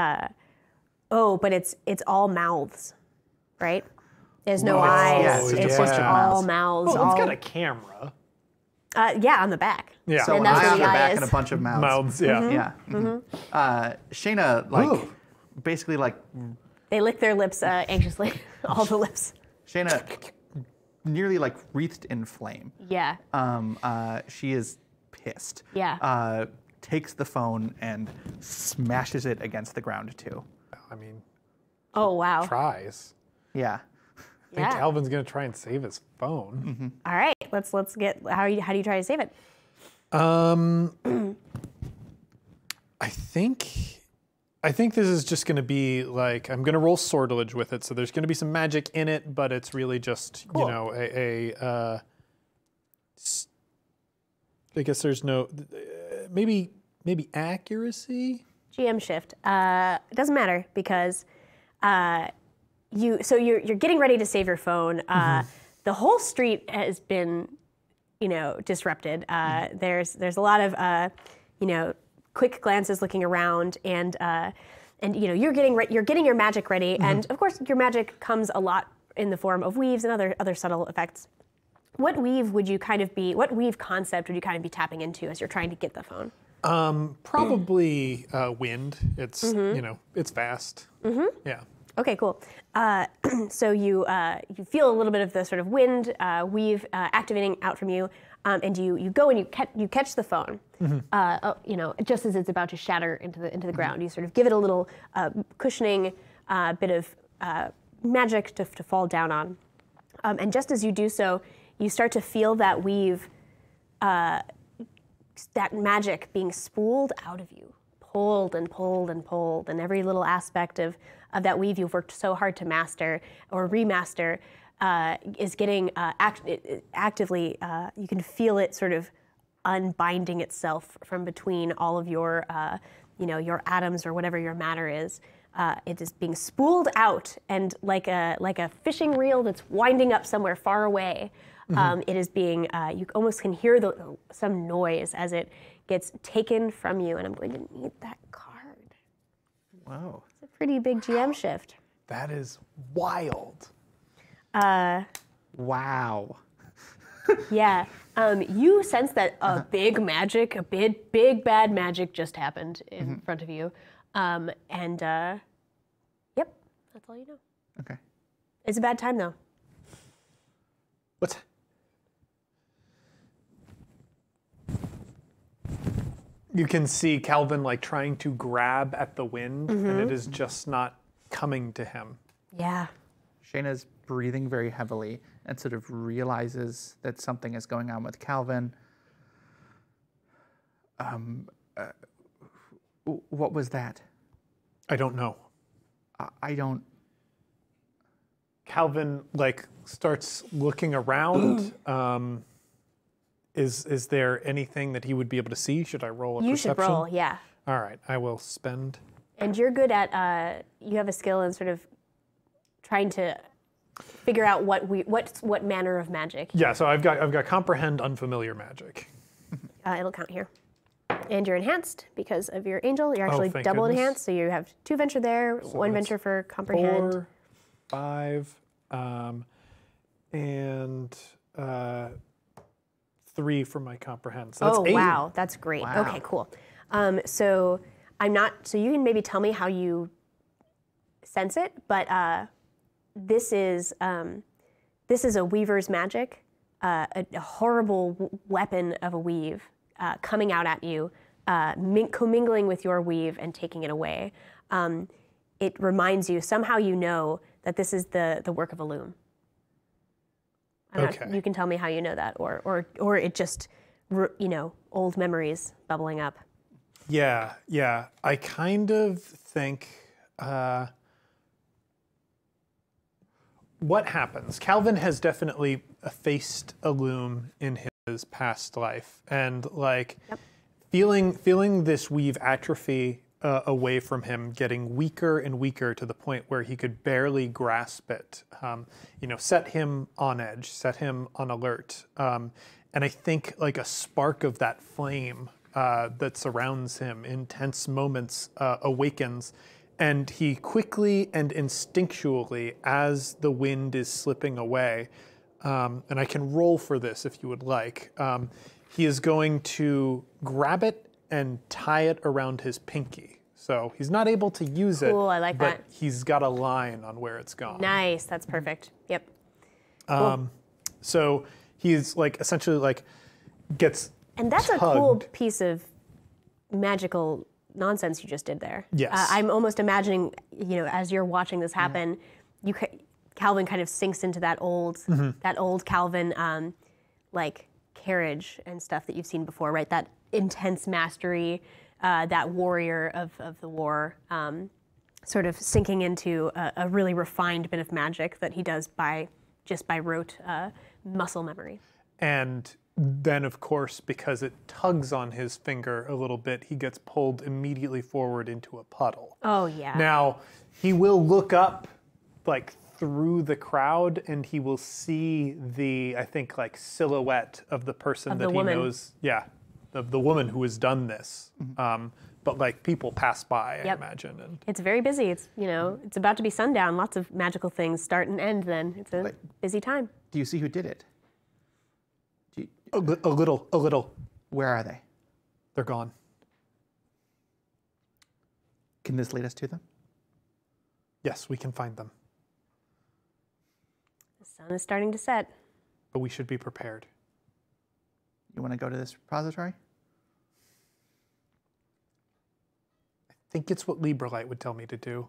but it's all mouths, right? There's no eyes.
Yeah, it's just
it's
a bunch
just
of
all
mouths.
mouths.
Well, it's
all,
got a camera.
yeah, on the back.
Yeah.
So
And that's
eye
where
on
the
the
eye
back
is.
and a bunch of mouths.
Mouths. Yeah.
Yeah. Shayna,
Ooh.
basically,
They lick their lips anxiously, all the lips.
Shayna, nearly wreathed in flame.
Yeah.
She is pissed.
Yeah.
Takes the phone and smashes it against the ground too.
I mean,
Oh wow.
tries.
Yeah.
I think
Yeah.
Calvin's gonna try and save his phone.
All right. Let's get how do you try to save it?
I think this is just gonna be I'm gonna roll sortilege with it. So there's gonna be some magic in it, but it's really just
Cool.
I guess there's no maybe accuracy.
GM shift. It doesn't matter because you're getting ready to save your phone. The whole street has been, disrupted. There's a lot of quick glances looking around, and you're getting your magic ready, and of course your magic comes a lot in the form of weaves and other subtle effects. What weave what weave concept would you kind of be tapping into as you're trying to get the phone?
Probably wind. It's it's fast. Yeah.
Okay, cool. So you feel a little bit of the sort of wind weave activating out from you, and you go and you catch the phone. Just as it's about to shatter into the ground, you sort of give it a little cushioning bit of magic to fall down on, and just as you do so, you start to feel that weave, that magic being spooled out of you, pulled and pulled and pulled, and every little aspect of that weave you've worked so hard to master or remaster is getting actively, you can feel it sort of unbinding itself from between all of your, your atoms or whatever your matter is. It is being spooled out, and like a fishing reel that's winding up somewhere far away. It is being, you almost can hear some noise as it gets taken from you, and I'm going to need that card.
Wow.
It's a pretty big GM shift.
That is wild.
Wow.
Yeah. You sense that a big bad magic just happened in front of you. Yep, that's all you know.
Okay.
It's a bad time, though.
What's You can see Calvin trying to grab at the wind, and it is just not coming to him.
Yeah.
Shayna's breathing very heavily and sort of realizes that something is going on with Calvin. What was that?
I don't know.
I don't.
Calvin starts looking around. Is there anything that he would be able to see? Should I roll a
You
perception?
should roll, yeah.
All right, I will spend.
And you're good at, you have a skill in sort of trying to figure out what manner of magic.
Yeah, so I've got comprehend unfamiliar magic.
It'll count here. And you're enhanced because of your angel. You're actually
thank
double
goodness.
enhanced, so you have 2 venture there, 1
that's
venture for comprehend.
4, 5, and 3 for my comprehend. So that's 8.
Wow, that's great.
Wow.
Okay, cool. So you can maybe tell me how you sense it, but this is a weaver's magic, a horrible weapon of a weave coming out at you commingling with your weave and taking it away. It reminds you, somehow you know that this is the work of a loom. You can tell me how you know that, or it just, old memories bubbling up.
Yeah. I kind of think what happens. Calvin has definitely faced a loom in his past life, and feeling this weave atrophy away from him, getting weaker and weaker to the point where he could barely grasp it, set him on edge, set him on alert. And I think like a spark of that flame that surrounds him in tense moments awakens, and he quickly and instinctually, as the wind is slipping away, and I can roll for this if you would like, he is going to grab it and tie it around his pinky. So he's not able to use it,
I like
but
that.
he's got a line on where it's gone.
Nice, that's perfect. Yep. Cool.
So he's essentially gets
And that's
tugged.
a cool piece of magical nonsense you just did there.
Yes.
I'm almost imagining, as you're watching this happen, Calvin kind of sinks into that old Calvin, carriage and stuff that you've seen before, right? That intense mastery, that warrior of the war, sort of sinking into a really refined bit of magic that he does by rote muscle memory.
And then, of course, because it tugs on his finger a little bit, he gets pulled immediately forward into a puddle.
Oh, yeah.
Now, he will look up, through the crowd, and he will see the, I think, silhouette of the person that he knows. Yeah, of the woman who has done this. But people pass by, I imagine. And
it's very busy. It's it's about to be sundown. Lots of magical things start and end. Then it's a busy time.
Do you see who did it?
a little.
Where are they?
They're gone.
Can this lead us to them?
Yes, we can find them.
The sun is starting to set.
But we should be prepared.
You want to go to this repository?
I think it's what Librelite would tell me to do.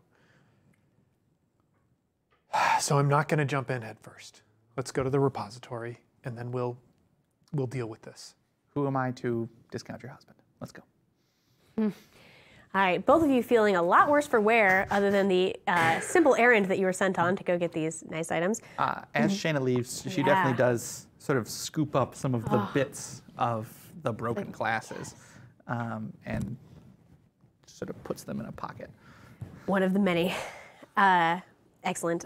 So I'm not going to jump in head first. Let's go to the repository, and then we'll deal with this.
Who am I to discount your husband? Let's go.
All right, both of you feeling a lot worse for wear, other than the simple errand that you were sent on to go get these nice items.
As Shayna leaves, she definitely does sort of scoop up some of the bits of the broken glasses and sort of puts them in a pocket.
One of the many. Excellent.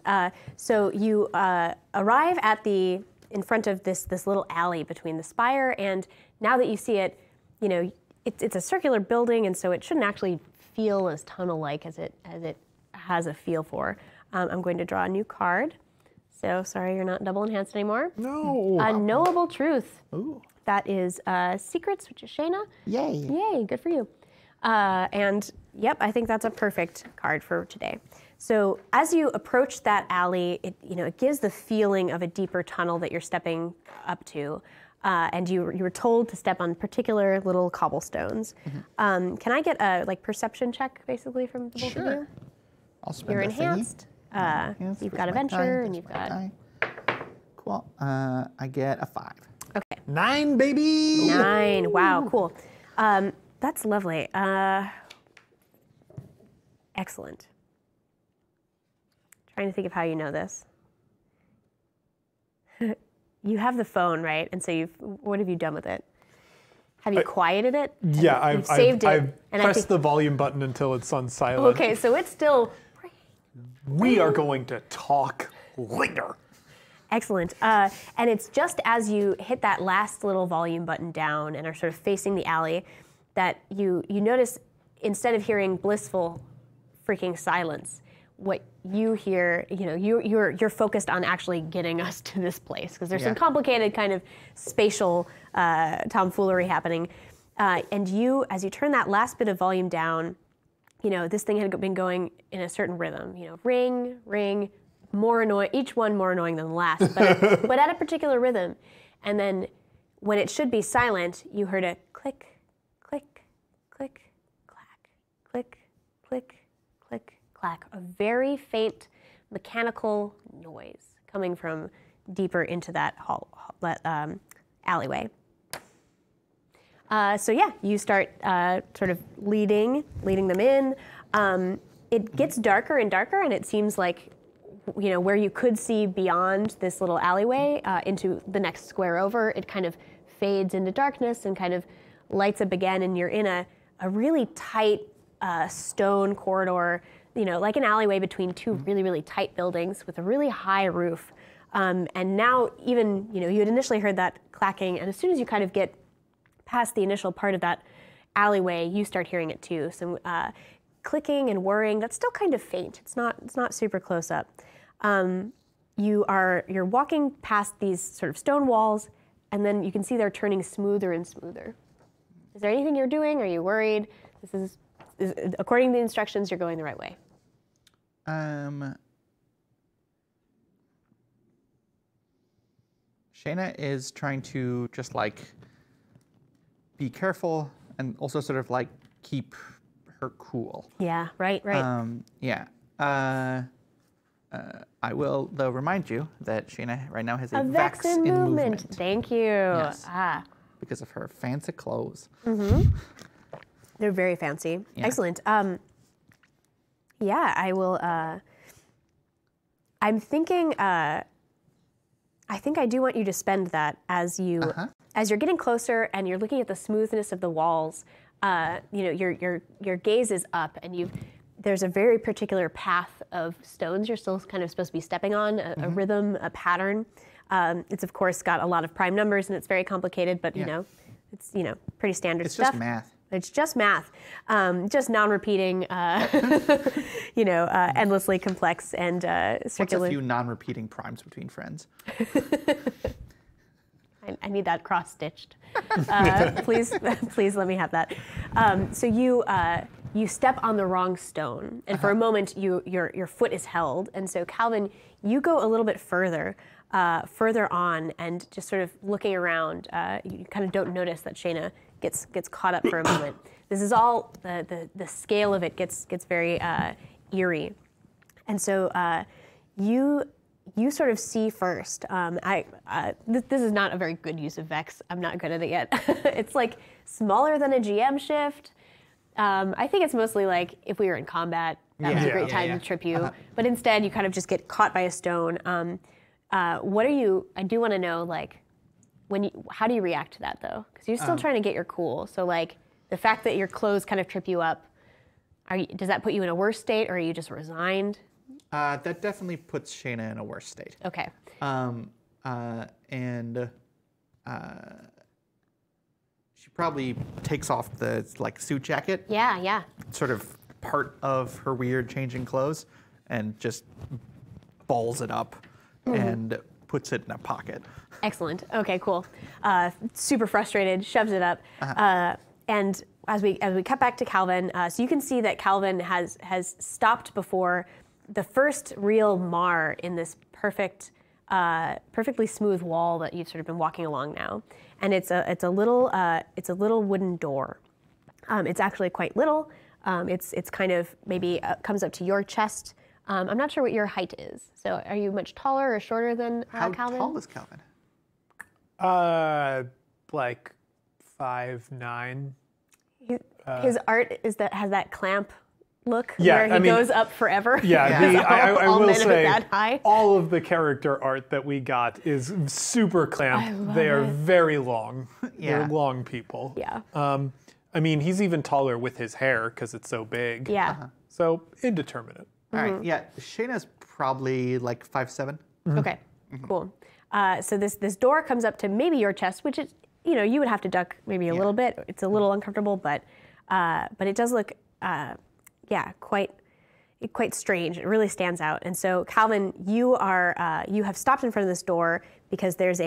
So you arrive at in front of this little alley between the spire, and now that you see it, it's a circular building, and so it shouldn't actually feel as tunnel-like as it has a feel for. I'm going to draw a new card. So sorry, you're not double enhanced anymore.
No.
A knowable truth.
Ooh.
That is secrets, which is Shayna.
Yay.
Yay, good for you. And yep, I think that's a perfect card for today. So as you approach that alley, it gives the feeling of a deeper tunnel that you're stepping up to. And you were told to step on particular little cobblestones. Mm-hmm. Can I get a perception check, basically, from the both of you?
I'll spend
You're
a
enhanced. You've got adventure, and you've got...
Cool. I get a 5.
Okay.
9, baby!
9. Wow, cool. That's lovely. Excellent. Trying to think of how you know this. You have the phone, right? And so what have you done with it? Have you quieted it?
Yeah, I've
saved it.
I've pressed the volume button until it's on silent.
Okay, so it's still...
We are going to talk later.
Excellent. And it's just as you hit that last little volume button down and are sort of facing the alley that you notice, instead of hearing blissful freaking silence, what you hear, you're focused on actually getting us to this place, because there's some complicated kind of spatial tomfoolery happening. And as you turn that last bit of volume down, this thing had been going in a certain rhythm, ring, ring, more annoying, each one more annoying than the last, but at a particular rhythm. And then when it should be silent, you heard a click, click, click, clack, click, click, click, clack. A very faint mechanical noise coming from deeper into that alleyway. So yeah, you start sort of leading them in. It gets darker and darker, and it seems like, you know, where you could see beyond this little alleyway into the next square over, it kind of fades into darkness and kind of lights up again, and you're in a really tight stone corridor, you know, like an alleyway between two really, really tight buildings with a really high roof. And now even, you know, you had initially heard that clacking, and as soon as you kind of get past the initial part of that alleyway, you start hearing it too. Some clicking and whirring. That's still kind of faint. It's not super close up. You're walking past these sort of stone walls, and then you can see they're turning smoother and smoother. Is there anything you're doing? Are you worried? This is according to the instructions, you're going the right way.
Shayna is trying to just like be careful and also sort of like keep her cool.
Yeah, right.
Yeah. I will, though, remind you that Shayna right now has a Vex in movement.
Thank you.
Yes. Because of her fancy clothes.
They're very fancy. Yeah. Excellent. Yeah, I will. I'm thinking. I think I do want you to spend that as you're getting closer and you're looking at the smoothness of the walls. You know, your gaze is up, and there's a very particular path of stones you're still kind of supposed to be stepping on, a rhythm, a pattern. It's of course got a lot of prime numbers and it's very complicated, but you know, it's pretty standard stuff.
It's just math.
It's just math, just non-repeating, endlessly complex and circular.
What's a few non-repeating primes between friends?
I need that cross-stitched. Please let me have that. So you step on the wrong stone, and for a moment your foot is held, and so Calvin, you go a little bit further on, and just sort of looking around, you kind of don't notice that Shayna gets caught up for a moment. This is all the scale of it gets very eerie, and so you sort of see first. This is not a very good use of Vex. I'm not good at it yet. It's like smaller than a GM shift. I think it's mostly like if we were in combat, that was a great time to trip you. But instead, you kind of just get caught by a stone. What are you? I do want to know, like, how do you react to that though? Because you're still trying to get your cool. So like the fact that your clothes kind of trip you up, does that put you in a worse state, or are you just resigned?
That definitely puts Shayna in a worse state.
Okay.
She probably takes off the suit jacket.
Yeah.
Sort of part of her weird changing clothes, and just balls it up and puts it in a pocket.
Excellent. Okay, cool. Super frustrated, shoves it up, and as we cut back to Calvin, so you can see that Calvin has stopped before the first real mar in this perfectly smooth wall that you've sort of been walking along now, and it's a little wooden door. It's actually quite little. It's kind of maybe comes up to your chest. I'm not sure what your height is. So are you much taller or shorter than Calvin?
How tall is Calvin?
Like 5'9".
His art has that clamp look
Yeah,
where he goes up forever.
Yeah, I
all
will
men
say
are that high.
all of the character art that we got is super clamp. They are very long. They're long people.
Yeah.
I mean, he's even taller with his hair because it's so big.
Yeah.
So indeterminate.
All right. Yeah, Shayna's probably like 5'7".
Okay. Cool. So this door comes up to maybe your chest, which is, you would have to duck maybe a little bit. It's a little uncomfortable, but it does look quite strange. It really stands out. And so Calvin, you have stopped in front of this door because there's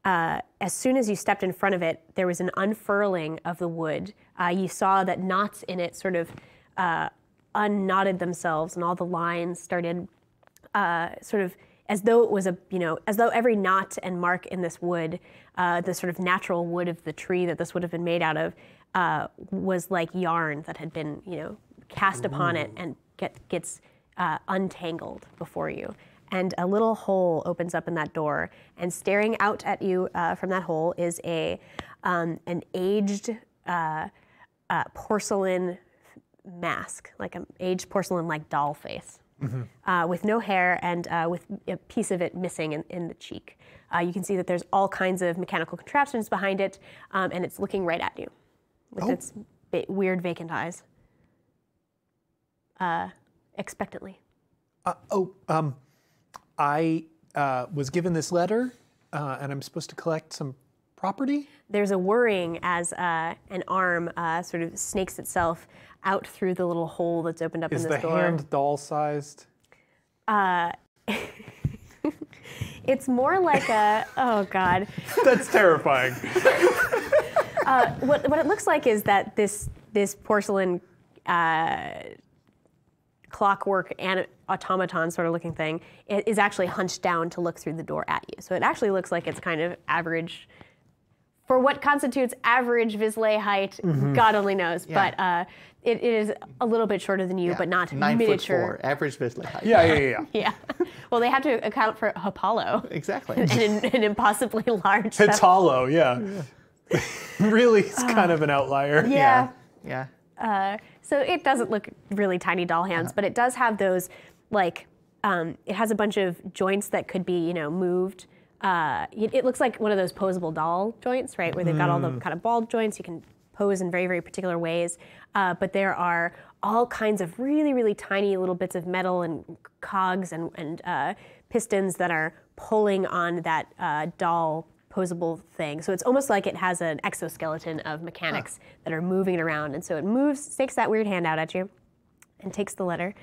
as soon as you stepped in front of it, there was an unfurling of the wood. You saw that knots in it sort of unknotted themselves, and all the lines started sort of as though it was as though every knot and mark in this wood, the sort of natural wood of the tree that this would have been made out of, was like yarn that had been, cast upon it and gets untangled before you. And a little hole opens up in that door, and staring out at you from that hole is an aged porcelain mask, like an aged porcelain like doll face, with no hair and with a piece of it missing in the cheek. You can see that there's all kinds of mechanical contraptions behind it, and it's looking right at you with its weird vacant eyes, expectantly.
I was given this letter, and I'm supposed to collect some property?
There's a whirring as an arm sort of snakes itself out through the little hole that's opened up in this door.
Is the hand doll-sized?
It's more like a, oh God.
That's terrifying.
What it looks like is that this porcelain clockwork and automaton sort of looking thing is actually hunched down to look through the door at you. So it actually looks like it's kind of average, for what constitutes average Vizsla height, God only knows.
Yeah.
But it is a little bit shorter than you, but not
9'4",
miniature.
average Vizsla height.
Yeah.
Yeah. Well, they have to account for Apollo.
Exactly.
And an impossibly large.
It's hollow, yeah. Really, it's kind of an outlier.
Yeah.
Yeah.
So it doesn't look really tiny doll hands, but it does have those, like, it has a bunch of joints that could be, moved. It looks like one of those posable doll joints, right, where they've got all the kind of ball joints. You can pose in very, very particular ways. But there are all kinds of really, really tiny little bits of metal and cogs and pistons that are pulling on that doll posable thing. So it's almost like it has an exoskeleton of mechanics that are moving it around. And so it moves, stakes that weird hand out at you and takes the letter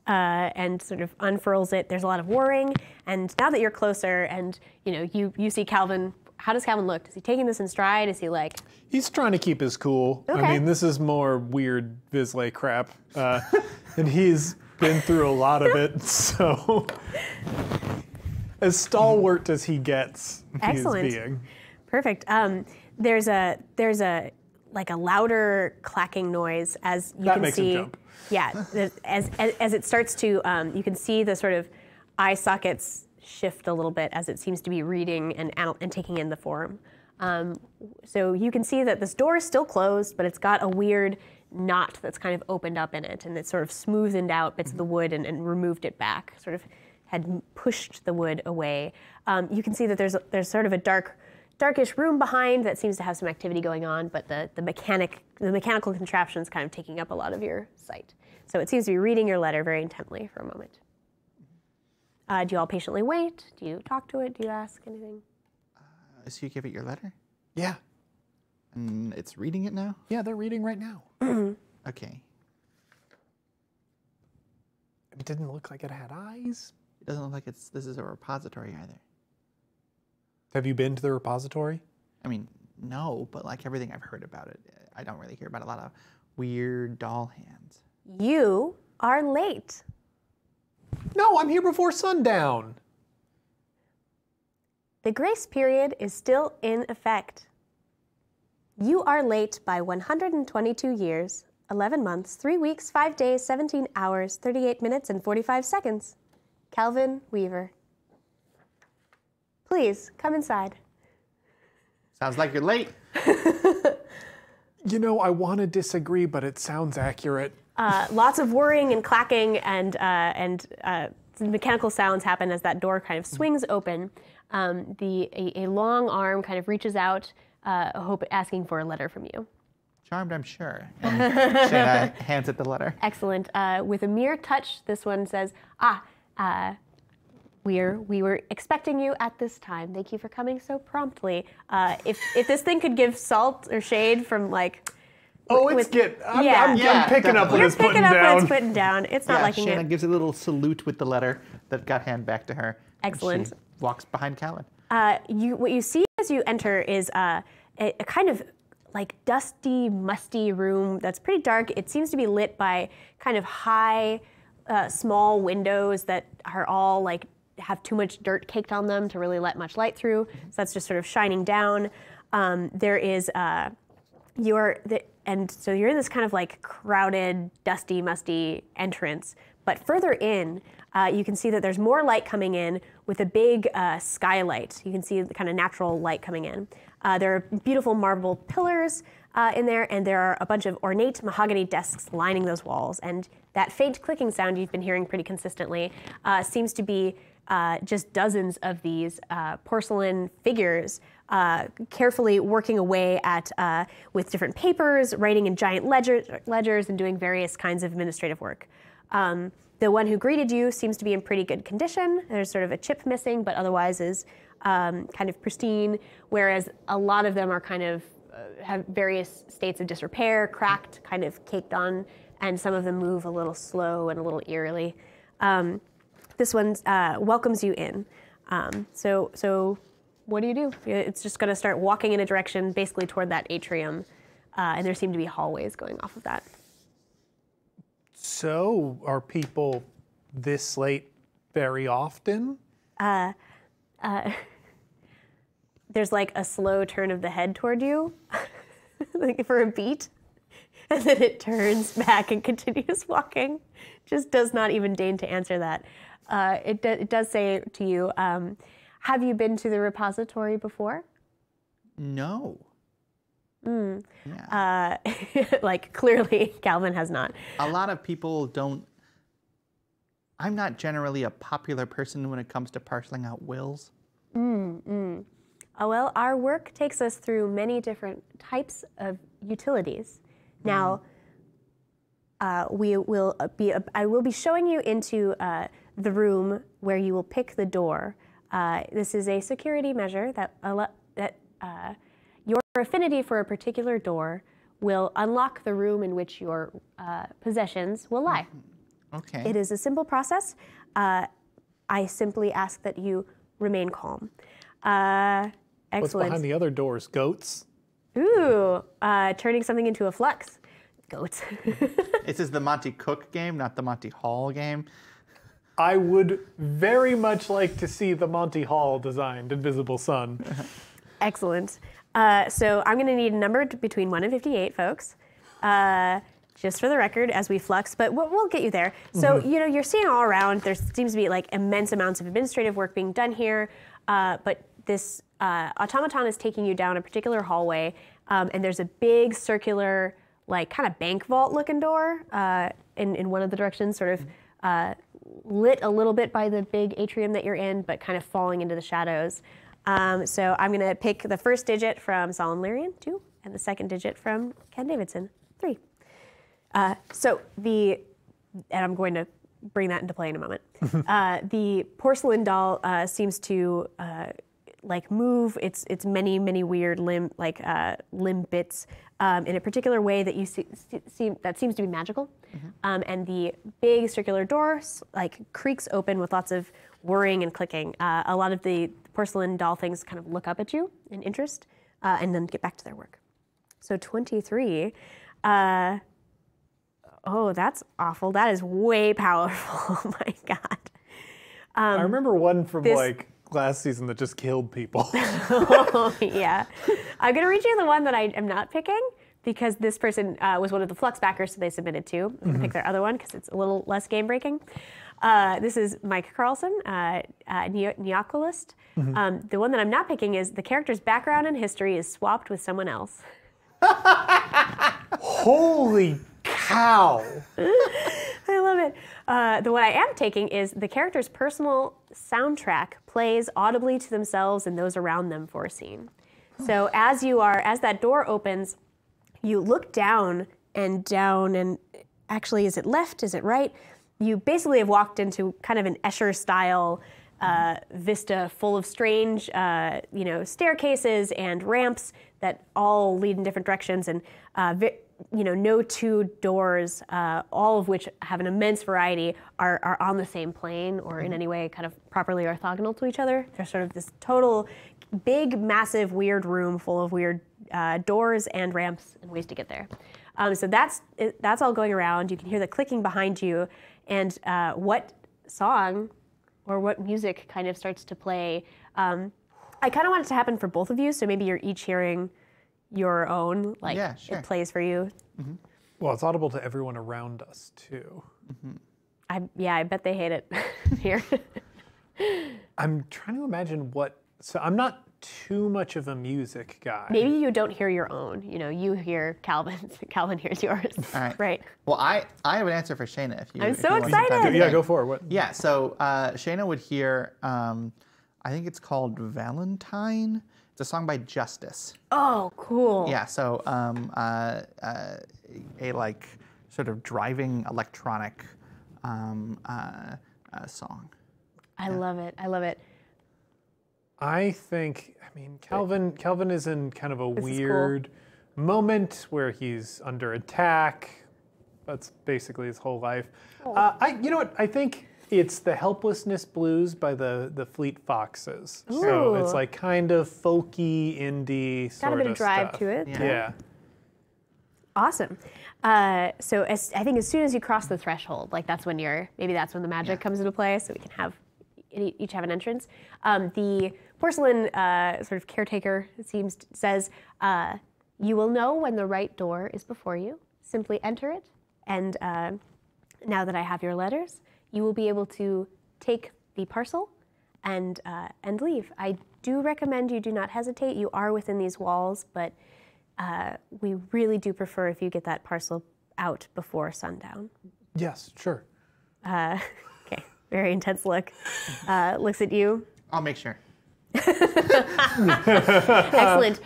and sort of unfurls it. There's a lot of whirring. And now that you're closer and, you see Calvin, how does Calvin look? Is he taking this in stride? Is he like...
He's trying to keep his cool.
Okay.
I mean, this is more weird Vizsla crap. And he's been through a lot of it, so... As stalwart as he gets,
Excellent.
He's being.
Perfect. There's a like a louder clacking noise as you
That
can
makes
see.
him jump.
Yeah, as it starts to, you can see the sort of eye sockets shift a little bit as it seems to be reading and taking in the form. So you can see that this door is still closed, but it's got a weird knot that's kind of opened up in it, and it's sort of smoothened out bits of the wood and removed it back, sort of had pushed the wood away. You can see that there's sort of a darkish room behind that seems to have some activity going on, but the mechanical contraption is kind of taking up a lot of your sight. So it seems to be reading your letter very intently for a moment. Do you all patiently wait? Do you talk to it? Do you ask anything?
So you give it your letter?
Yeah.
And it's reading it now?
Yeah, they're reading right now.
Okay.
It didn't look like it had eyes.
It doesn't look like this is a repository either.
Have you been to the repository?
I mean, no, but like everything I've heard about it, I don't really hear about a lot of weird doll hands.
You are late.
No, I'm here before sundown.
The grace period is still in effect. You are late by 122 years, 11 months, 3 weeks, 5 days, 17 hours, 38 minutes, and 45 seconds. Calvin Weaver. Please, come inside.
Sounds like you're late.
I want to disagree, but it sounds accurate.
Lots of whirring and clacking and mechanical sounds happen as that door kind of swings open. A long arm kind of reaches out, asking for a letter from you.
Charmed, I'm sure. And Shayna hands it the letter.
Excellent. With a mere touch, this one says, we were expecting you at this time. Thank you for coming so promptly. If this thing could give salt or shade from like...
Oh, I'm picking up what it's putting down.
You're picking up what it's putting down. It's not liking
Shayna
it.
gives a little salute with the letter that got handed back to her.
Excellent.
She walks behind Calvin.
What you see as you enter is a kind of like dusty, musty room that's pretty dark. It seems to be lit by kind of high, small windows that are all like have too much dirt caked on them to really let much light through. So that's just sort of shining down. There is and so you're in this kind of like crowded, dusty, musty entrance. But further in, you can see that there's more light coming in with a big skylight. You can see the kind of natural light coming in. There are beautiful marble pillars in there, and there are a bunch of ornate mahogany desks lining those walls. And that faint clicking sound you've been hearing pretty consistently seems to be just dozens of these porcelain figures carefully working away at with different papers, writing in giant ledgers, and doing various kinds of administrative work. The one who greeted you seems to be in pretty good condition. There's sort of a chip missing, but otherwise is kind of pristine, whereas a lot of them are kind of have various states of disrepair, cracked, kind of caked on, and some of them move a little slow and a little eerily. This one welcomes you in. So what do? It's just going to start walking in a direction basically toward that atrium, and there seem to be hallways going off of that.
So, are people this late very often?
There's like a slow turn of the head toward you, like for a beat, and then it turns back and continues walking. Just does not even deign to answer that. It does say to you, have you been to the repository before?
No.
Yeah. Like clearly Calvin has not.
A lot of people don't. I'm not generally a popular person when it comes to parceling out wills.
Oh, well, our work takes us through many different types of utilities. Now, I will be showing you into the room where you will pick the door. This is a security measure that your affinity for a particular door will unlock the room in which your possessions will lie.
Okay.
It is a simple process. I simply ask that you remain calm. Excellent.
What's behind the other doors? Goats?
Ooh, turning something into a flux. Goats.
This is the Monty Cook game, not the Monty Hall game.
I would very much like to see the Monty Hall designed Invisible Sun.
Excellent. So I'm going to need a number between 1 and 58, folks. Just for the record, as we flux, but we'll get you there. So, you're seeing all around, there seems to be like immense amounts of administrative work being done here, but this automaton is taking you down a particular hallway, and there's a big circular, like kind of bank vault looking door in one of the directions, sort of lit a little bit by the big atrium that you're in, but kind of falling into the shadows. So I'm going to pick the first digit from Solemn Lyrian, 2, and the second digit from Ken Davidson, 3. And I'm going to bring that into play in a moment. The porcelain doll seems to like move its many weird limb bits in a particular way that you see that seems to be magical. And the big circular door like creaks open with lots of whirring and clicking. A lot of the porcelain doll things kind of look up at you in interest and then get back to their work. So 23. Oh, that's awful. That is way powerful. Oh my God.
I remember one from like last season that just killed people.
Oh, yeah. I'm going to read you the one that I am not picking because this person was one of the Flux backers, so they submitted 2. I'm going to pick their other one because it's a little less game breaking. This is Mike Carlson, Neoculist. The one that I'm not picking is the character's background and history is swapped with someone else.
Holy cow!
I love it. The one I am taking is the character's personal soundtrack plays audibly to themselves and those around them for a scene. So as that door opens, you look down, and actually, is it left? Is it right? You basically have walked into kind of an Escher-style vista full of strange, staircases and ramps that all lead in different directions, and no 2 doors, all of which have an immense variety, are on the same plane or in any way kind of properly orthogonal to each other. There's sort of this total big, massive, weird room full of weird doors and ramps and ways to get there. So that's all going around. You can hear the clicking behind you. And what song or what music kind of starts to play. I kind of want it to happen for both of you, so maybe you're each hearing your own, like
Yeah, sure.
it plays for you.
Well, it's audible to everyone around us too.
I bet they hate it here.
I'm trying to imagine so I'm not too much of a music guy.
Maybe you don't hear your own. You know, you hear Calvin's. Calvin hears yours.
All right.
Right.
Well, I have an answer for Shayna. If you,
I'm
if
so
you want to take that
excited.
Yeah,
thing.
go for it. What?
Yeah, so Shayna would hear, I think it's called Valentine. It's a song by Justice.
Oh, cool.
Yeah, so a like sort of driving electronic song.
I love it. I love it.
I mean, Calvin is in kind of a
This is cool.
weird moment where he's under attack. That's basically his whole life. You know what? I think it's the Helplessness Blues by the Fleet Foxes. So it's
Ooh.
like kind of folky, indie sort
Got a bit of
of
drive
stuff.
to it.
Yeah.
Awesome. So I think as soon as you cross the threshold, like that's when maybe that's when the magic comes into play. So we can each have an entrance. The porcelain sort of caretaker, it says, you will know when the right door is before you. Simply enter it. And now that I have your letters, you will be able to take the parcel and leave. I do recommend you do not hesitate. You are within these walls, but we really do prefer if you get that parcel out before sundown.
Yes, sure.
Okay, very intense look. Looks at you.
I'll make sure.
Excellent.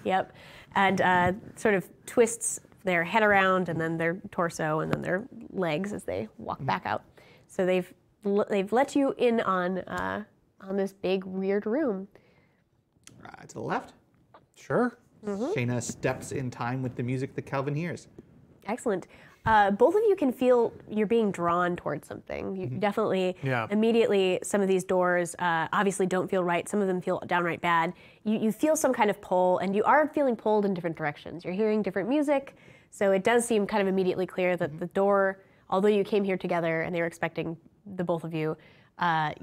Yep. And sort of twists their head around and then their torso and then their legs as they walk back out. So they've let you in on this big weird room.
To the left,
Sure.
Shayna steps in time with the music that Calvin hears.
Excellent. Both of you can feel you're being drawn towards something. You definitely, immediately, some of these doors obviously don't feel right. Some of them feel downright bad. You feel some kind of pull, and you are feeling pulled in different directions. You're hearing different music, so it does seem kind of immediately clear that the door, although you came here together and they were expecting the both of you,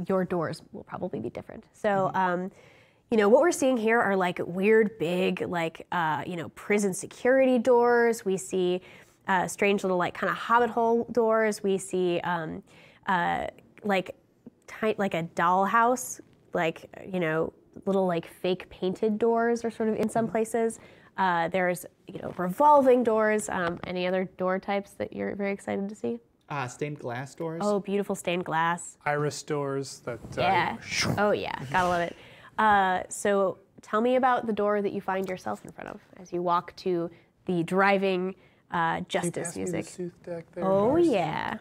your doors will probably be different. So, what we're seeing here are like weird, big, like, prison security doors. We see strange little like kind of hobbit hole doors. We see like a dollhouse, like little like fake painted doors are sort of in some places. There's revolving doors. Any other door types that you're very excited to see?
Stained glass doors.
Oh, beautiful stained glass.
Iris doors that.
Yeah. Oh yeah, gotta love it. So tell me about the door that you find yourself in front of as you walk to the driving Justice music. Oh yeah.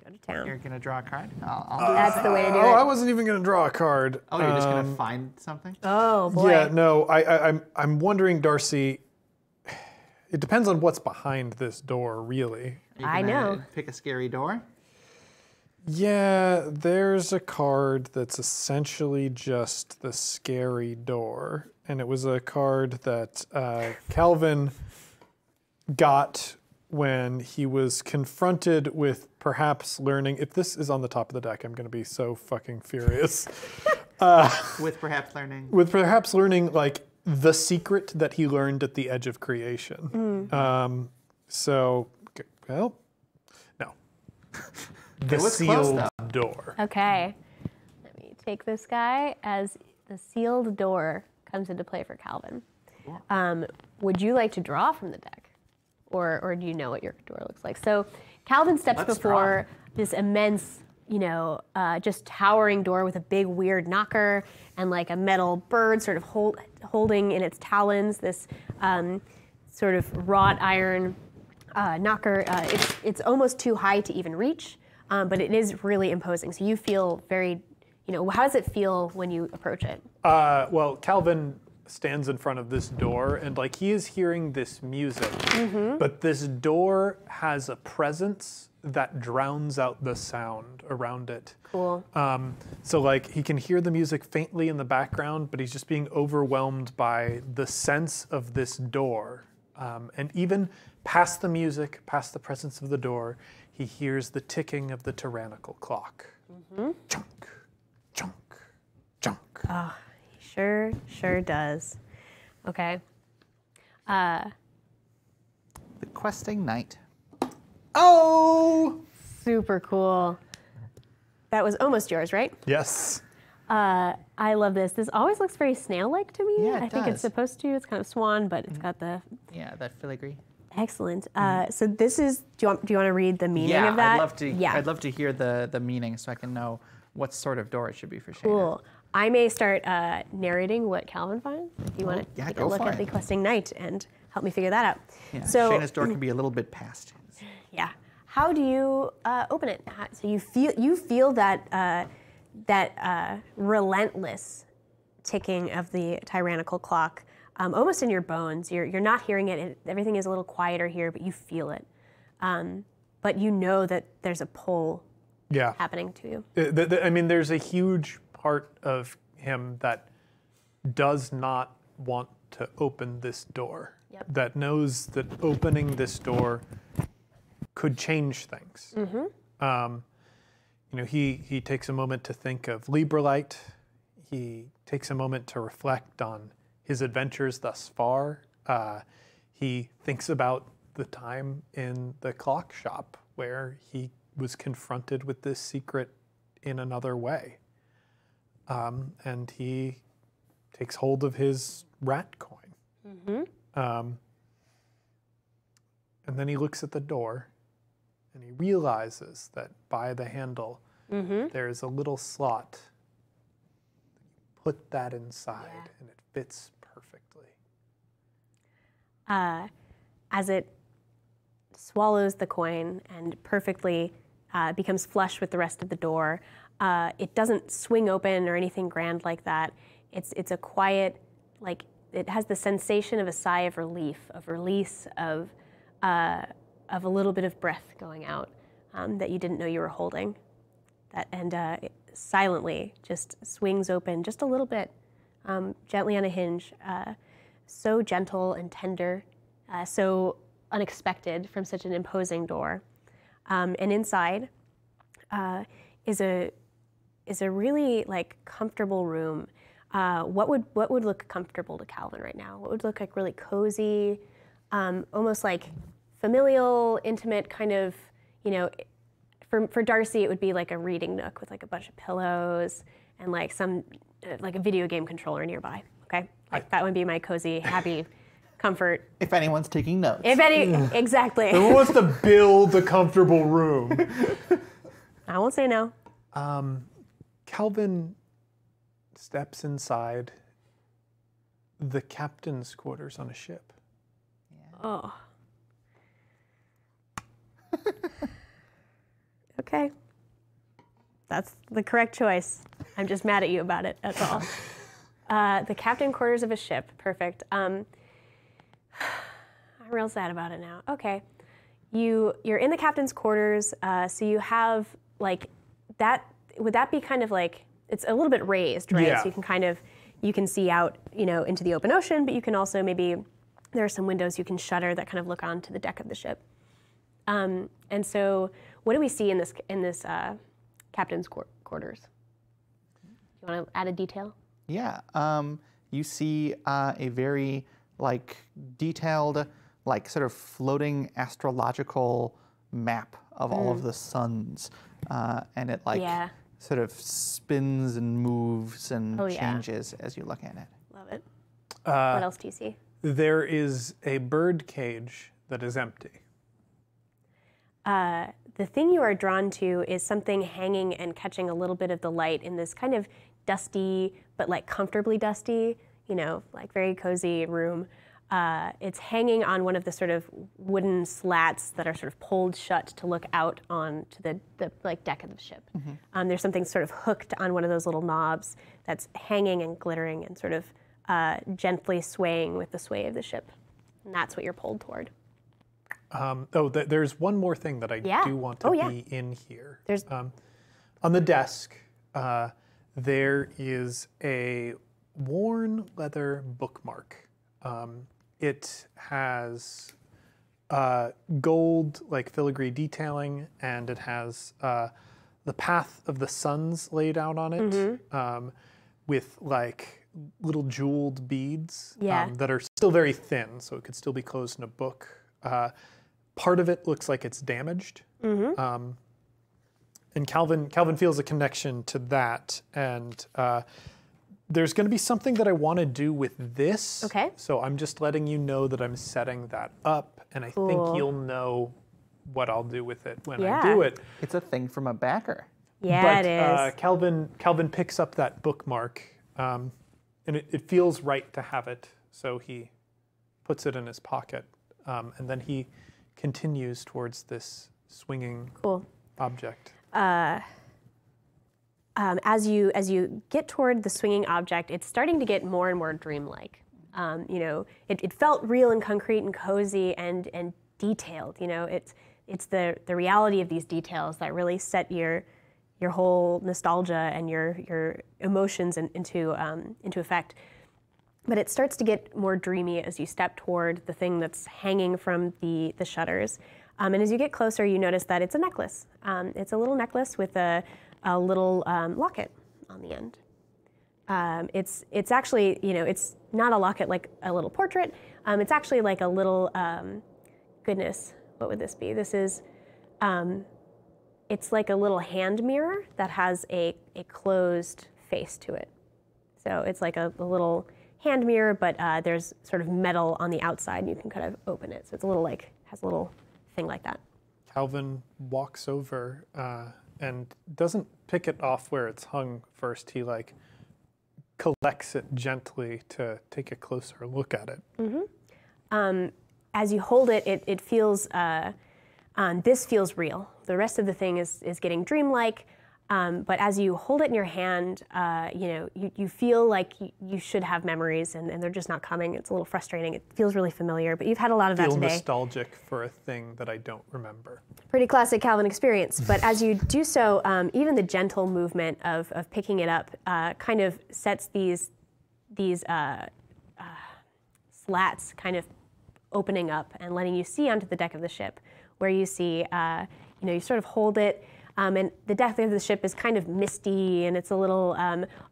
Go to town.
You're gonna draw a card. I'll do
That's the way to do it.
I wasn't even going to draw a card.
Oh, you're just gonna find something?
Oh boy.
Yeah, no, I'm wondering, Darcy. It depends on what's behind this door, really.
Are you
I
gonna
know.
Pick a scary door.
Yeah, there's a card that's essentially just the scary door, and it was a card that Calvin got when he was confronted with perhaps learning. If this is on the top of the deck, I'm going to be so fucking furious.
With perhaps learning.
With perhaps learning like the secret that he learned at the edge of creation. No. The
was close,
sealed
though.
door.
Okay. Let me take this guy as the sealed door comes into play for Calvin. Would you like to draw from the deck? Or do you know what your door looks like? So Calvin steps
Let's
before this immense, just towering door with a big weird knocker and like a metal bird sort of holding in its talons this sort of wrought iron knocker. It's almost too high to even reach, but it is really imposing. So you feel very, how does it feel when you approach it?
Well, Calvin stands in front of this door and like he is hearing this music, but this door has a presence that drowns out the sound around it.
Cool.
So like he can hear the music faintly in the background, but he's just being overwhelmed by the sense of this door. And even past the music, past the presence of the door, he hears the ticking of the tyrannical clock. Chunk, chunk, chunk.
Oh, he sure does. Okay.
The questing knight.
Oh!
Super cool. That was almost yours, right?
Yes.
I love this. This always looks very snail-like to me.
Yeah, it
I think it's
does.
supposed to. It's kind of swan, but it's got the
Yeah, that filigree.
excellent. So this is. Do you want to read the meaning
Yeah,
of that?
I'd love to.
Yeah.
I'd love to hear the meaning so I can know what sort of door it should be for Shayna.
Cool. I may start narrating what Calvin finds. If you want to
yeah,
take a
go
look
for
at
it.
the questing knight and help me figure that out.
Yeah,
So
Shayna's door can be a little bit past.
yeah, how do you open it? So you feel that relentless ticking of the tyrannical clock, almost in your bones. You're not hearing it. Everything is a little quieter here, but you feel it. But you know that there's a pull
Yeah.
happening to you.
I mean, there's a huge part of him that does not want to open this door.
Yep.
That knows that opening this door could change things. He takes a moment to think of Librelite. He takes a moment to reflect on his adventures thus far. He thinks about the time in the clock shop where he was confronted with this secret in another way. And he takes hold of his rat coin. And then he looks at the door and he realizes that by the handle there's a little slot. Put that inside and it fits perfectly.
As it swallows the coin and perfectly becomes flush with the rest of the door, it doesn't swing open or anything grand like that. It's a quiet, like it has the sensation of a sigh of relief, of release, of a little bit of breath going out that you didn't know you were holding. It silently just swings open just a little bit, gently on a hinge. So gentle and tender, so unexpected from such an imposing door. And inside is a really like comfortable room. What would look comfortable to Calvin right now? What would look like really cozy, almost like familial, intimate kind of, for Darcy, it would be like a reading nook with like a bunch of pillows and like some, like a video game controller nearby, okay? Like that would be my cozy, happy comfort.
If anyone's taking notes.
Exactly.
Who wants to build a comfortable room?
I won't say no.
Calvin steps inside the captain's quarters on a ship.
Oh. Okay. That's the correct choice. I'm just mad at you about it, that's all. The captain quarters of a ship, perfect. I'm real sad about it now. Okay. You're in the captain's quarters, so you have like that, would that be kind of like, it's a little bit raised, right?
Yeah.
So you can see out, into the open ocean, but you can also maybe, there are some windows you can shutter that kind of look onto the deck of the ship. And so what do we see in this captain's quarters? You want to add a detail?
Yeah, you see a very like detailed, like sort of floating astrological map of all of the suns, and it like sort of spins and moves and changes as you look at it.
Love it. What else do you see?
There is a bird cage that is empty.
The thing you are drawn to is something hanging and catching a little bit of the light in this kind of dusty, but like comfortably dusty, like very cozy room. It's hanging on one of the sort of wooden slats that are sort of pulled shut to look out onto the like deck of the ship. There's something sort of hooked on one of those little knobs that's hanging and glittering and sort of gently swaying with the sway of the ship. And that's what you're pulled toward.
There's one more thing that I do want to be in here.
There's
on the desk, there is a worn leather bookmark. It has gold, like filigree detailing, and it has the path of the suns laid out on it, with like little jeweled beads that are still very thin, so it could still be closed in a book. Part of it looks like it's damaged, and Calvin feels a connection to that, and there's going to be something that I want to do with this.
Okay.
So I'm just letting you know that I'm setting that up, and I think you'll know what I'll do with it when I do it.
It's a thing from a backer.
Yeah,
But
it is.
Calvin picks up that bookmark, and it feels right to have it, so he puts it in his pocket, and then he continues towards this swinging object.
As you get toward the swinging object, it's starting to get more and more dreamlike. You know, it felt real and concrete and cozy and detailed. You know, it's the reality of these details that really set your whole nostalgia and your emotions into effect. But it starts to get more dreamy as you step toward the thing that's hanging from the shutters. And as you get closer, you notice that it's a necklace. It's a little necklace with a little locket on the end. It's actually, you know, it's not a locket like a little portrait. It's actually like a little, goodness, what would this be? This is, it's like a little hand mirror that has a closed face to it. So it's like a little hand mirror, but there's sort of metal on the outside, and you can kind of open it. So it's a little has a little thing like that.
Calvin walks over and doesn't pick it off where it's hung first. He like collects it gently to take a closer look at it.
As you hold it, it feels, this feels real. The rest of the thing is getting dreamlike, but as you hold it in your hand, you know, you feel like you should have memories, and they're just not coming. It's a little frustrating. It feels really familiar, but you've had a lot of that today.
Feel nostalgic for a thing that I don't remember.
Pretty classic Calvin experience, but as you do so, even the gentle movement of picking it up kind of sets these slats kind of opening up and letting you see onto the deck of the ship, where you see, you know, you sort of hold it, and the deck of the ship is kind of misty, and it's a little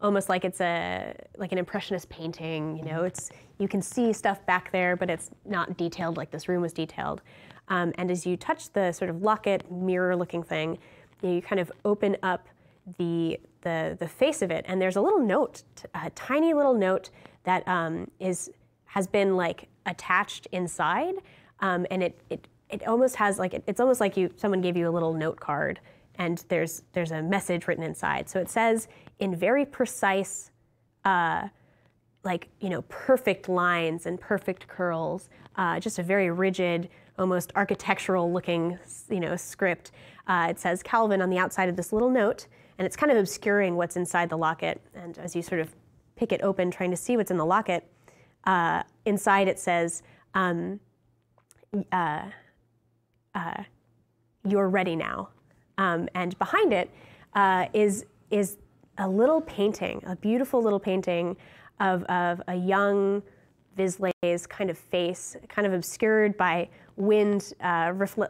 almost like it's like an impressionist painting. You know, you can see stuff back there, but it's not detailed like this room was detailed. And as you touch the sort of locket mirror-looking thing, you kind of open up the face of it, and there's a little note, a tiny little note that has been like attached inside, and it almost has like it's almost like someone gave you a little note card, and there's a message written inside. So it says in very precise, like, you know, perfect lines and perfect curls, just a very rigid, almost architectural looking, you know, script. It says Calvin on the outside of this little note, and it's kind of obscuring what's inside the locket. And as you sort of pick it open, trying to see what's in the locket, inside it says, you're ready now. And behind it is a little painting, a beautiful little painting of a young Vislay's kind of face, kind of obscured by wind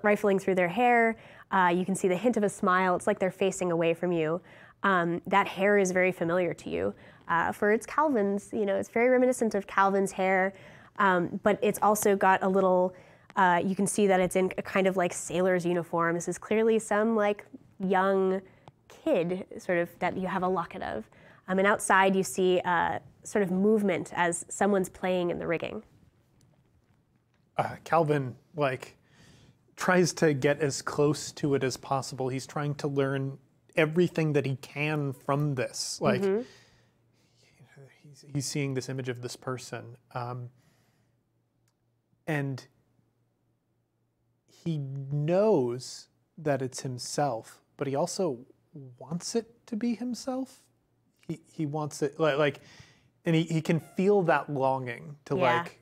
rifling through their hair. You can see the hint of a smile. It's like they're facing away from you. That hair is very familiar to you, for it's Calvin's. You know, it's very reminiscent of Calvin's hair, but it's also got a little. You can see that it's in a kind of like sailor's uniform. This is clearly some like young kid, sort of, that you have a locket of. And outside you see sort of movement as someone's playing in the rigging.
Calvin like tries to get as close to it as possible. He's trying to learn everything that he can from this. Like he's seeing this image of this person, and he knows that it's himself, but he also wants it to be himself. He wants it like, and he can feel that longing to like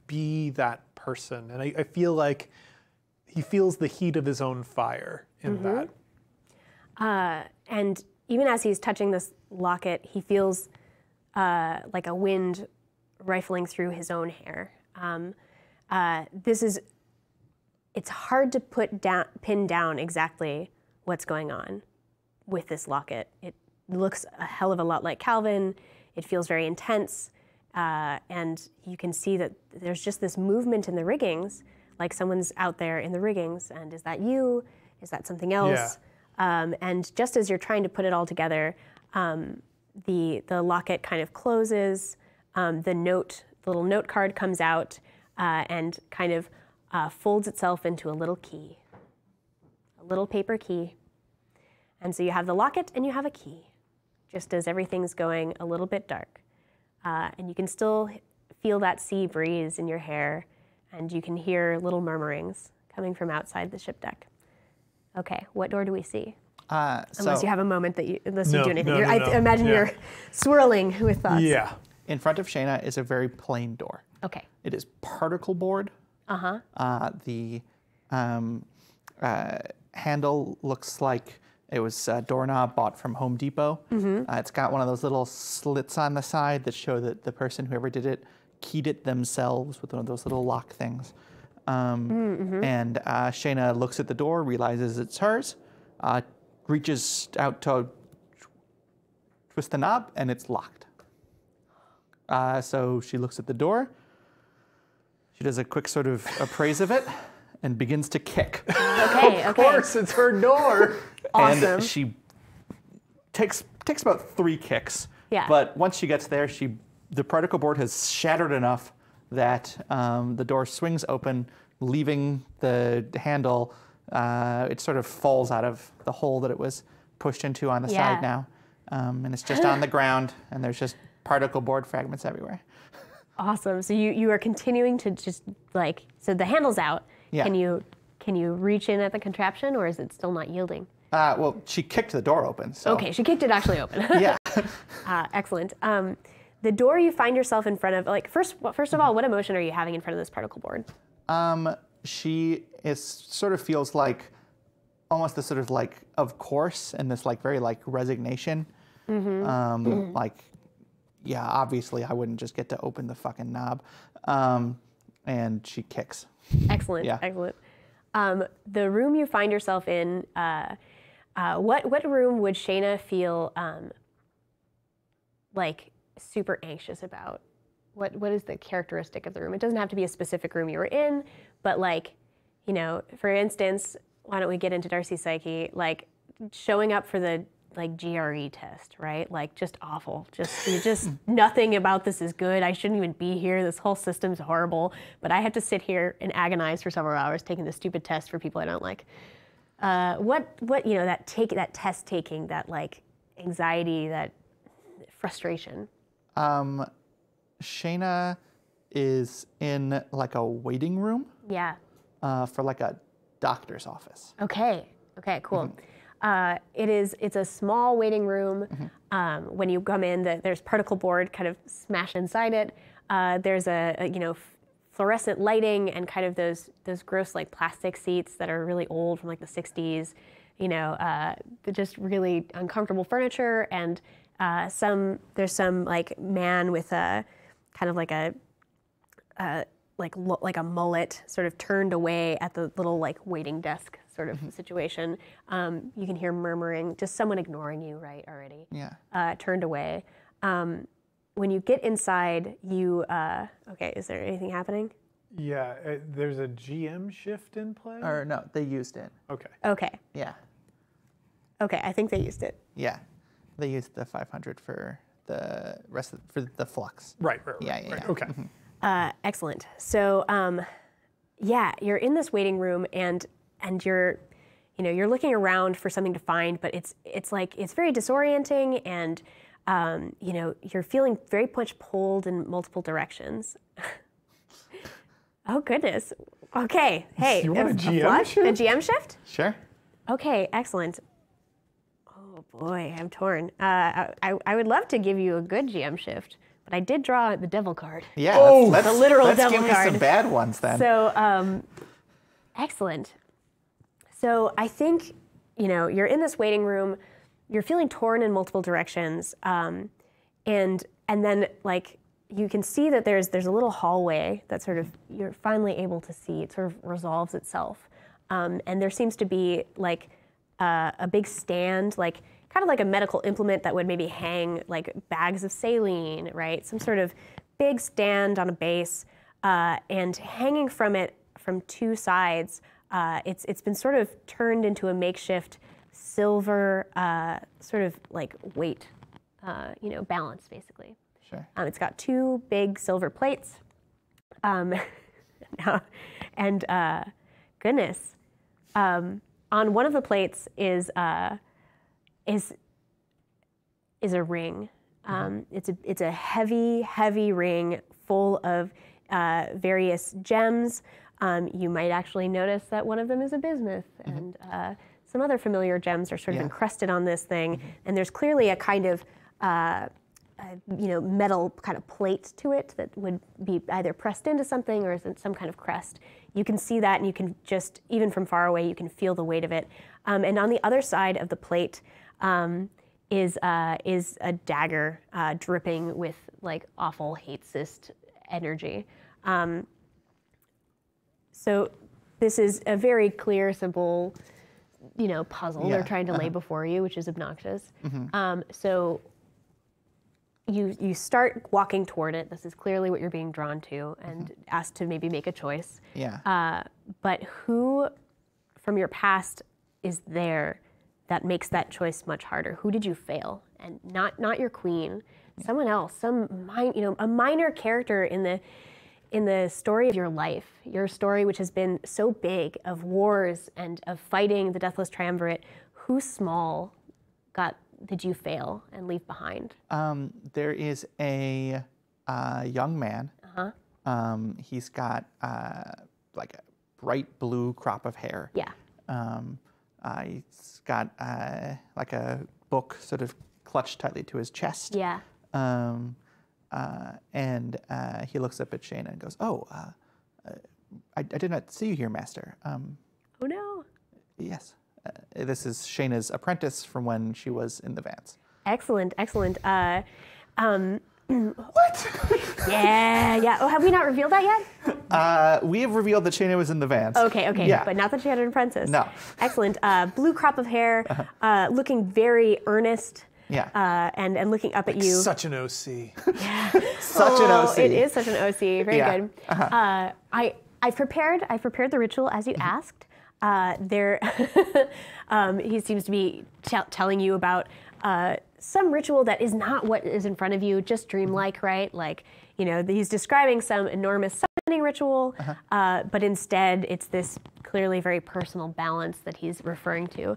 be that person. And I feel like he feels the heat of his own fire in that.
And even as he's touching this locket, he feels like a wind rifling through his own hair. This is it's hard to pin down exactly what's going on with this locket. It looks a hell of a lot like Calvin. It feels very intense. And you can see that there's just this movement in the riggings, like someone's out there in the riggings. And is that you? Is that something else? Yeah. And just as you're trying to put it all together, the locket kind of closes. The little note card comes out and kind of folds itself into a little key, a little paper key. And so you have the locket and you have a key, just as everything's going a little bit dark. And you can still feel that sea breeze in your hair, and you can hear little murmurings coming from outside the ship deck. Okay, what door do we see? Unless you have a moment unless you do anything.
No.
I imagine you're swirling with thoughts.
Yeah.
In front of Shayna is a very plain door.
Okay.
It is particle board. The handle looks like it was a doorknob bought from Home Depot. It's got one of those little slits on the side that show that the person, whoever did it, keyed it themselves with one of those little lock things. And Shayna looks at the door, realizes it's hers, reaches out to twist the knob, and it's locked. So she looks at the door. She does a quick sort of appraise of it and begins to kick.
Okay.
Of course, it's her door.
Awesome.
And she takes about 3 kicks.
Yeah.
But once she gets there, the particle board has shattered enough that the door swings open, leaving the handle. It sort of falls out of the hole that it was pushed into on the side now. And it's just on the ground, and there's just particle board fragments everywhere.
Awesome. So you are continuing to just so the handle's out.
Yeah.
Can you reach in at the contraption, or is it still not yielding?
Well, she kicked the door open. So.
Okay, she kicked it actually open.
Yeah.
Excellent. The door you find yourself in front of, first of all, what emotion are you having in front of this particle board?
She sort of feels like almost this sort of of course, and this very resignation. Yeah, obviously I wouldn't just get to open the fucking knob. And she kicks.
Excellent.
Yeah.
Excellent. The room you find yourself in, what room would Shayna feel super anxious about? What is the characteristic of the room? It doesn't have to be a specific room you were in, but for instance, why don't we get into Darcy's psyche? Showing up for the GRE test, right? Just awful. Just nothing about this is good. I shouldn't even be here. This whole system's horrible. But I have to sit here and agonize for several hours taking this stupid test for people I don't like. That test taking, that anxiety, that frustration.
Shayna is in a waiting room.
Yeah.
For a doctor's office.
Okay, cool. It's a small waiting room. When you come in, there's particle board kind of smashed inside it. There's a fluorescent lighting and kind of those gross plastic seats that are really old from the 60s. Just really uncomfortable furniture, and there's some man with a kind of a mullet sort of turned away at the little waiting desk sort of situation. You can hear murmuring, just someone ignoring you, right, already.
Yeah.
Turned away. When you get inside, is there anything happening?
Yeah, there's a GM shift in play?
Or no, they used it.
Okay.
Yeah.
Okay, I think they used it.
Yeah. They used the 500 for the rest for the flux.
Right.
Yeah.
Okay.
Excellent. So, you're in this waiting room, and you're looking around for something to find, but it's very disorienting, and you're feeling very much pulled in multiple directions. Oh goodness. Okay. Hey,
you want a GM
flush?
shift?
A GM shift?
Sure.
Okay. Excellent. Oh boy, I'm torn. I would love to give you a good GM shift. But I did draw the devil card.
Yeah,
the literal devil
give me
card.
some bad ones then.
So, excellent. So I think, you're in this waiting room, you're feeling torn in multiple directions, and then you can see that there's a little hallway that sort of you're finally able to see. It sort of resolves itself, and there seems to be like a big stand, like kind of like a medical implement that would maybe hang like bags of saline, right? Some sort of big stand on a base, and hanging from it from two sides, it's been sort of turned into a makeshift silver sort of like weight, balance basically.
Sure.
It's got two big silver plates, and goodness, on one of the plates is a ring. It's a heavy ring full of various gems. You might actually notice that one of them is a bismuth, and some other familiar gems are sort of encrusted on this thing. And there's clearly a kind of metal kind of plate to it that would be either pressed into something or some kind of crest. You can see that, and you can just, even from far away, you can feel the weight of it. And on the other side of the plate is a dagger dripping with like awful hate cyst energy. So this is a very clear, simple, puzzle they're trying to lay before you, which is obnoxious. So you start walking toward it. This is clearly what you're being drawn to and asked to maybe make a choice.
Yeah.
But who from your past is there that makes that choice much harder? Who did you fail? And not your queen, someone else, a minor character in the story of your life, your story which has been so big of wars and of fighting the Deathless Triumvirate. Who small did you fail and leave behind?
There is a young man. He's got like a bright blue crop of hair.
Yeah.
He's got like a book sort of clutched tightly to his chest.
Yeah.
And he looks up at Shayna and goes, "Oh, I did not see you here, Master."
Oh no.
Yes. This is Shayna's apprentice from when she was in the Vance.
Excellent.
What?
Yeah. Oh, have we not revealed that yet?
We have revealed that Shayna was in the Vance.
Okay.
Yeah.
But not that she had an apprentice.
No.
Excellent. Blue crop of hair, looking very earnest.
Yeah.
And looking up at you.
Such an OC.
Such an OC.
It is such an OC. Very good.
Uh-huh.
I've prepared the ritual as you asked. He seems to be telling you about some ritual that is not what is in front of you, just dreamlike, right? Like, he's describing some enormous summoning ritual, but instead it's this clearly very personal balance that he's referring to.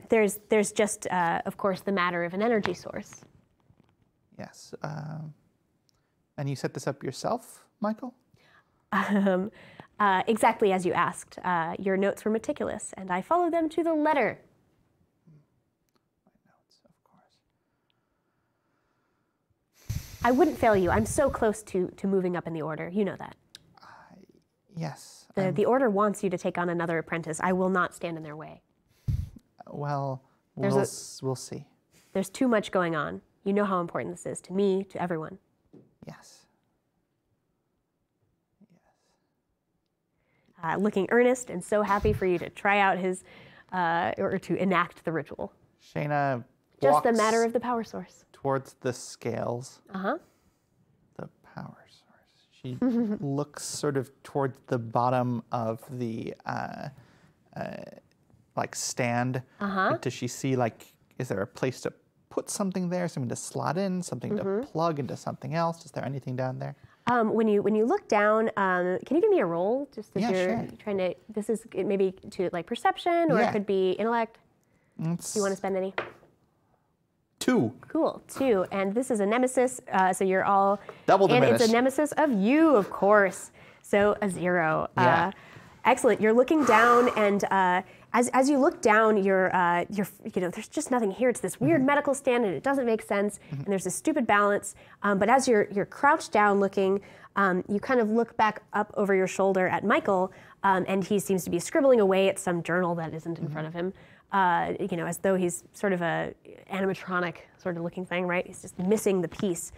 There's just, of course, the matter of an energy source.
Yes. And you set this up yourself, Michael?
Exactly as you asked. Your notes were meticulous, and I followed them to the letter.
My notes, of course.
I wouldn't fail you. I'm so close to moving up in the order. You know that.
Yes.
The order wants you to take on another apprentice. I will not stand in their way.
Well, we'll see.
There's too much going on. You know how important this is to me, to everyone.
Yes.
Looking earnest and so happy for you to try out his, or to enact the ritual.
Shayna
Just the
walks
matter of the power source.
towards the scales. The power source. She looks sort of towards the bottom of the like stand. Does she see is there a place to put something there, something to slot in, something to plug into something else? Is there anything down there?
When you look down, can you give me a roll? Just as you're
sure.
trying to, this is maybe to like perception, or it could be intellect. Do you want to spend any?
2.
Cool, 2. And this is a nemesis, so you're all...
Double diminished.
And it's a nemesis of you, of course. So a 0.
Yeah.
Excellent. You're looking down, and as you look down, you're there's just nothing here. It's this weird medical stand, and it doesn't make sense. And there's this stupid balance. But as you're crouched down, looking, you kind of look back up over your shoulder at Michael, and he seems to be scribbling away at some journal that isn't in front of him. As though he's sort of a animatronic sort of looking thing, right? He's just missing the piece.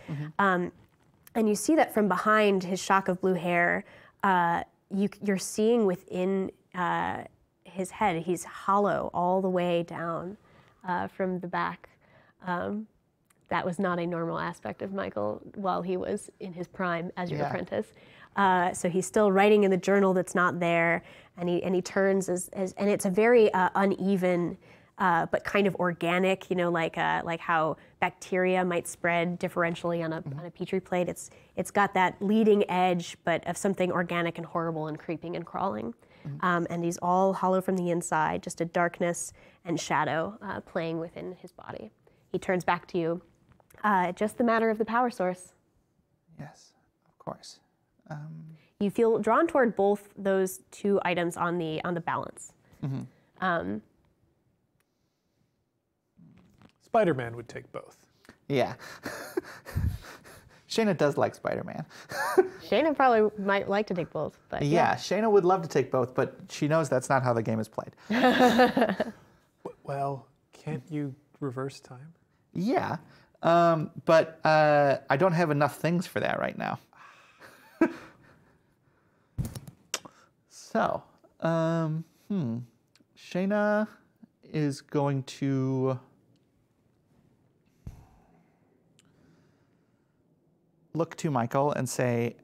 And you see that from behind his shock of blue hair, you're seeing within his head, he's hollow all the way down from the back. That was not a normal aspect of Michael while he was in his prime as your apprentice. So he's still writing in the journal that's not there, and he turns and it's a very uneven, but kind of organic. Like how bacteria might spread differentially on a petri plate. It's got that leading edge, but of something organic and horrible and creeping and crawling. And he's all hollow from the inside, just a darkness and shadow playing within his body. He turns back to you. Just the matter of the power source.
Yes, of course.
You feel drawn toward both those two items on the balance.
Spider-Man would take both.
Yeah. Shayna does like Spider-Man.
Shayna probably might like to take both, but
yeah, Shayna would love to take both, but she knows that's not how the game is played.
Well, can't you reverse time?
Yeah, but I don't have enough things for that right now. So, Shayna is going to look to Michael and say,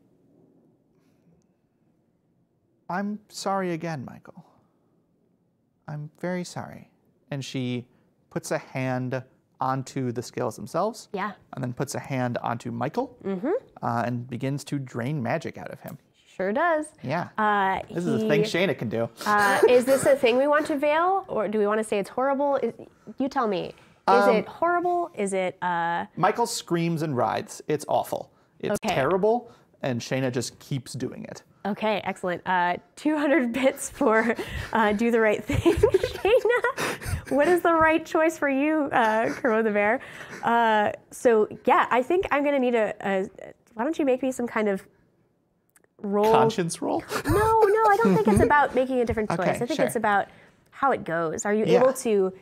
I'm sorry again, Michael. I'm very sorry. And she puts a hand onto the scales themselves.
Yeah.
And then puts a hand onto Michael and begins to drain magic out of him.
Sure does.
Yeah. This is a thing Shayna can do.
Is this a thing we want to veil, or do we want to say it's horrible? You tell me. Is it horrible? Is it...
Michael screams and writhes. It's awful. It's terrible, and Shayna just keeps doing it.
Okay, excellent. 200 bits for do the right thing, Shayna. What is the right choice for you, Kermo the Bear? So yeah, I think I'm gonna need why don't you make me some kind of roll?
Conscience roll?
No, I don't think it's about making a different choice.
Okay,
I think
sure.
it's about how it goes. Are you able to?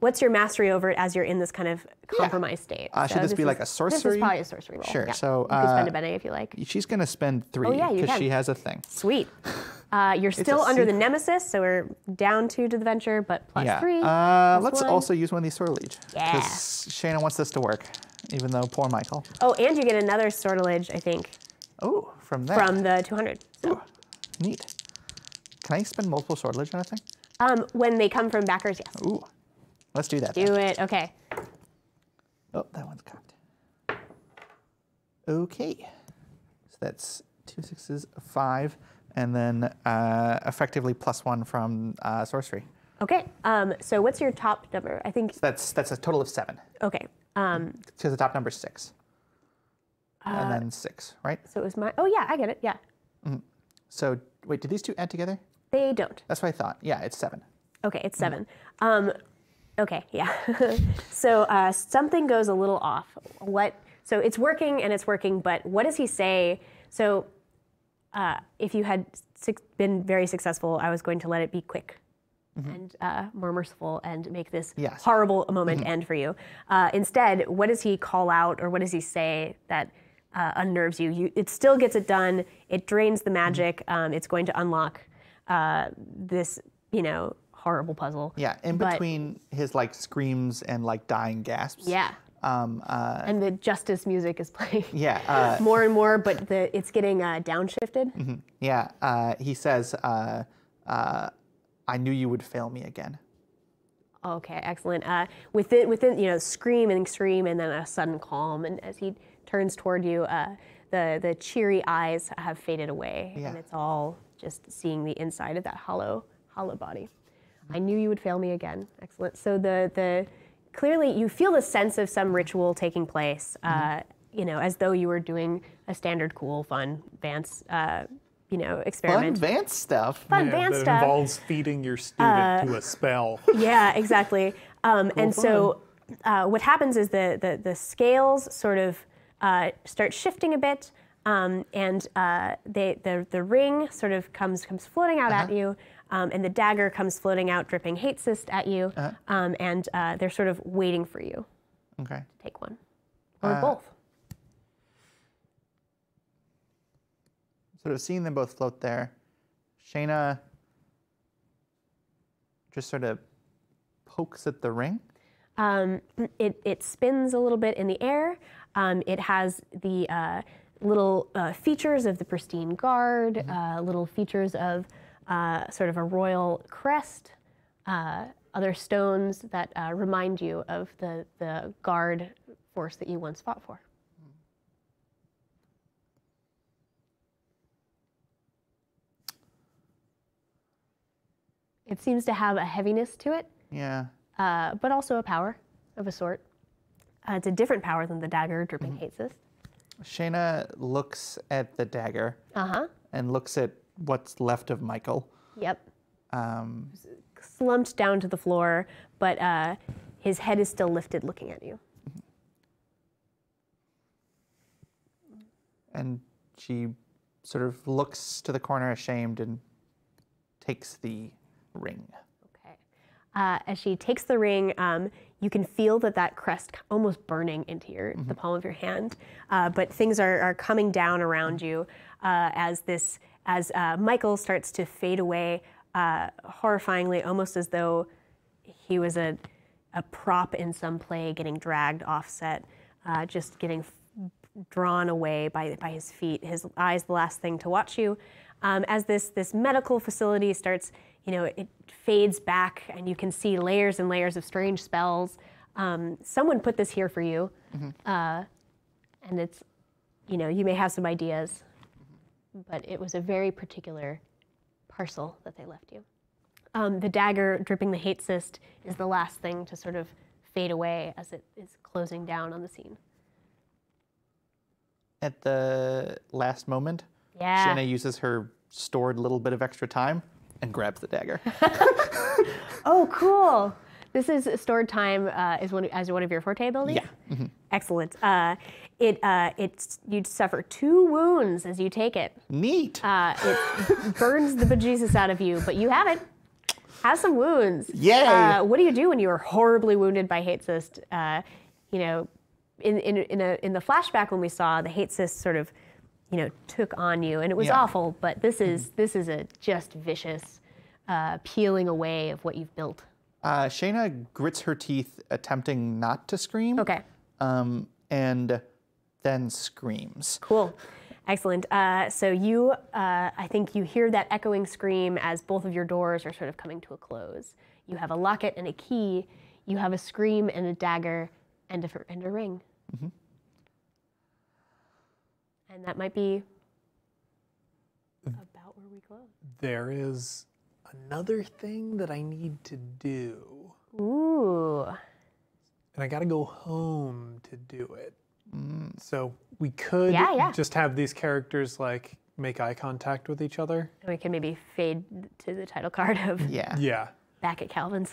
What's your mastery over it as you're in this kind of compromised state?
Should this be like a sorcery?
This is probably a sorcery roll.
Sure.
Yeah.
So
you can spend a Bene if you like.
She's going to spend 3 because she has a thing.
Sweet. You're still under the nemesis, so we're down 2 to the venture, but plus 3.
Let's also use one of these sortilege.
Yeah.
Because Shayna wants this to work, even though poor Michael.
Oh, and you get another sortilege, I think.
Oh, from that.
From the 200. So.
Ooh, neat. Can I spend multiple sortilege on a thing?
When they come from backers, yes.
Ooh. Let's do that.
Do it. Okay.
Oh, that one's cocked. Okay. So that's 2 6s, 5, and then effectively +1 from sorcery.
Okay. So what's your top number? I think
So that's a total of 7.
Okay.
So the top number is 6. And then 6, right?
So it was my. Oh yeah, I get it. Yeah.
So wait, do these two add together?
They don't.
That's what I thought. Yeah, it's 7.
Okay, it's 7. Okay, yeah. So something goes a little off. So it's working and it's working, but what does he say? So if you had been very successful, I was going to let it be quick and more merciful and make this horrible moment end for you. Instead, what does he call out or what does he say that unnerves you? It still gets it done. It drains the magic. It's going to unlock this, horrible puzzle.
Yeah, in between his screams and dying gasps.
Yeah. And the justice music is playing.
Yeah.
More and more, but it's getting downshifted.
Yeah. He says, I knew you would fail me again.
Okay, excellent. Within scream, and then a sudden calm, and as he turns toward you, the cheery eyes have faded away, and it's all just seeing the inside of that hollow body. I knew you would fail me again. Excellent. So the clearly you feel the sense of some ritual taking place, as though you were doing a standard, cool, fun, Vance, experiment.
Fun Vance stuff.
Fun Vance
that
stuff.
involves feeding your student to a spell.
Yeah, exactly. So what happens is the scales sort of start shifting a bit, and the ring sort of comes floating out at you, and the dagger comes floating out, dripping hate cyst at you, and they're sort of waiting for you.
Okay.
To take one or both.
sort of seeing them both float there, Shayna just sort of pokes at the ring.
It spins a little bit in the air. It has the little features of the pristine guard, little features of sort of a royal crest, other stones that remind you of the guard force that you once fought for. It seems to have a heaviness to it.
Yeah.
But also a power of a sort. It's a different power than the dagger dripping hate cyst.
Shayna looks at the dagger and looks at what's left of Michael.
Yep. Slumped down to the floor, but his head is still lifted looking at you.
And she sort of looks to the corner ashamed and takes the ring.
As she takes the ring, you can feel that crest almost burning into the palm of your hand. But things are coming down around you as Michael starts to fade away horrifyingly, almost as though he was a prop in some play getting dragged offset, just getting drawn away by his feet. His eyes the last thing to watch you. As this medical facility starts, it fades back and you can see layers and layers of strange spells. Someone put this here for you. And it's, you may have some ideas, but it was a very particular parcel that they left you. The dagger dripping the hate cyst is the last thing to sort of fade away as it is closing down on the scene.
At the last moment,
Yeah.
Shayna uses her stored little bit of extra time and grabs the dagger.
Oh, cool. This is stored time as one of your forte abilities?
Yeah. Mm-hmm.
Excellent. You'd suffer 2 wounds as you take it.
Neat.
It burns the bejesus out of you, but you have it. Have some wounds.
Yay.
What do you do when you are horribly wounded by hate cyst? In the flashback when we saw the hate cyst sort of, took on you, and it was awful. But this is a just vicious peeling away of what you've built.
Shayna grits her teeth, attempting not to scream.
Okay.
And then screams.
Cool. Excellent. So you, I think you hear that echoing scream as both of your doors are sort of coming to a close. You have a locket and a key. You have a scream and a dagger and a ring. Mm-hmm. And that might be about where we close.
There is another thing that I need to do.
Ooh.
And I got to go home to do it. So we could just have these characters make eye contact with each other.
And we can maybe fade to the title card of Back at Calvin's.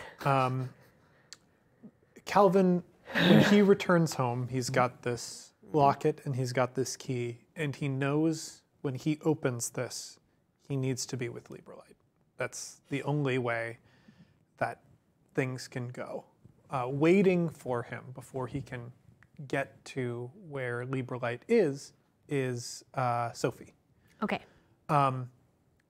Calvin, when he returns home, he's got this locket and he's got this key, and he knows when he opens this, he needs to be with Librelight. That's the only way that things can go. Waiting for him before he can get to where Librelight is Sophie.
Okay.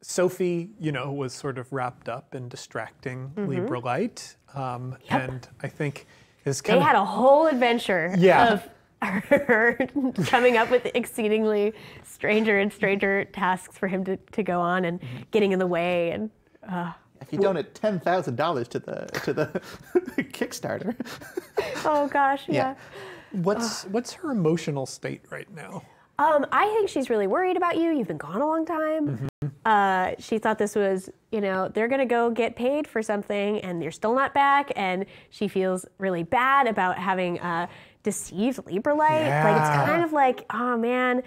Sophie, was sort of wrapped up in distracting Librelight, and I think is kind
They had a whole adventure of her coming up with exceedingly stranger and stranger tasks for him to go on and getting in the way and.
If you donate $10,000 to the Kickstarter.
Oh gosh, yeah.
What's her emotional state right now?
I think she's really worried about you. You've been gone a long time. She thought this was, they're gonna go get paid for something and you're still not back, and she feels really bad about having deceived Librelight. Like it's kind of like, oh man,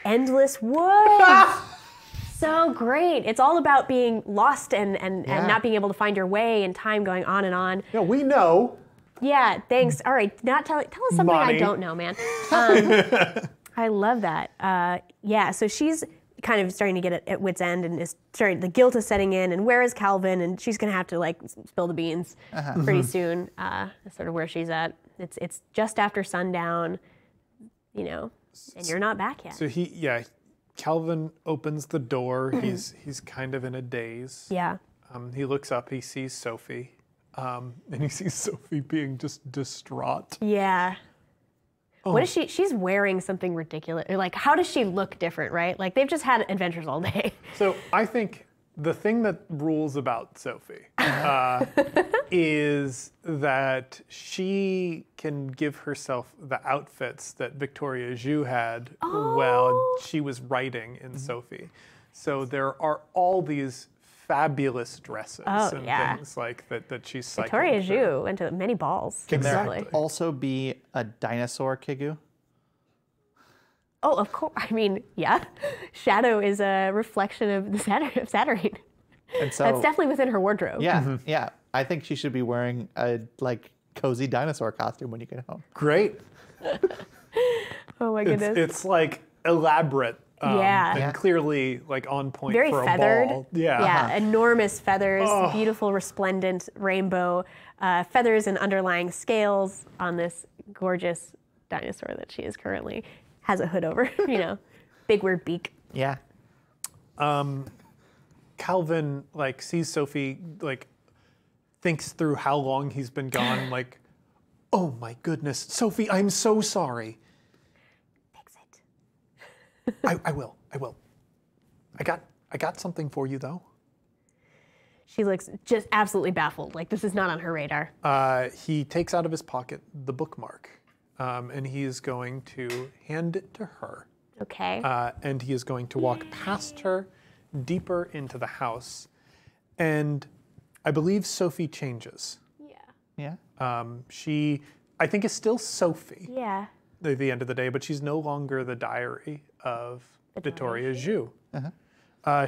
endless woods. So great. It's all about being lost and not being able to find your way, and time going on and on.
Yeah, we know.
Yeah, thanks. All right, tell us something
Money.
I don't know, man. I love that. So she's kind of starting to get at wit's end, and the guilt is setting in, and where is Calvin? And she's gonna have to spill the beans pretty soon. That's sort of where she's at. It's just after sundown, and you're not back yet.
So Calvin opens the door. He's kind of in a daze.
Yeah.
He looks up. He sees Sophie, and he sees Sophie being just distraught.
Yeah. What is she? She's wearing something ridiculous. Like, how does she look different, right? Like, they've just had adventures all day.
So I think the thing that rules about Sophie is that she can give herself the outfits that Victoria Ju had while she was writing in Sophie. So there are all these fabulous dresses and things like that she's cycling
Victoria
through.
Ju went to many balls.
Can
Exactly.
there also be a dinosaur Kigu?
Oh, of course. I mean, yeah. Shadow is a reflection of the Saturn.
And so
That's definitely within her wardrobe.
yeah, yeah. I think she should be wearing a like cozy dinosaur costume when you get home.
Great.
Oh my goodness.
It's like elaborate.
Yeah.
And clearly like on point
Very
for
feathered.
a ball. Yeah.
Yeah, enormous feathers, beautiful, resplendent rainbow feathers and underlying scales on this gorgeous dinosaur that she is currently has a hood over. Big weird beak.
Yeah.
Calvin like sees Sophie, like thinks through how long he's been gone, like, oh my goodness, Sophie, I'm so sorry.
Fix it.
I will. I got something for you though.
She looks just absolutely baffled. Like, this is not on her radar.
He takes out of his pocket the bookmark, and he is going to hand it to her.
Okay.
And he is going to walk past her deeper into the house. And I believe Sophie changes.
Yeah.
Yeah.
She, I think, is still Sophie
Yeah.
at the end of the day, but she's no longer the diary of Victoria Ju.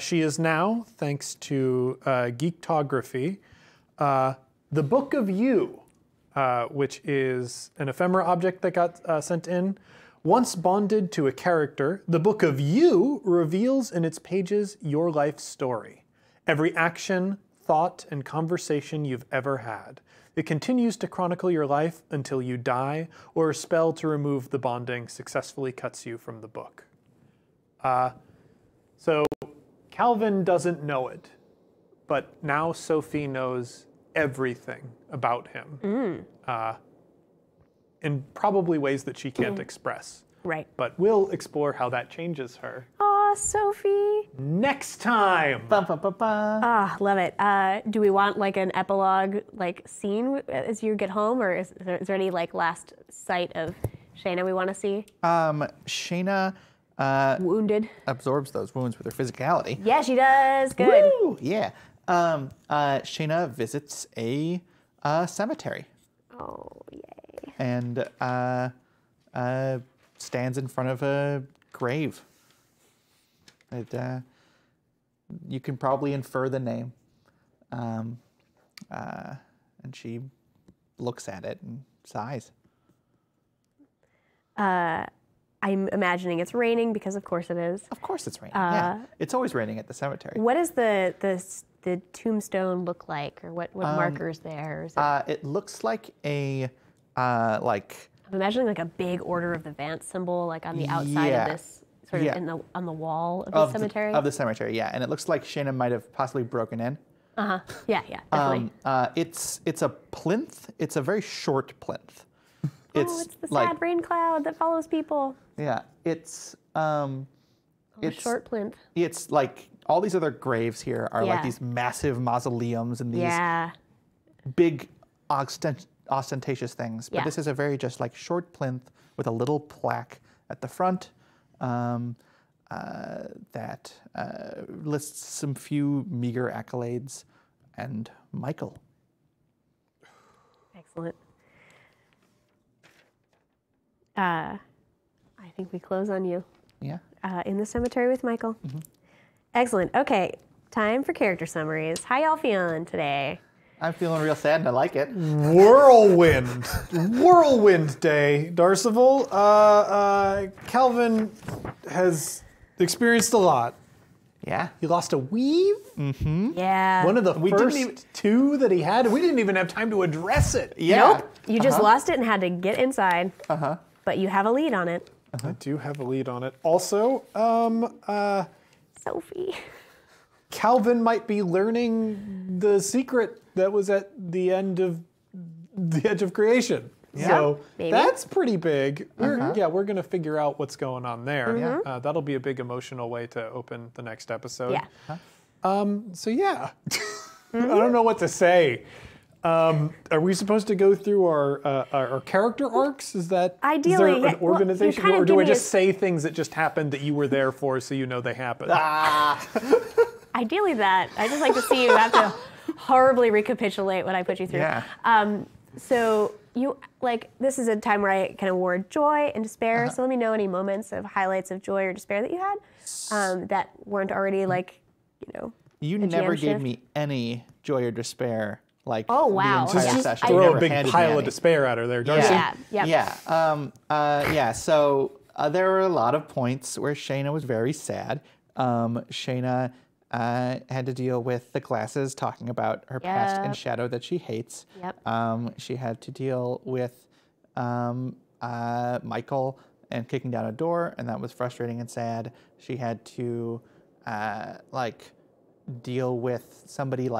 She is now, thanks to Geektography, the Book of You, which is an ephemera object that got sent in. Once bonded to a character, the Book of You reveals in its pages your life story. Every action, thought, and conversation you've ever had. It continues to chronicle your life until you die, or a spell to remove the bonding successfully cuts you from the book. So Calvin doesn't know it, but now Sophie knows everything about him. In probably ways that she can't express.
Right.
But we'll explore how that changes her
Aw, Sophie.
next time.
Bum, bum, bum, bum.
Ah, love it. Do we want like an epilogue like scene as you get home, or is there any like last sight of Shayna we want to see?
Shayna
Wounded.
absorbs those wounds with her physicality.
Yeah, she does. Good.
Woo! Yeah. Shayna visits a cemetery
Oh, yay.
and stands in front of a grave. You can probably infer the name. And she looks at it and sighs.
I'm imagining it's raining because of course it is.
Of course it's raining. Yeah. It's always raining at the cemetery.
What does the tombstone look like, or what markers there? Is it,
It looks like a like
I'm imagining like a big Order of the Vance symbol, like on the outside
Yeah.
of this, sort of
Yeah.
on the wall of the cemetery.
Of the cemetery, yeah. And it looks like Shayna might have possibly broken in.
Yeah, definitely.
It's a plinth. It's a very short plinth.
It's the sad rain cloud that follows people.
Yeah, it's
Short plinth.
It's like all these other graves here are
Yeah.
like these massive mausoleums and these
Yeah.
big ostentatious things. But
Yeah.
this is a very just like short plinth with a little plaque at the front that lists some few meager accolades and Michael.
Excellent. I think we close on you.
Yeah.
In the cemetery with Michael. Excellent. Okay, time for character summaries. How y'all feeling today?
I'm feeling real sad and I like it.
Whirlwind day, Darcival. Calvin has experienced a lot.
Yeah.
He lost a weave.
Yeah.
One of the
We
first
didn't even-
two that he had. We didn't even have time to address it.
Yeah.
Nope. You just lost it and had to get inside. But you have a lead on it.
I do have a lead on it. Also,
Sophie.
Calvin might be learning the secret that was at the end of the edge of creation. So
maybe.
that's pretty big. We're going to figure out what's going on there. That'll be a big emotional way to open the next episode.
Yeah.
So yeah, I don't know what to say. Are we supposed to go through our character arcs? Is that
Ideally,
is there an organization,
well,
or do I just say things that just happened that you were there for, so you know they happened?
Ideally, that I just like to see you have to horribly recapitulate what I put you through.
Yeah.
So you this is a time where I kind of award joy and despair. So let me know any moments of highlights of joy or despair that you had that weren't already
You never gave me any joy or despair.
Oh, wow.
The entire
Just
session.
throw
You
a
never
big
handed me
pile
any.
of despair at her there, Darcy.
Yeah. So there were a lot of points where Shayna was very sad. Shayna had to deal with the glasses talking about her past and shadow that she hates. She had to deal with Michael and kicking down a door, and that was frustrating and sad. She had to deal with somebody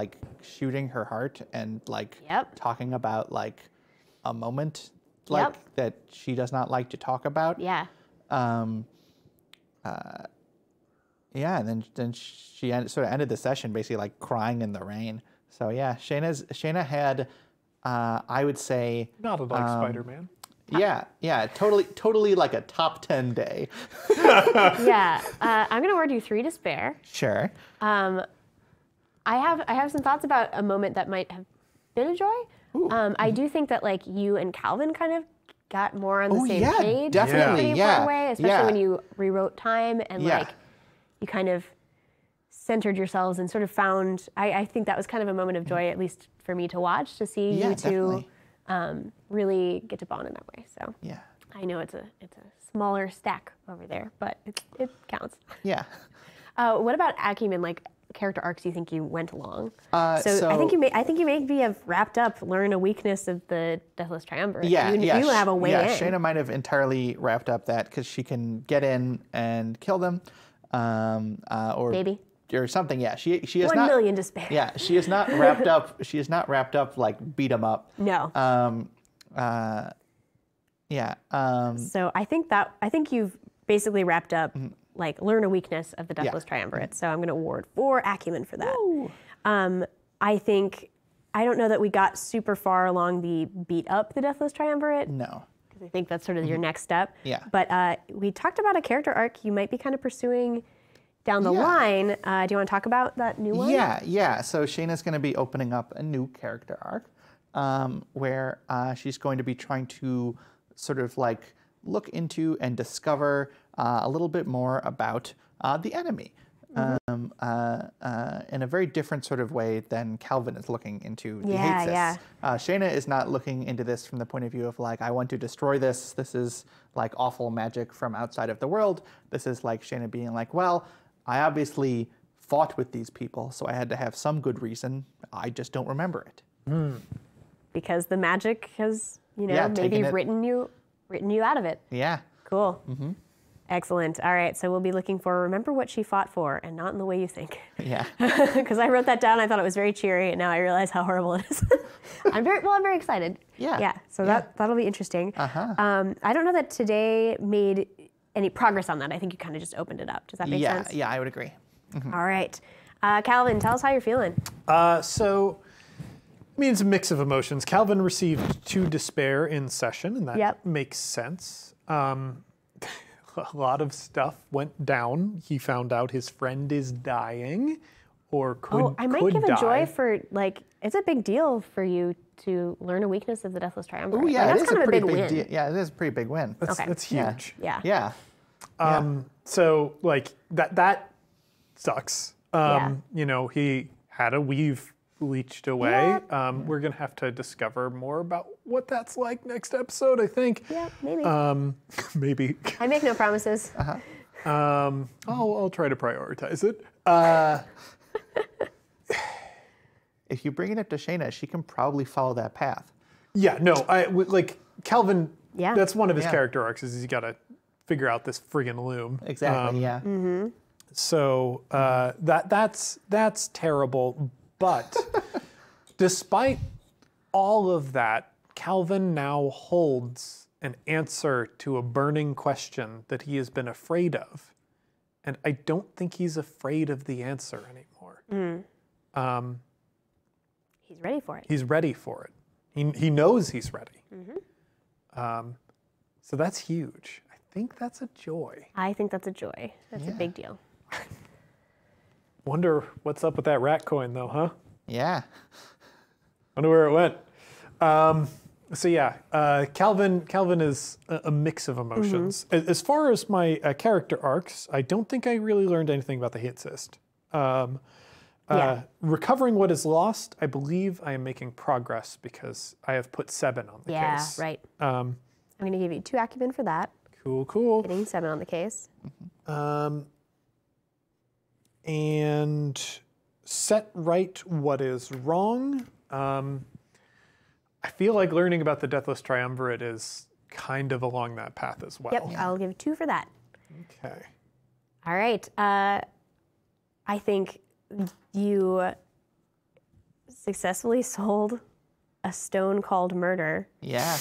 shooting her heart and talking about a moment that she does not like to talk about. And then she sort of ended the session basically crying in the rain. So yeah, Shayna had I would say
Not like Spider-Man.
Totally like a top 10 day.
I'm gonna award you 3 despair.
Sure.
I have some thoughts about a moment that might have been a joy. I do think that you and Calvin kind of got more on the same page
definitely.
in a pretty important way, especially when you rewrote time and you kind of centered yourselves and sort of found. I think that was kind of a moment of joy, at least for me to watch, to see you two really get to bond in that way. So I know it's a smaller stack over there, but it counts. What about acumen? Character arcs you think you went along? So I think you maybe have wrapped up learn a weakness of the Deathless Triumvirate. You have a way in.
Shayna might have entirely wrapped up that because she can get in and kill them, or
maybe
or something. She has
1
not
million despair.
She is not wrapped up. She is not wrapped up beat 'em up.
No. So I think you've basically wrapped up. Learn a weakness of the Deathless Triumvirate. So I'm going to award 4 acumen for that. I don't know that we got super far along the beat up the Deathless Triumvirate.
No.
Because I think that's sort of your next step.
But
we talked about a character arc you might be kind of pursuing down the line. Do you want to talk about that new one?
So Shayna's going to be opening up a new character arc where she's going to be trying to sort of look into and discover a little bit more about the enemy in a very different sort of way than Calvin is looking into. He hates this. Shayna is not looking into this from the point of view of I want to destroy this. This is awful magic from outside of the world. This is Shayna being well, I obviously fought with these people, so I had to have some good reason. I just don't remember it.
Because the magic has, maybe written you out of it. Cool. Excellent. All right, so we'll be looking for remember what she fought for and not in the way you think. Because I wrote that down. I thought it was very cheery, and now I realize how horrible it is. I'm very excited. So that'll be interesting. I don't know that today made any progress on that. I think you kind of just opened it up. Does that make sense?
Yeah, I would agree.
All right. Calvin, tell us how you're feeling.
It's a mix of emotions. Calvin received 2 despair in session, and that makes sense. A lot of stuff went down. He found out his friend is dying, or could
I might give a joy for it's a big deal for you to learn a weakness of the Deathless Triumvirate.
That's
kind of a big win.
Yeah, it is a pretty big win.
That's huge. So that sucks. He had a weave leached away. We're gonna have to discover more about what that's like next episode, I think.
Maybe.
Maybe.
I make no promises.
I'll try to prioritize it.
If you bring it up to Shayna, she can probably follow that path.
Calvin.
Yeah.
That's one of his character arcs. Is he's got to figure out this friggin' loom.
Exactly. Yeah.
So that's terrible. But despite all of that, Calvin now holds an answer to a burning question that he has been afraid of. And I don't think he's afraid of the answer anymore.
He's ready for it.
He's ready for it. He knows he's ready. So that's huge. I think that's a joy.
I think that's a joy. That's a big deal.
Wonder what's up with that rat coin though, huh?
Yeah.
Wonder where it went. So yeah, Calvin is a mix of emotions. As far as my character arcs, I don't think I really learned anything about the hate cyst. Recovering what is lost, I believe I am making progress because I have put 7 on the case.
Yeah, right. I'm going to give you 2 acumen for that.
Cool.
Getting 7 on the case.
And set right what is wrong. I feel like learning about the Deathless Triumvirate is kind of along that path as well.
Yep, I'll give 2 for that.
Okay.
All right. I think you successfully sold a stone called murder.
Yeah.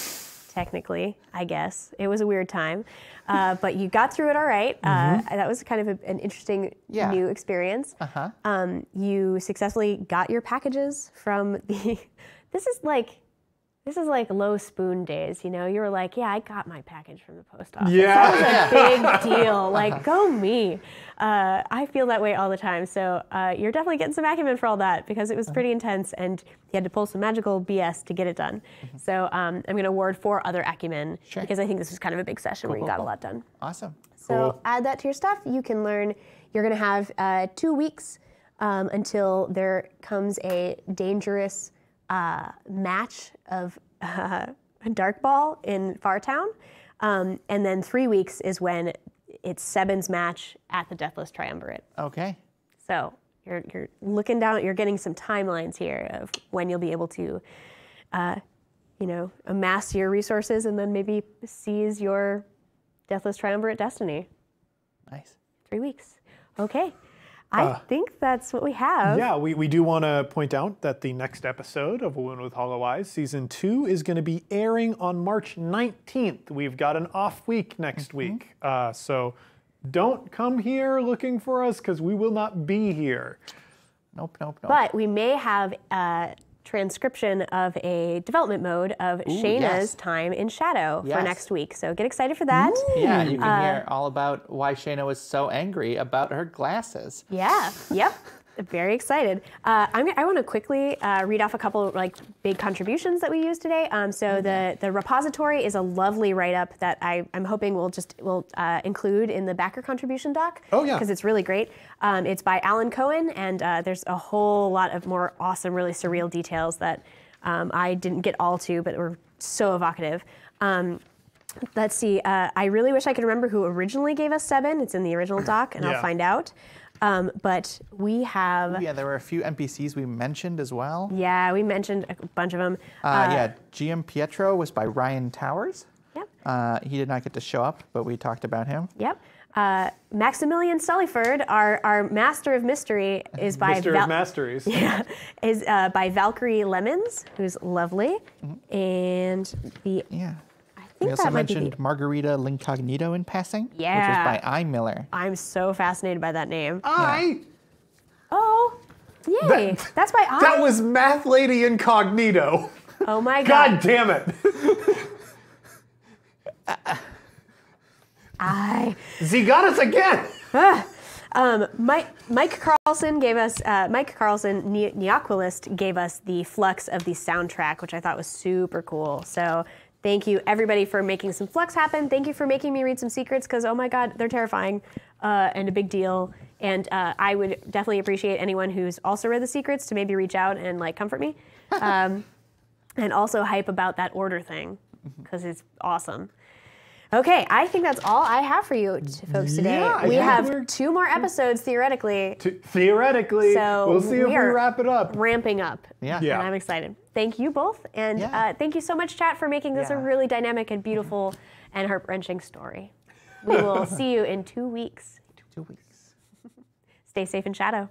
Technically, I guess. It was a weird time, but you got through it all right. That was kind of an interesting new experience. You successfully got your packages from the, this is like low spoon days, you know? You were like, yeah, I got my package from the post office.
Yeah.
That was a big deal. Like, go me. I feel that way all the time. So you're definitely getting some acumen for all that because it was pretty intense and you had to pull some magical BS to get it done. So I'm going to award 4 other acumen because I think this was kind of a big session where you got a lot done.
Awesome.
So add that to your stuff. You can learn, you're going to have 2 weeks until there comes a dangerous match of Dark Ball in Fartown. And then 3 weeks is when it's Sebin's match at the Deathless Triumvirate.
Okay.
So you're looking down, you're getting some timelines here of when you'll be able to, amass your resources and then maybe seize your Deathless Triumvirate destiny.
Nice.
3 weeks. Okay. I think that's what we have.
Yeah, we do want to point out that the next episode of A Wound with Hollow Eyes, Season 2, is going to be airing on March 19th. We've got an off week next week. So don't come here looking for us because we will not be here.
Nope.
But we may have a transcription of a development mode of Shayna's time in Shadow for next week. So get excited for that.
Yeah, you can hear all about why Shayna was so angry about her glasses.
Yeah, yep. Very excited. I want to quickly read off a couple big contributions that we used today. So the repository is a lovely write-up that I'm hoping we'll include in the backer contribution doc.
Oh yeah,
because it's really great. It's by Alan Cohen, and there's a whole lot of more awesome, really surreal details that I didn't get all to, but were so evocative. Let's see. I really wish I could remember who originally gave us 7. It's in the original doc, and I'll find out. But we have...
Yeah, there were a few NPCs we mentioned as well.
Yeah, we mentioned a bunch of them.
GM Pietro was by Ryan Towers.
Yep.
He did not get to show up, but we talked about him.
Yep. Maximilian Sullyford, our Master of Mystery, is by...
Mister of Masteries.
Yeah, is by Valkyrie Lemons, who's lovely. And the...
Yeah.
I think
we also
that might be
mentioned Margarita L'Incognito in passing, which was
Yeah.
by I. Miller.
I'm so fascinated by that name.
Oh,
yay. That's by I.
that was Math Lady Incognito.
Oh my God.
God damn it. Z got us again.
Mike Carlson gave us, Neoquilist gave us the flux of the soundtrack, which I thought was super cool. So thank you everybody for making some flux happen. Thank you for making me read some secrets because, oh my God, they're terrifying and a big deal. And I would definitely appreciate anyone who's also read the secrets to maybe reach out and comfort me. And also hype about that order thing because it's awesome. Okay, I think that's all I have for you folks today.
Yeah,
we have 2 more episodes theoretically.
Theoretically,
So
we'll see if we
are
wrap it up.
Ramping up.
Yeah.
And I'm excited. Thank you both. And thank you so much, chat, for making this a really dynamic and beautiful and heart-wrenching story. We will see you in 2 weeks.
2 weeks.
Stay safe in shadow.